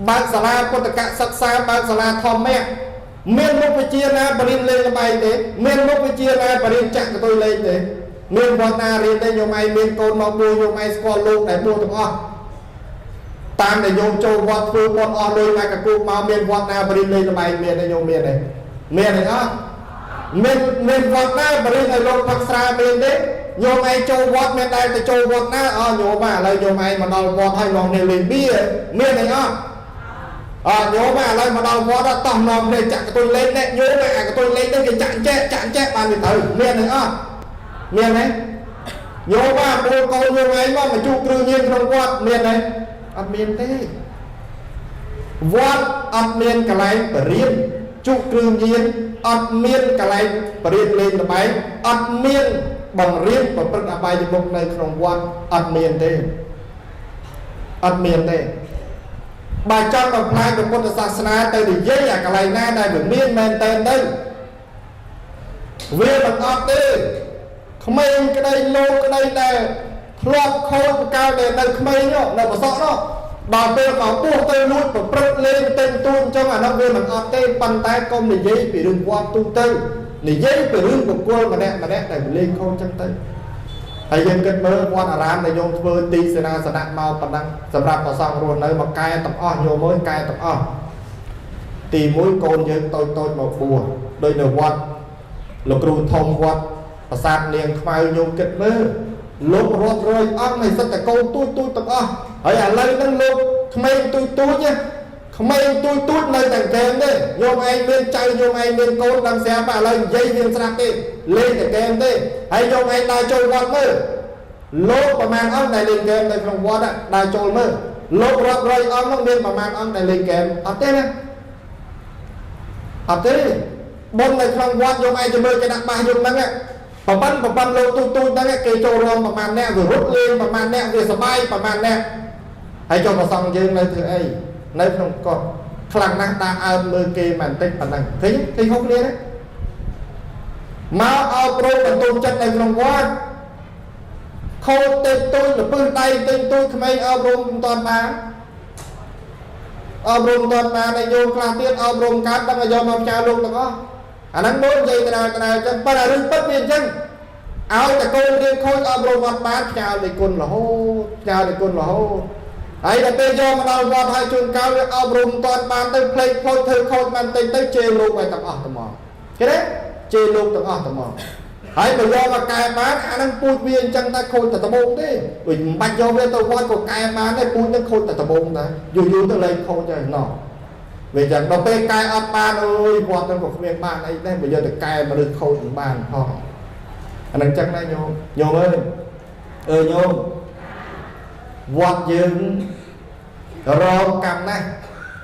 បើកសាលាពុទ្ធកសិក្សាបើកសាលាធម្មៈមានមុខវិជ្ជាណាបរិញ្ញាលេងល្បែងទេមានមុខវិជ្ជាណាបរិញ្ញាចាក់កតុយលេងទេមានវត្តណារៀនទេញោមឯងមានកូនមកបួសញោមឯងស្គាល់លោកដែលបួសទាំងអស់តាមដែលញោមចូលវត្តធ្វើបុណ្យអស់លុយមកកគូមកមានវត្តណាបរិញ្ញាលេងល្បែងមានទេញោមមានទេមានទេអត់មានវត្តណាបរិញ្ញាឲ្យលោកផឹកស្រាមានទេញោមឯងចូលវត្តមានតែទៅចូលវត្តណាអញោមឥឡូវញោមឯងមកដល់វត្តហើយឡងនេះលេងបៀមានទេអត់ញោមឥឡូវមកដល់វត្តតោះនំនេះចាក់កតុយលេងនេះញោមអាកតុយលេងនេះគេចាក់ចែកបានវាទៅមានទេអត់មានទេញោមមកពូកូនញោមឯងមកជូកគ្រឿងញៀនក្នុងវត្តមានទេអត់មានទេវត្តអត់មានកន្លែងបរិញ្ញាជូកគ្រឿងញៀនអត់មានកន្លែងបរិញ្ញាលេងល្បែងអត់មានបង្រៀនប្រព្រឹត្តអបាយមុខនៅក្នុងវត្តអត់មានទេអត់មានទេបើចង់បំផ្លាញពុទ្ធសាសនាទៅនិយាយអាកន្លែងណាដែលវាមានមែនតើទៅវាមិនអត់ទេក្មេងក្តីលោកក្តីដែលធ្លាប់ខូចបកៅដែលនៅក្មេងនោះនៅបសក់នោះដល់ពេលមកពោះទៅលួចប្រព្រឹត្តលេងទិញទួនអញ្ចឹងអានោះវាមិនអត់ទេប៉ុន្តែកុំនិយាយពីរឿងវត្តទូទៅនិយាយពីរឿងបុគ្គលម្នាក់ដែលលេងខូចអញ្ចឹងទៅហើយយើងគិតមើលវត្តអារាមដែលយើងធ្វើទីសេនាសនៈមកប៉ុណ្ណឹងសម្រាប់ប្រសងរស់នៅមកកែទាំងអស់ញោមមើលកែទាំងអស់ទី1កូនយើងតូចមកបួសដោយនៅវត្តលោកគ្រូធំវត្តប្រាសាទនាងខ្មៅញោមគិតមើលលោករាប់រយអង្គនៃសិទ្ធិកូនទូចទាំងអស់ហើយឥឡូវហ្នឹងលោកក្មេងទូចណាក្មេងទូចនៅតែហ្គេមទេញោមឯងមានចៅញោមឯងមានកូនដឹងស្រាប់ឥឡូវនិយាយមានស្រាប់ទេលេងតែហ្គេមទេហើយញោមឯងដើរចូលវត្តមើលលោកប្រមាណអង្គដែលលេងហ្គេមនៅក្នុងវត្តដើរចូលមើលលោករាប់រយអង្គនោះមានប្រមាណអង្គដែលលេងហ្គេមអត់ទេណាអត់ទេបុណ្យនៅក្នុងវត្តញោមឯងទៅមើលគេដាក់បាសយប់ហ្នឹងប្រព័ន្ធលោកទូចហ្នឹងគេចូលរួមប្រមាណអ្នកវារត់លេងប្រមាណអ្នកវាសបាយប្រមាណអ្នកហើយចូលប្រសងយើងនៅធ្វើអីនៅក្នុងកោះខ្លាំងណាស់តាមអើមើលគេមិនតិចប៉ុណ្ណឹងឃើញហូបគ្នាណាមកអោបរោបន្ទូចចិត្តនៅក្នុងវត្តខូចតិចទូចលពឹសដៃតិចទូចក្មេងអោបរោមិនតាន់បានអោបរោមិនតាន់បានហើយយោខ្លះទៀតអោបរោកើតដល់មកយកមកផ្ញើលោកទាំងអស់អាហ្នឹងមើលនិយាយដដែលចឹងប៉ុន្តែរឿងពិតវាអញ្ចឹងឲ្យតែកូនរៀនខូចអប់រំអត់បានផ្ញើដោយគុណរហូតផ្ញើដោយគុណរហូតហើយដល់ពេលយកមកដល់វត្តហើយជួនកាលវាអប់រំមិនតាន់បានទៅផ្លេចខូចធ្វើខូចបានតិចទៅជេរលោកឲ្យទាំងអស់ត្មងឃើញទេជេរលោកទាំងអស់ត្មងហើយបើយកមកកែបានអាហ្នឹងពូជវាអញ្ចឹងតែខូចតែត្បូងទេដូចមិនបាច់យកវាទៅវត្តក៏កែបានដែរពូជនឹងខូចតែត្បូងដែរយូរទៅលែងខូចហើយណោះវាចឹងដល់ពេលកែអត់បានអើយវត្តហ្នឹងក៏គ្មានបានអីដែរបើយកទៅកែមនុស្សខូចមិនបានផងអាហ្នឹងចឹងដែរញោមអើយញោមវត្តយើងរងកម្មណាស់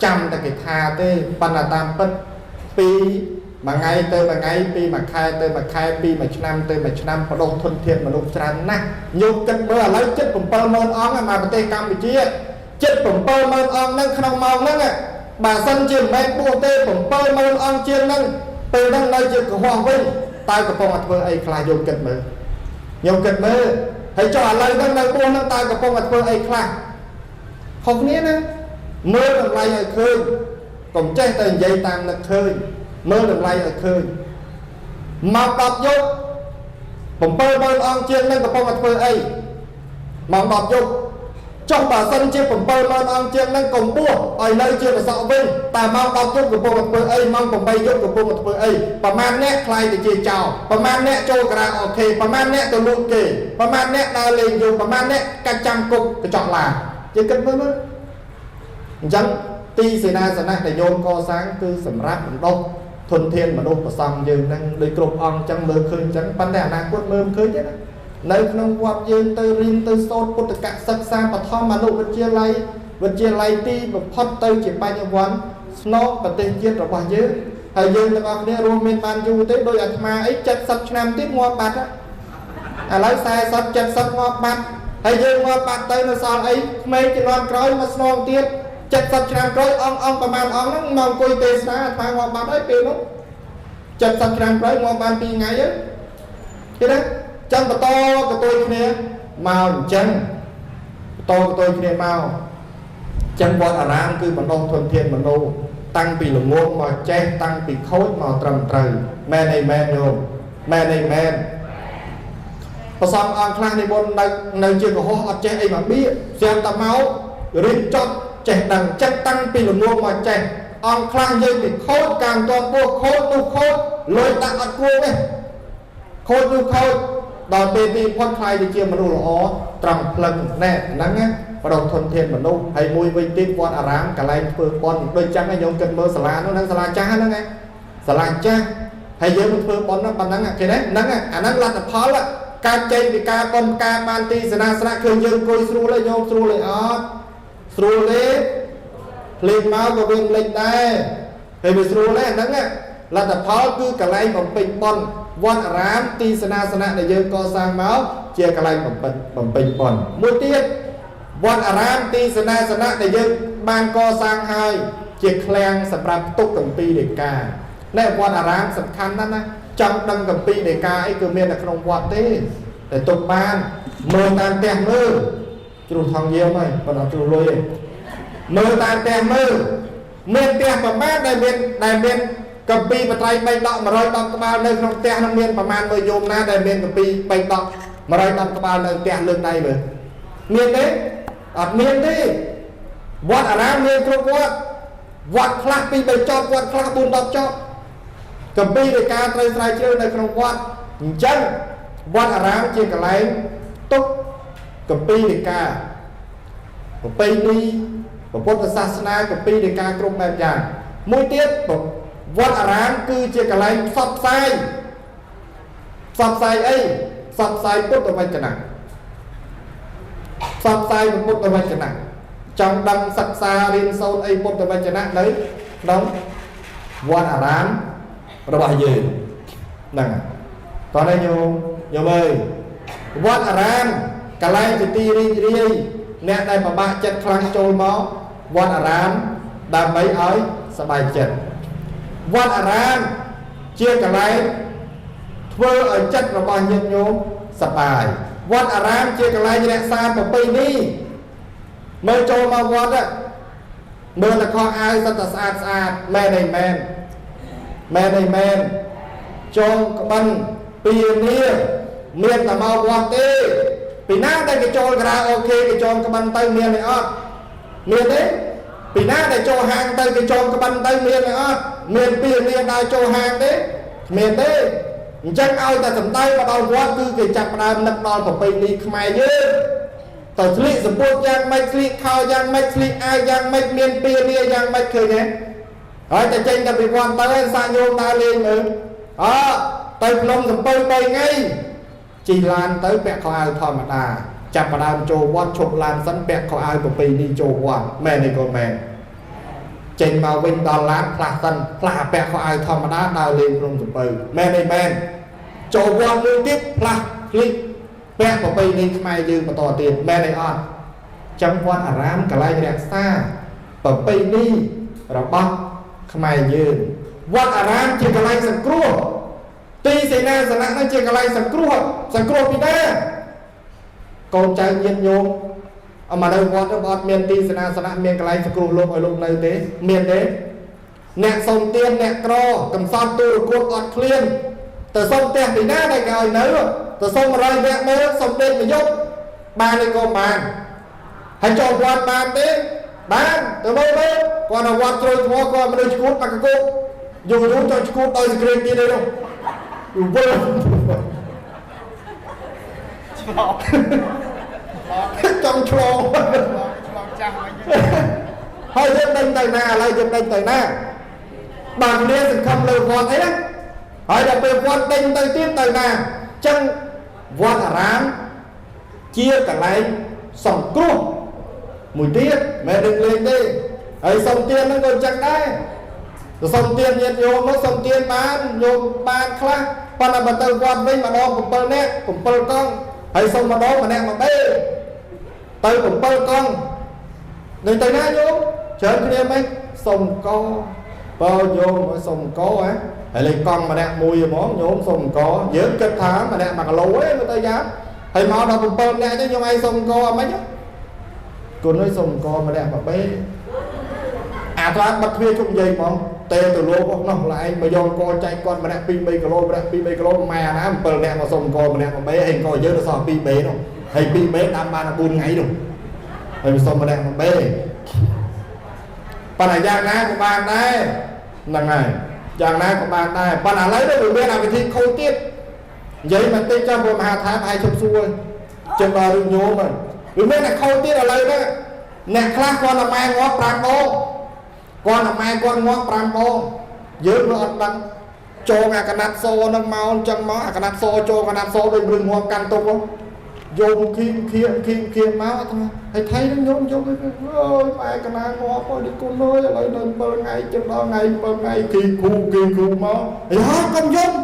ចាំតែគេថាទេប៉ុន្តែតាមពិតពីមួយថ្ងៃទៅមួយថ្ងៃពីមួយខែទៅមួយខែពីមួយឆ្នាំទៅមួយឆ្នាំបដោះធនធានមនុស្សច្រើនណាស់ញោមគិតមើលឥឡូវជិត 70000 អង្គមកប្រទេសកម្ពុជាជិត 70000 អង្គហ្នឹងក្នុងម៉ោងហ្នឹងបើសិនជាមិនមែនបួសទេ 70000 អង្គជាងហ្នឹងពេលហ្នឹងនៅជាកុហកវិញតើកំពុងតែធ្វើអីខ្លះយកគិតមើលហើយចុះឥឡូវហ្នឹងនៅបួសហ្នឹងតើកំពុងតែធ្វើអីខ្លះខុសគ្នាណាមើលតម្លៃឲ្យឃើញកុំចេះតែនិយាយតាមនឹកឃើញមើលតម្លៃឲ្យឃើញមក10យប់ 70000 អង្គជាងហ្នឹងកំពុងតែធ្វើអីមក10យប់ចុះបើសិនជា 70000 អង្គជាងហ្នឹងកុំបួសឲ្យនៅជាប្រសក់វិញតែមក10យប់កំពុងតែធ្វើអីមក8យប់កំពុងតែធ្វើអីប្រមាណអ្នកខ្លាយទៅជាចោរប្រមាណអ្នកចូលការ៉ាអូខេប្រមាណអ្នកទៅលូតគេប្រមាណអ្នកដើរលេងយូរប្រមាណអ្នកកាច់ចាំគុកកញ្ចក់ឡានជាគិតមើលមើលអញ្ចឹងទីសេនាសនៈដែលញោមកសាងគឺសម្រាប់បណ្ដុះ ធនធានមនុស្សប្រសំយើងនឹងដោយគ្រប់អង្គចឹងមើលឃើញចឹងប៉ុន្តែអនាគតមើលឃើញទេណានៅក្នុងវត្តយើងទៅរៀនទៅសូត្រពុទ្ធកសិក្សាបឋមអនុវិទ្យាល័យទីបំផុតទៅជាបញ្ញវន្តស្នងប្រទេសជាតិរបស់យើងហើយយើងទាំងអស់គ្នារួមមានបានយូរទេដោយអាត្មាអី70ឆ្នាំទៀតងាប់បាត់ឥឡូវ40 70ងាប់បាត់ហើយយើងងាប់បាត់ទៅនៅសល់អីក្មេងជំនាន់ក្រោយមកស្នងទៀត70ឆ្នាំក្រោយអង្គប្រមាណអង្គហ្នឹងមកអង្គុយទេសនាអាត្មាងាប់បាត់ហើយពេលនោះ70ឆ្នាំក្រោយងាប់បាន2ថ្ងៃទេណាចឹងបន្តកតុយគ្នាមកអញ្ចឹងបន្តកតុយគ្នាមកចឹងវត្តអារាមគឺបណ្ដុះធនធានមនុស្សតាំងពីល្ងងមកចេះតាំងពីខូចមកត្រឹមត្រូវមែនអីមែនញោមមែនអីមែនប្រសំអង្គខ្លះនិមន្តនៅជាកុហកអត់ចេះអីមកបៀស្រាប់តែមករៀនចប់ចេះដឹងចិត្តតាំងពីល្ងងមកចេះអង្គខ្លះយើងពីខូចកាមតពោះខូចនោះខូចលុយដាក់អត់គួរទេខូចនោះខូចដល់ពេលទីផុតខ្លាយទៅជាមនុស្សល្អត្រង់ផ្លឹងណែហ្នឹងណាប្រដៅធនធានមនុស្សហើយមួយវិញទៀតវត្តអារាមកន្លែងធ្វើបន់ដូចចឹងហើយយើងគិតមើលសាលានោះហ្នឹងសាលាចាស់ហ្នឹងឯងសាលាចាស់ហើយយើងធ្វើបន់ហ្នឹងប៉ុណ្ណឹងគេណាហ្នឹងអាហ្នឹងលទ្ធផលការចេញពីការបន់ការបានទីសនាសនៈគឺយើងអង្គុយស្រួលហើយញោមស្រួលហើយអត់ស្រួលទេភ្លេងមកក៏វាលេចដែរហើយវាស្រួលដែរហ្នឹងលទ្ធផលគឺកន្លែងបំពេញបន់វត្តអារាមទីសនាសនៈដែលយើងកសាងមកជាកន្លែងបំពេញបន់មួយទៀតវត្តអារាមទីសនាសនៈដែលយើងបានកសាងហើយជាឃ្លាំងសម្រាប់ទុកគម្ពីរដីកាណែវត្តអារាមសំខាន់ណាស់ណាចង់ដឹងគម្ពីរដីកាអីគឺមាននៅក្នុងវត្តទេតែទុកបានមើលតាមផ្ទះមើលជ្រុះថងយាមហើយប៉ុន្តែជ្រុះលុយឯងមើលតាមផ្ទះមើលមានផ្ទះប្រមាណដែលមានគម្ពីរបត្រៃ3ដក110ក្បាលនៅក្នុងផ្ទះនឹងមានប្រមាណមើលយោមណាដែលមានគម្ពីរ3ដក110ក្បាលនៅផ្ទះលើកដៃមើលមានទេអត់មានទេវត្តអារាមមានគ្រប់វត្តខ្លះ2 3ចប់វត្តខ្លះ4 10ចប់គម្ពីរនៃការត្រូវស្រាវជ្រាវនៅក្នុងវត្តអញ្ចឹងវត្តអារាមជាកន្លែងទុកគម្ពីរនៃការប្រពៃណីពុទ្ធសាសនាគម្ពីរនៃការគ្រប់បែបយ៉ាងមួយទៀតវត្តអារាមគឺជាកន្លែងផ្សព្វផ្សាយអីផ្សព្វផ្សាយពុទ្ធវចនៈផ្សព្វផ្សាយពុទ្ធវចនៈចង់ដឹងសិក្សារៀនសូត្រអីពុទ្ធវចនៈនៅក្នុងវត្តអារាមរបស់យើងហ្នឹងតោះនេះញោមអើយវត្តអារាមកន្លែងជាទីរីករាយអ្នកដែលពិបាកចិត្តខ្លាំងចូលមកវត្តអារាមដើម្បីឲ្យសប្បាយចិត្តវត្តអារាមជាកន្លែងធ្វើឲ្យចិត្តរបស់ញាតិញោមសប្បាយវត្តអារាមជាកន្លែងរក្សាប្រពៃណីមើលចូលមកវត្តមើលតែខោអាវសិតតែស្អាតមែនអីមែនចងក្បិនពីនីមានតែមកវត្តទេពីណាដែលគេចូលក្រៅអូខេគេចងក្បិនទៅមានទេអត់មានទេពីណាដែលចូលហាងទៅគេចងក្បិនទៅមានទេអត់មានពីនីដើរចូលហាងទេមានទេអញ្ចឹងឲ្យតែសំដៅមកដល់វត្តគឺគេចាប់ផ្ដើមនឹកដល់ប្រពៃណីខ្មែរយើងតើស្លៀកសម្ពុតយ៉ាងម៉េចស្លៀកខោយ៉ាងម៉េចស្លៀកអាវយ៉ាងម៉េចមានពីនីយ៉ាងម៉េចឃើញទេហើយតែចេញទៅពីវត្តទៅសាញោមដើរលេងមើលទៅភ្នំសំពៅ3ថ្ងៃជិះឡានទៅពាក់ខោអាវធម្មតាចាប់ផ្ដើមចូលវត្តឈប់ឡានសិនពាក់ខោអាវប្រពៃណីចូលវត្តមែនទេកូនមែនចេញមកវិញដល់ឡានផ្លាស់សិនផ្លាស់ពាក់ខោអាវធម្មតាដើរលេងភ្នំសំពៅមែនទេមែនចូលវត្តមួយទៀតផ្លាស់ភ្លេចពាក់ប្រពៃណីខ្មែរយើងបន្តទៀតមែនទេអត់ចឹងវត្តអារាមកន្លែងរក្សាប្រពៃណីរបស់ខ្មែរយើងវត្តអារាមជាកន្លែងសង្គ្រោះទីសេនាសនៈនឹងជាកន្លែងសង្គ្រោះពីណាកូនចៅញាតិញោមអមនៅវត្តអត់មានទីសេនាសនៈមានកន្លែងសង្គ្រោះលោកឲ្យលោកនៅទេមានទេអ្នកសុំទានអ្នកក្រកំសត់ទូរគួតអត់ឃ្លានទៅសុំផ្ទះពីណាដែលគេឲ្យនៅទៅសុំ100វគ្គមើលសុំដេកមួយយប់បានទេក៏បានហើយចូលវត្តបានទេបានទៅមើលគាត់នៅវត្តជ្រោយថ្មគាត់មនុស្សឈួតបាក់កកយូរចង់ឈួតដោយសង្គ្រាមទៀតទេនោះវល់ចង់ឆ្លងចាស់វិញហើយយើងដឹងទៅណាឥឡូវយើងដឹងទៅណា bạn nên sự không lời vọt ấy đó hỏi là về vọt tinh tới tiếp tới nào chân vọt rán chia cả lại sòng cua mùi tiết mẹ đừng lên đi ấy sòng tiền nó còn chắc đấy sòng tiền nhiệt vô nó sòng tiền bán vô bán khác còn là từ vọt với mà đó cũng bơ nè cũng bơ con hay xong mà đó mà nè mà bê tới cũng bơ con nên tới nay vô chơi cái đêm ấy sòng co bao vô mà sòng co á hay lấy con mà nè mùi món nhôm sòng co dễ kết thả mà nè mà lỗ ấy người ta dám hay mà đó cũng bơ nè chứ nhưng ai sòng co mấy nhá cô nói sòng co mà nè mà bê à thoát bắt thuê trong dây mà tê từ lô nó lại mà do co chạy con mà nè pi bay kilo mà ná bơ nè mà sòng co mà nè mà bê hình coi dễ là so pi bê đâu hay pi bê đam ba là buồn ngày đâu hay xong mà nè mà bê bạn này giang ná của bạn đây lần này giang ná của bạn đây bạn là lấy đấy bên nào cái thi khâu tiếp giấy mà tên cho vừa hà thái hai chục xu chân đo đừng nhô mà bên này khâu tiếp là lấy đấy nè khác con là mai ngó pram bô con là mai con ngó pram bô dưới nó ăn đắng cho ngà cái nát xô nó mau chân máu cái nát xô cho cái nát xô bên rừng hoa căn tông không dùng kia máu thôi hãy thấy nó nhôm cho cái ơi mẹ cái nào ngó coi đi con nói lại nên bơ ngày chân đó ngày bơ ngày kỳ khu máu thì hết con nhôm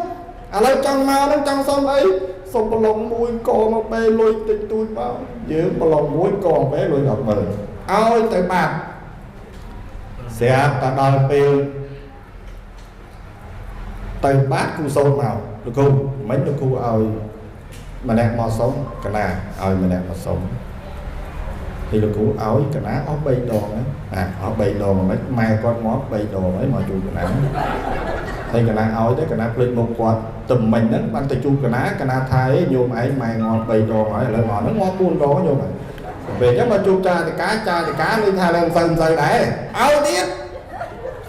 à lấy trong máu nó trong xong ấy xong một lòng mũi con mà bê lôi tình tôi máu giữa một lòng mũi con bé lôi đọc mình ôi tới bạn sẽ ta đòi bê tay bát cu sâu nào được không mấy được cu ơi mà đẹp mò sống cái nào ơi mà đẹp mò sống thì được cũ áo cái ná áo bay đồ ấy à áo bay đồ mà mấy mai con ngó bay đồ ấy mà chụp cái ná thì cái ná áo đấy cái ná lên một quạt tầm mình đó ban tay chụp cái ná thay nhôm ấy mai ngó bay đồ hỏi lại ngó nó ngó buôn đó nhôm này về chắc mà chụp cha thì cá lên thay lên phần rồi đấy áo tiếp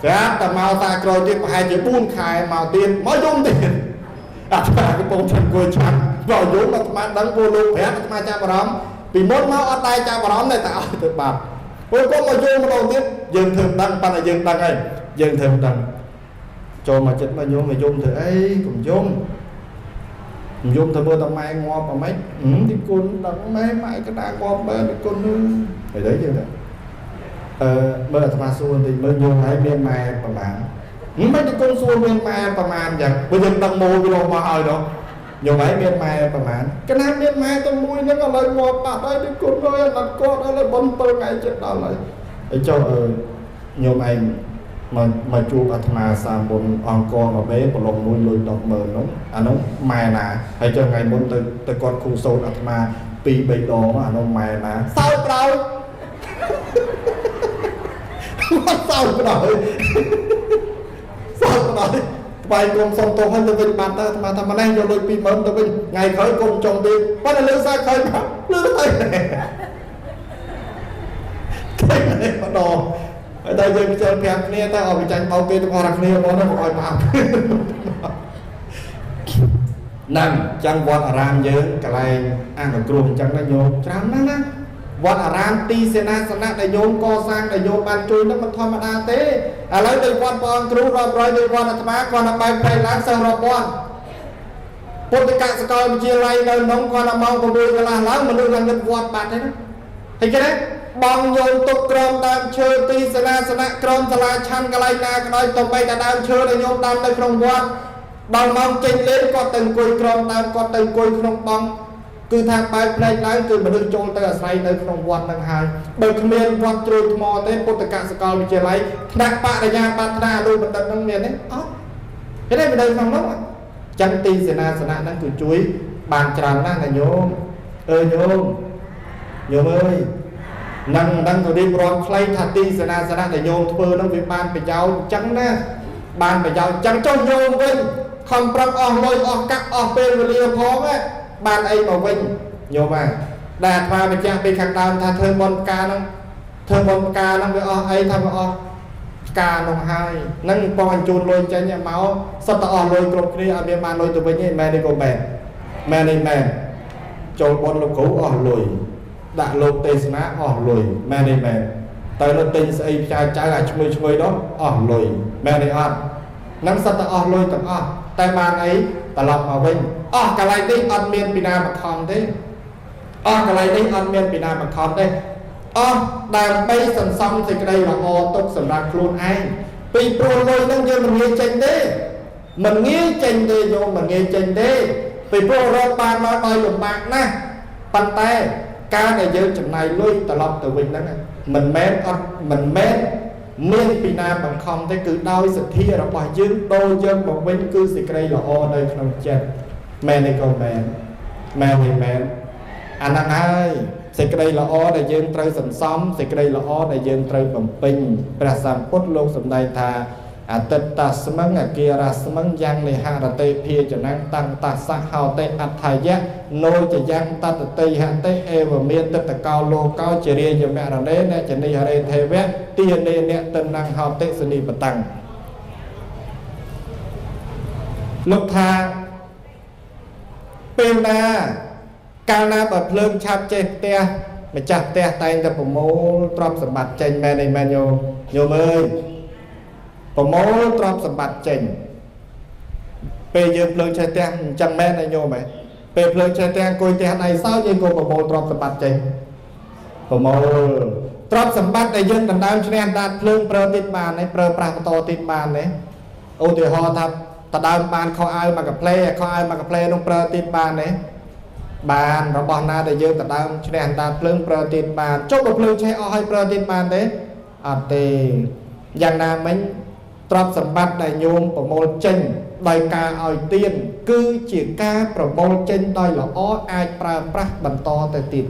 sẽ tầm màu ta rồi tiếp hai chữ buôn khai màu tiền mới dung tiền à cái bông chân quê chăn rồi vốn là mà đấng vô lưu phép mà cha bà đóng vì muốn máu ở tay cha bà đóng này tạo từ bạc ôi có mà vô mà đầu tiên dừng thường đăng bà là dừng đăng ấy dừng thường đăng cho mà chết mà vô mà dung thì ấy cũng dung thì mưa tầm mai ngọt mà mấy thì con đăng mấy mãi cái đá ngọt bên thì con thì đấy chứ đấy mơ là thằng xuân thì mơ vô hai bên mai bà bạn mấy cái con xuân bên mai bà man vậy bây giờ đăng môi vô mà hỏi đâu nhiều mấy bên mai bà man cái nam bên mai tôi mui nó là lời ngọt bạn đây thì con ơi là con đó là bông bơ ngày chết đó lại để cho nhiều mày mà chụp atma sam bồn on con mà bé của lòng nuôi lôi độc mờ nó mai nà hay cho ngày muốn từ con khu sâu atma pi bay đồ mà nó mai nà sao đâu sao rồi sao rồi vài con xong tôi hơi tôi vinh bàn ta mà thằng anh cho đôi pi mớm tôi vinh ngày khởi cùng chồng đi bắt là lưỡi ra khởi lưỡi tay này bắt đồ ở đây giờ chơi phép này ta ở bị tranh bao kia tôi còn đặt này nó gọi mà nằm chẳng vọt ram dưỡng cái này ăn ở cồn chẳng là nhôm trắng nè vọt ram ti sena đại nhôm co sang đại nhôm ban chui nó thoi mà đa tế à lấy từ vọt bòn cừu rồi từ vọt atma còn là bài bài láng sang rồi bòn bột cái cạn sợi chia ray lên nông còn là mong của tôi là láng mà đưa là ngân vọt bạt đấy thì cái đấy bong nhôm tục crom đam chơi ti sena crom sala chan cái này na cái này tụi bay ta đam chơi đại nhôm đam nơi trong vọt bong mong chênh lên có từng cùi crom đam có từng cùi trong bong cứ thang bài play láng cứ mà đưa trôn tới ở say nơi trong vọt đằng hai bởi miền vọt trôi mò tới bột cái cạn sợi chia ray đặt bạn là nhà bạn na luôn mình đặt trong miền đấy cái này mình đây không lắm chân ti sena năng cứ chuối bàn tràn năng là nhôm nhôm ơi năng rồi đi bron play thật ti sena là nhôm thưa nó bị ban phải giao trắng nè ban phải giao trắng cho nhôm vinh không prang lôi cắt bên và lia phó á ban ấy mà vinh nhôm à đạt và mình trang bị kháng đào tha thơ bon ca nó với ấy thằng ca nông hai nâng con chôn lôi cho nhà máu sắp ta lôi cột kia ở bên ban lôi từ bên như mẹ đi cô bè mẹ này mẹ trôi bon lục cũ lùi đã lục tê sná lùi mẹ này mẹ tới nó tinh xây trái trái là chui đó lùi mẹ này nắng sắt ta lùi tận tay bàn ấy ta lọc vào bên cái này đi ăn miên pina mà khom thế cái này đi ăn miên pina mà khom thế đàn bay sần xong thì cái đây là tục sần ra luôn anh vì pro lôi nâng như mình nghe tranh thế mình nghe tranh thế vô mình nghe tranh thế vì pro ra bàn nói bài lục bạc nè bàn tay ca này dương chừng này lui ta lọc từ mình đó mình mến miên pina bằng không thế cứ đôi sự thi ở bài dương đôi dân một bên cứ sự cây là đây không chết mẹ này còn mẹ này anh ơi sự cây là để dương trời sẵn sống sự cây là để dương trời bằng pin và sản phút luôn sẵn đây thà tết ta smăng kia ra smăng giang này hạ tê phía cho năng tăng ta sa hào tê ắt thải giác nôi cho giang ta tê hạ tê và miên tết ta cao lô cao chỉ riêng cho mẹ rằng đấy nè cho nên hạ đây thề vét tiền này nè tân năng hào tê sinh đi bật tăng lúc tha pena cana bật lương chạp trên te mà chạp te tay ta bổ mô trọp sầm bạt trên mẹ này mẹ nhô ơi bổ mô trọp sầm bạt trên bây giờ lương chơi te chẳng mẹ này nhô mày bây lương chơi te coi te này sao vậy cô bổ mô trọp sầm bạt trên bổ mô trọp sầm bạt này dân tận đám cho nên ta lương pro tin bàn này pro to tin bàn này ô thì họ thập ta đám bàn khó ai mà gặp play nông pro tin bàn này bàn rồi bọn na để dương ta đam cho nên ta plương protein bàn chốt một plương chơi hay protein bàn đấy thì dạng nào mình trọp sầm bát đại nhôm của môn chân đại ca ỏi tiền cứ chỉ ca của môn chân đại là ai pra bần to tại tiền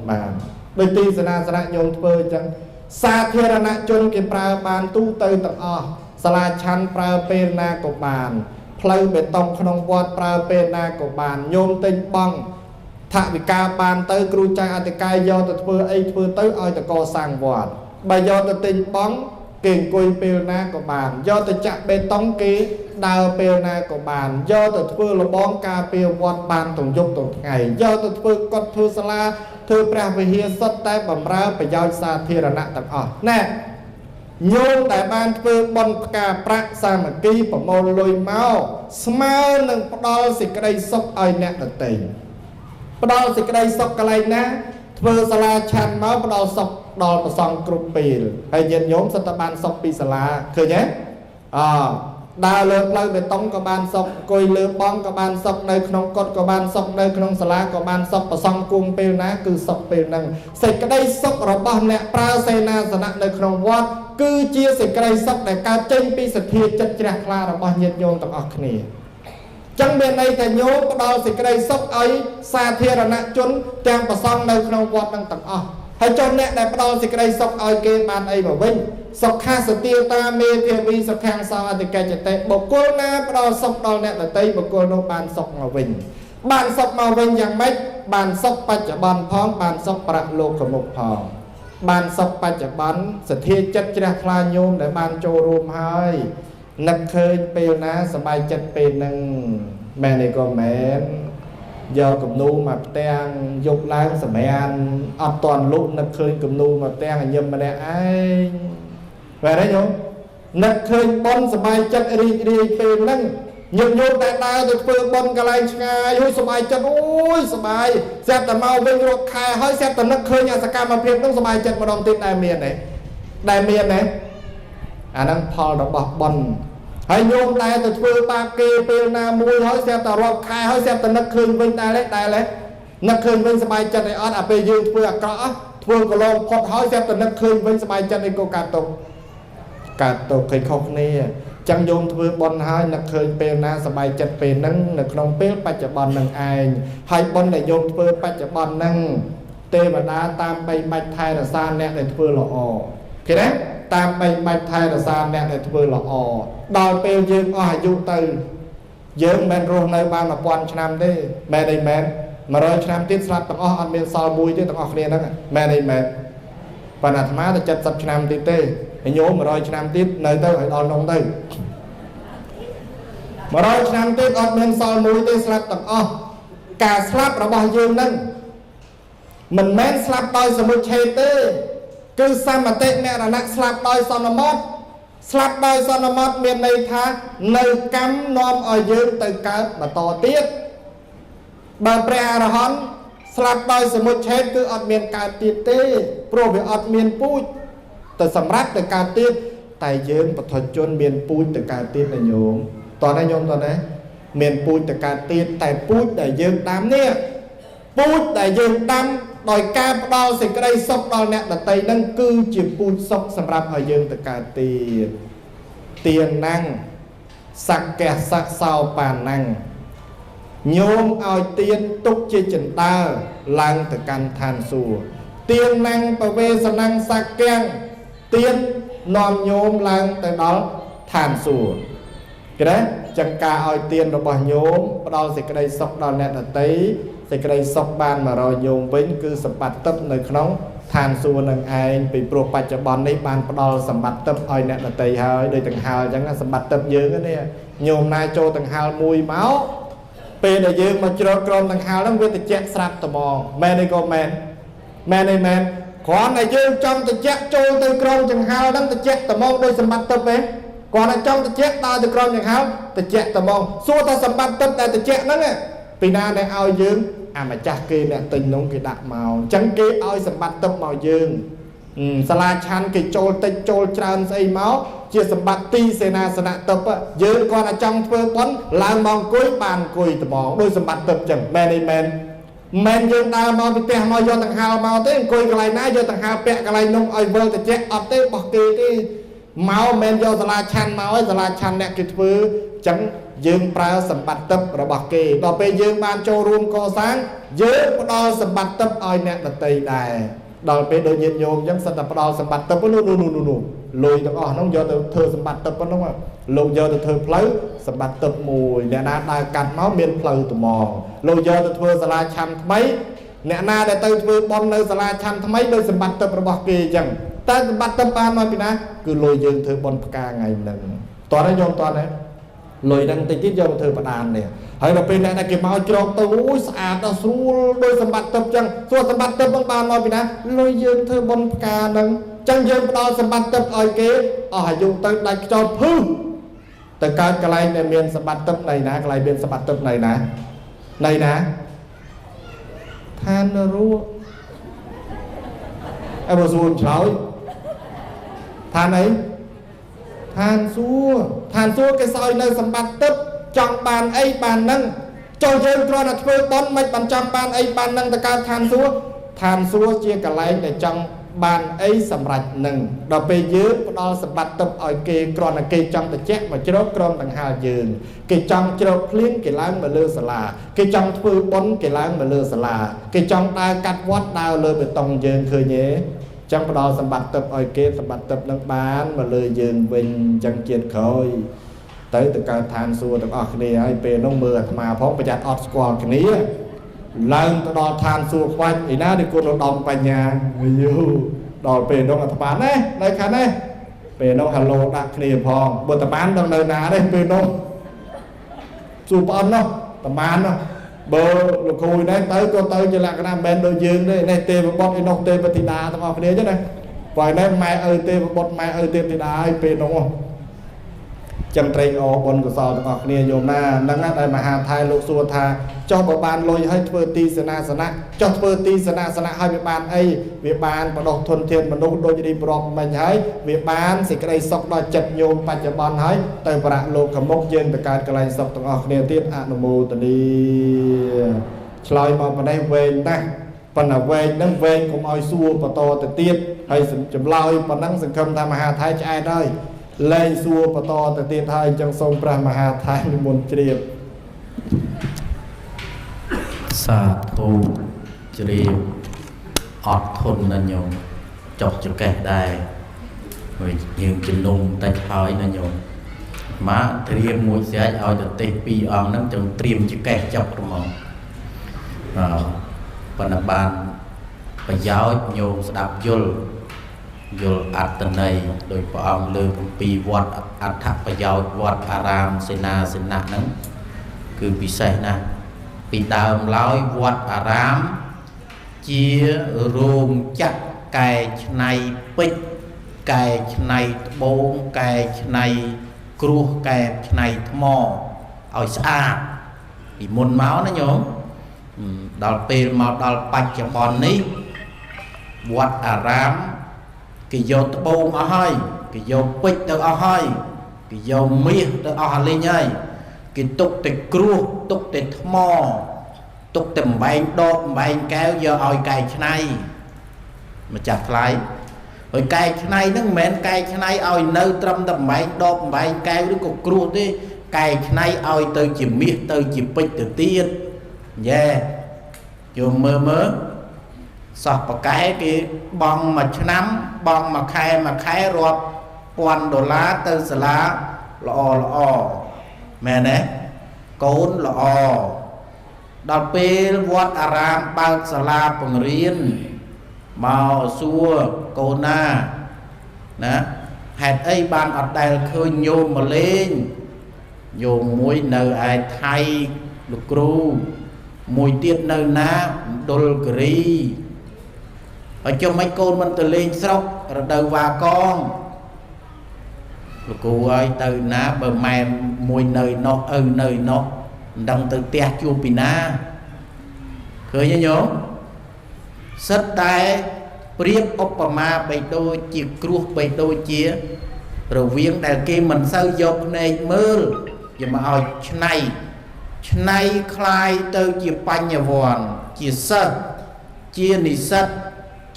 bàn đôi tin sana nhôm phơi chẳng sa thiên na chôn cái pra bàn tu tới tận sala chan pra pen na của bàn plei bê tông không vọt pra pena của bàn nhôm tinh băng thạ vì ca bàn tới cru trai ăn cay do từ phơi ấy phơi tới oi từ co sang vọt bài do từ tinh băng kềnh quỳ pena của bàn do từ chạm bê tông ký đào pena của bàn do từ phơi là bón ca pê vọt bàn tổng dục tổng ngày do từ phơi con phơi sala phơi pra về hiên sắt tay bầm ra phải giao xa thiên là tận nè nhôm đại ban phơi bон cà pra sa mà ký của môn lôi máu smile nâng đo xịt cái đây sốc ai nè được tiền đo xịt cái đây sốc cái này nè phơi sala chan máu đo sốc đo song cục pì hay nhận nhóm sắt ban sốc pi sala khơi nhé đào lợn plei bê tông có ban sốc cùi lợn bong có ban sốc nơi không cốt có ban sốc nơi không sala có ban sốc và song cung pêu ná cứ sốc pêu nâng xịt cái đây sốc rồi bao nè pra xe na sẵn nơi không vót cứ chia sẻ cái sốc để cao trên pi sạch thiệt chất chạc la là bao nhiêu nhôm tập ọc nè chẳng bên đây thì nhôm có đo sẻ cái sốc ấy xa thiệt là nạ chốn trang và song nơi không vót nâng tập ọc hãy cho nè để đo sẻ cái sốc ấy kê bàn ấy bảo vinh sốc khá sở tiêu ta mê thiệt vi sốc khang sao anh thì kê chạy tệ bộ cô na đo sốc đo nè là tây bộ cô nô bàn sốc màu vinh bàn sốc màu vinh dạng mấy bàn sốc bạch trả bàn phong bàn sốc bạc lô của một phòng bàn sọc bạch bắn sẽ thiệt chất chạc la nhôm để bàn cho rùm hơi nực khơi bèo ná sẽ bay chất bèo nâng mẹ này có mẹ giờ cầm nu mà tên dục láng sẽ mẹ ăn toàn lúc nực khơi cầm nu mà tên nhầm mà nè ai về đấy nhôm nực khơi bón sẽ bay chất đi bèo nâng nhung tại ta được phương bон cái này ngay hôi sờ bài chân ôi sờ bài xem tầm màu bên ruột khai hơi xem tầm nước khơi nhà sạc mà phim nó sờ bài chân mà đồng tiền đại miền này năng Paul đã bọc bần hay nhung tại từ phương ba kê pêu na mui hơi xem tầm ruột khai hơi xem tầm nước khơi bên đại lấy nước khơi bên sờ bài chân này on à bây dương phương cỏ phương của lông phật hơi xem tầm nước khơi bên sờ bài chân này cô cả tục khi không nè chẳng dùng thưa bon hai nặc khơi pê na sờ bài chặt pê nâng nặc nông pê bạch chặt bon nâng ai hai bon này dùng thưa bạch chặt bon nâng tê mà đá tam bay bạch thay là san nè để thưa là cái đấy tam bay bạch thay là san nè để thưa là đòi pê dương dụ từ dương men rong nơi ban là quan nam đấy mẹ đây mẹ mà rồi nam tiết sắp tặng ăn miên sao bùi chứ tặng kia đó mẹ đây mẹ và là má ta chặt sắp nam tiết tê nhớ mà rồi năm tiếp nơi tới phải đòn nông tới mà rồi năm tiếp ở bên sau mũi tới slap tận cả slap là bao nhiêu nâng mình men slap đôi sầm một chê tê cứ sam mà tê mẹ là nặng slap đôi son mốt slap đôi son mốt miền này tha nơi cắm nom ở dương từ cá mà to tiết bà prea ra hòn slap đôi sầm một chê cứ ở miền cá tiết tê pro về ở miền pui từ sầm rát từ cá tiết tài dương và thuật chôn miền pui từ cá tiết là nhôm toàn đây nhôm toàn đấy miền pui từ cá tiết tài pui đại dương đám nè pui đại dương đám đòi ca đo thì cái đây sốc đo nè là tây nâng cư chỉ pui sốc sầm rát ở dương từ cá tiết tiền năng sạc kẹt sạc sao bàn năng nhôm ao tiền túc chia chỉnh ta lang từ căn than sùa tiền năng bảo vệ sản năng sạc kẹt tiền nòm nhôm lang từ đó than sùa cái đấy chẳng cả ao tiền nó bỏ nhôm đo thì cái đây sốc đo nè là tây thì cái đây sốc bàn mà rồi nhôm vĩnh cứ sập bát tấp nơi nóng than xua nâng ai bị pro bạch cho bọn này bàn đo sầm bát tấp oi nè là tây hơi đây từng hào chẳng là sầm bát tấp dương cái này nhôm nai cho từng hào mùi máu pe để dương mà cho con từng hào lắm với từ chẹt sạp tò mò men đây con men này men còn này dương trong từ chẹt cho từ con từng hào lắm từ chẹt tò mò đôi sầm bát tấp ấy còn là trong từ chẹt đo từ con từng hào từ chẹt tò mò xua ta sầm bát tấp tại từ chẹt đó nè vì na này ao dương mà chắc kia nè tình nông cái đặt màu trắng kia ơi sầm bát tấp màu dương sala chan cái trôi tây trôi tràn say máu chia sầm bát ti xe na sạ tập á dương còn ở trong phơi bón làm mong cối bàn cùi tờ mỏ đôi sầm bát tập chẳng men dương ta mau bị tè mau do thằng hào mau tới cùi cái này ná do thằng hào bẹ cái này nông ơi vơ thì chết ọt tới bọc kia đi máu men do sala chan máu ấy sala chan nè cái phơi chẳng dương pra sầm bát tập rồi bọc kia đò pe dương ban cho room co sáng dương đo sầm bát tập ơi nè là tây đài đòi pe đôi nhiệt nhôm giống sầm đo sầm bát tập luôn lùi tao nó do từ thưa sầm bát tập nó đúng không lùi do từ thưa phơi sầm bát tập mùi nè na đai cắt máu miên phơi tụi mò lùi do từ thưa sala chăm mấy nè na để từ thưa bom nơi sala chăm mấy đôi sầm bát tập rồi bọc kia chẳng ta sầm bát tập ban nói pina cứ lùi dương thưa bom ca ngày lần toàn đấy nhôm toàn đấy lùi đang tinh tiết do thưa bát đàn nè hay là bên này là cái máu trộn tôi ui sạch nó xuống đôi sầm bát tập chẳng xuống sầm bát tập bằng ban nói pina lùi dương thưa bom ca nâng chẳng dương đo sầm bát tập ở kế ở dùng tới đánh cho phư từ cái này này miền sầm bát tập này nè cái này miền sầm bát tập này nè than nó rú em vừa ruồn cháu than ấy than xua cái soi nơi sầm bát tập trong bàn ấy bàn nâng cho dương cho là phơi bón mấy bàn trong bàn ấy bàn nâng từ cái than xua chia cái này để trong bàn ấy sầm rạch nâng đò pe dưới đo sầm bát tập ở kê còn là kê trong từ chết mà chốt con bằng hà dường kê trong chốt liên kê láng mà lơ sala kê trong phơi bón kê láng mà lơ sala kê trong đai cắt vót đào lơ bê tông dường khơi nhé trong đo sầm bát tập ở kê sầm bát tập nâng bán mà lơ dường bình chẳng chết khơi tới từ cái than xua từ ở cái này pe nông mưa mà phóng bây giờ ọt squall cái ní lần tôi đo than xua quanh thì na đi cô nó đồngไปnhà đòi về đông ở bán đấy đây khán đấy về đông hello đặt kia phong bữa tập bán đông nơi nào đây về đông chụp ấn đâu tập bán đâu bơ lục cùi đấy tới cô tới cho lại cái nam bên đôi dương đây này tê một bọt nông tê và thịt đá tao học cái đấy chứ này vài đây mai ơi tê một bọt mai ơi tê thịt đá về đông không chân trai ô bồn của sò tao học kia nhôm na nâng á đây mà hà thái lục xua tha cho bộ bàn lôi hơi phơi ti sana cho phơi ti sana hơi bị bàn ấy việc bàn bắt đầu thuần thiện mà đôi đi bọc mình thấy việc bàn thì cái đây sọc đòi chật nhôm bạch cho bàn thấy từ bạc lô cầm mốc dương từ cái này sọc tao học kia tiếp ạ mù từ đi lôi mà đây về ta phần là về nâng về cũng oi xua và to từ tiếp hay chấm lôi và nâng sừng khâm tham hà thái trai đây lên xua và to từ tiếp hai trong sông Brahma thái muốn triệt sa thu chri ọt thôn là nhung chọc cho kẻ đài rồi nhiều chân lùng tay hỏi là nhung má triêm mũi sẽ ao được tê pi on nó trong triêm cho kẻ chọc đúng không và là bàn và giáo nhung sẽ đạp vô ạt tần này đôi bỏ ông lư pi vọt ạt thạc và giáo vọt aram sena nắng cứ bị say nè bị đào lối vọt rám ជារោងចក្រកែច្នៃពេជ្រកែច្នៃត្បូងកែច្នៃគ្រោះកែច្នៃថ្មឲ្យស្អាតពីមុនមកណាញោមដល់ពេលមកដល់បច្ចុប្បន្ននេះវត្តអារាមគេយកត្បូងអស់ហើយគេយកពេជ្រទៅអស់ហើយគេយកមាសទៅអស់ហើយលេងហើយគេទុកតែគ្រោះទុកតែថ្មទុកតែបំបែងដបបំបែងកែវយកឲ្យកែច្នៃម្ចាស់ថ្លៃហើយកែច្នៃហ្នឹងមិនមែនកែច្នៃឲ្យនៅត្រឹមតែបំបែងដបបំបែងកែវឬក៏គ្រោះទេកែច្នៃឲ្យទៅជាមាសទៅជាពេជ្រទៅទៀតយេយកមើលសោះប្រកែគេបង់មួយឆ្នាំបង់មួយខែរាប់$1000ទៅសាលាល្អមែនទេកូនល្អដល់ពេលវត្តអារាមបើកសាលាបង្រៀនមកសួរកូនណាហេតុអីបានអត់ដែលឃើញញោមមកលេងញោមមួយនៅឯថៃលោកគ្រូមួយទៀតនៅណាមណ្ឌលគិរីហើយចុះមិនកូនមិនទៅលេងស្រុករដូវវ៉ាកងលោកគ្រូឲ្យទៅណាបើម៉ែមួយនៅនោះឪនៅនោះមិនដឹងទៅផ្ទះជួបពីណាឃើញទេញោមសិតតែប្រៀបឧបមាបីដូចជាគ្រោះបីដូចជារវាងដែលគេមិនសូវយកភ្នែកមើលយកមកឲ្យឆ្នៃคล้ายទៅជាបញ្ញវន្តជាសិស្សជានិស្សិត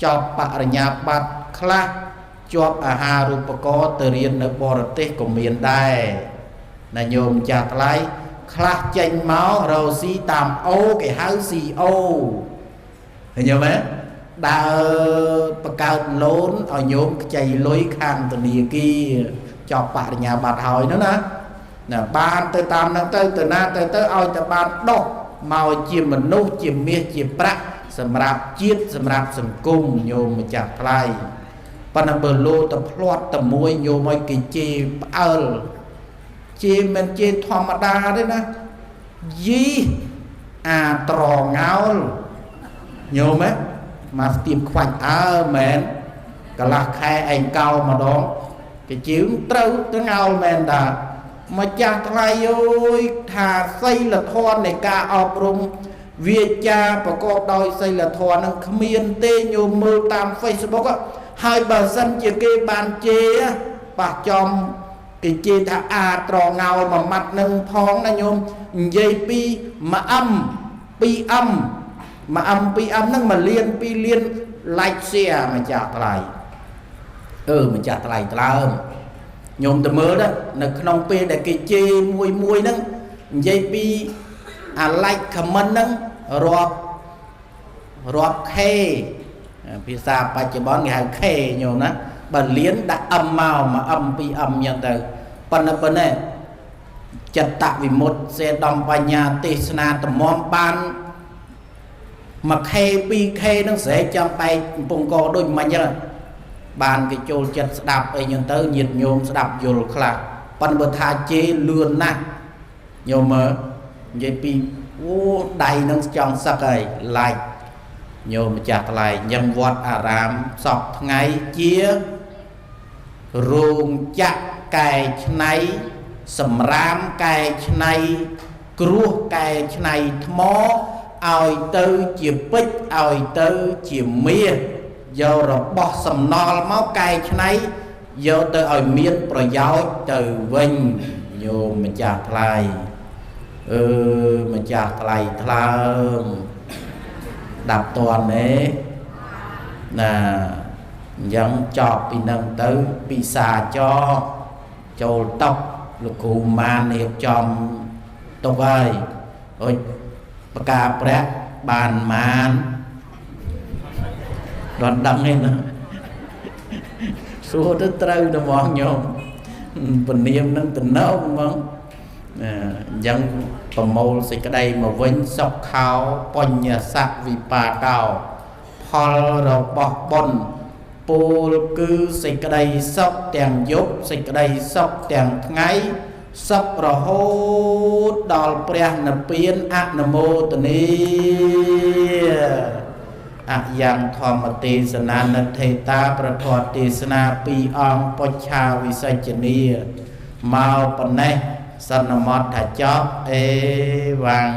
ចប់បរិញ្ញាបត្រខ្លះជាប់អាហារូបករណ៍ទៅរៀននៅបរទេសក៏មានដែរណាញោមចាស់ថ្លៃខ្លះចេញមករកស៊ីតាមអូគេហៅ CO ឃើញទេដើរបកើតលូនឲ្យញោមខ្ចីលុយខាងធនាគារចប់បរិញ្ញាបត្រហើយនោះណាបានទៅតាមហ្នឹងទៅណាទៅឲ្យតែបានដោះមកជាមនុស្សជាមាសជាប្រាក់សម្រាប់ជាតិសម្រាប់សង្គមញោមម្ចាស់ថ្លៃប៉ុន្តែបើលោទៅផ្លាត់តែមួយញោមឲ្យគេជេរផ្អើលជេរមិនជេរធម្មតាទេណាយីអាត្រងោលញោមមកស្ទាបខ្វាច់មែនកន្លះខែឯងកោម្ដងគេជឿត្រូវទៅងោលមែនតាម្ចាស់ថ្លៃអើយថាសីលធម៌នៃការអប់រំវាចាប្រកបដោយសីលធម៌នឹងគ្មានទេញោមមើលតាម Facebook ហើយបើសិនជាគេបានជេរប៉ះចំគេជេរថាអាត្រងោលមួយម៉ាត់នឹងផងណាញោមនិយាយពី1អឹម2អឹម1អឹម2អឹមហ្នឹង1លាន2លាន like share ម្ចាស់ថ្លៃម្ចាស់ថ្លៃថ្លើមញោមទៅមើលនៅក្នុងពេលដែលគេជេរមួយហ្នឹងនិយាយពីអា like comment ហ្នឹងរាប់ K ភាសាបច្ចុប្បន្នគេហៅ K ញោមណាបើលានដាក់អឹមមក1អឹម2អឹមយ៉ាងទៅប៉ុន្តែចិត្តវិមុតសេដំបញ្ញាទេសនាតំមបាន 1K 2K នឹងស្រែកចាំបែកកំពង់កដូចមិញហ្នឹងបានគេចូលចិត្តស្ដាប់អីចឹងទៅញាតិញោមស្ដាប់យល់ខ្លះប៉ុន្តែបើថាជេរលឿនណាស់ញោមមើលនិយាយពីអូដៃនឹងចង់សឹកហើយ like ញោមម្ចាស់ថ្លៃញឹងវត្តអារាមសពថ្ងៃជារោងចក្រកែច្នៃសម្រាមកែច្នៃគ្រោះកែច្នៃថ្មឲ្យទៅជាពេជ្រឲ្យទៅជាមាសយករបស់សំណល់មកកែច្នៃយកទៅឲ្យមានប្រយោជន៍ទៅវិញញោមម្ចាស់ថ្លៃម្ចាស់ថ្លៃថ្លើមដាប់តនទេណាអញ្ចឹងចប់ពីនឹងទៅពិសាចចូលតុកលោកគ្រូម៉ានរៀបចំតុកហើយអុយបកាព្រះបានម៉ានដល់ដឹងទេណាសួរទៅត្រូវទៅហ្មងញោមពនាមនឹងតំណងហ្មងអញ្ចឹងប្រមូលសេចក្តីមកវិញសុខខោបញ្ញស័កវិបាកោផលរបស់បុណ្យពូលគឺសេចក្តីសុខទាំងយប់សេចក្តីសុខទាំងថ្ងៃសុខរហូតដល់ព្រះនិព្វានអនុមោទនា อะยังธรรมติสนานันเทตาประทอติสนาปีองปัญชาวิสัจนีมาปนเนสันนมัตถจอบเอวัง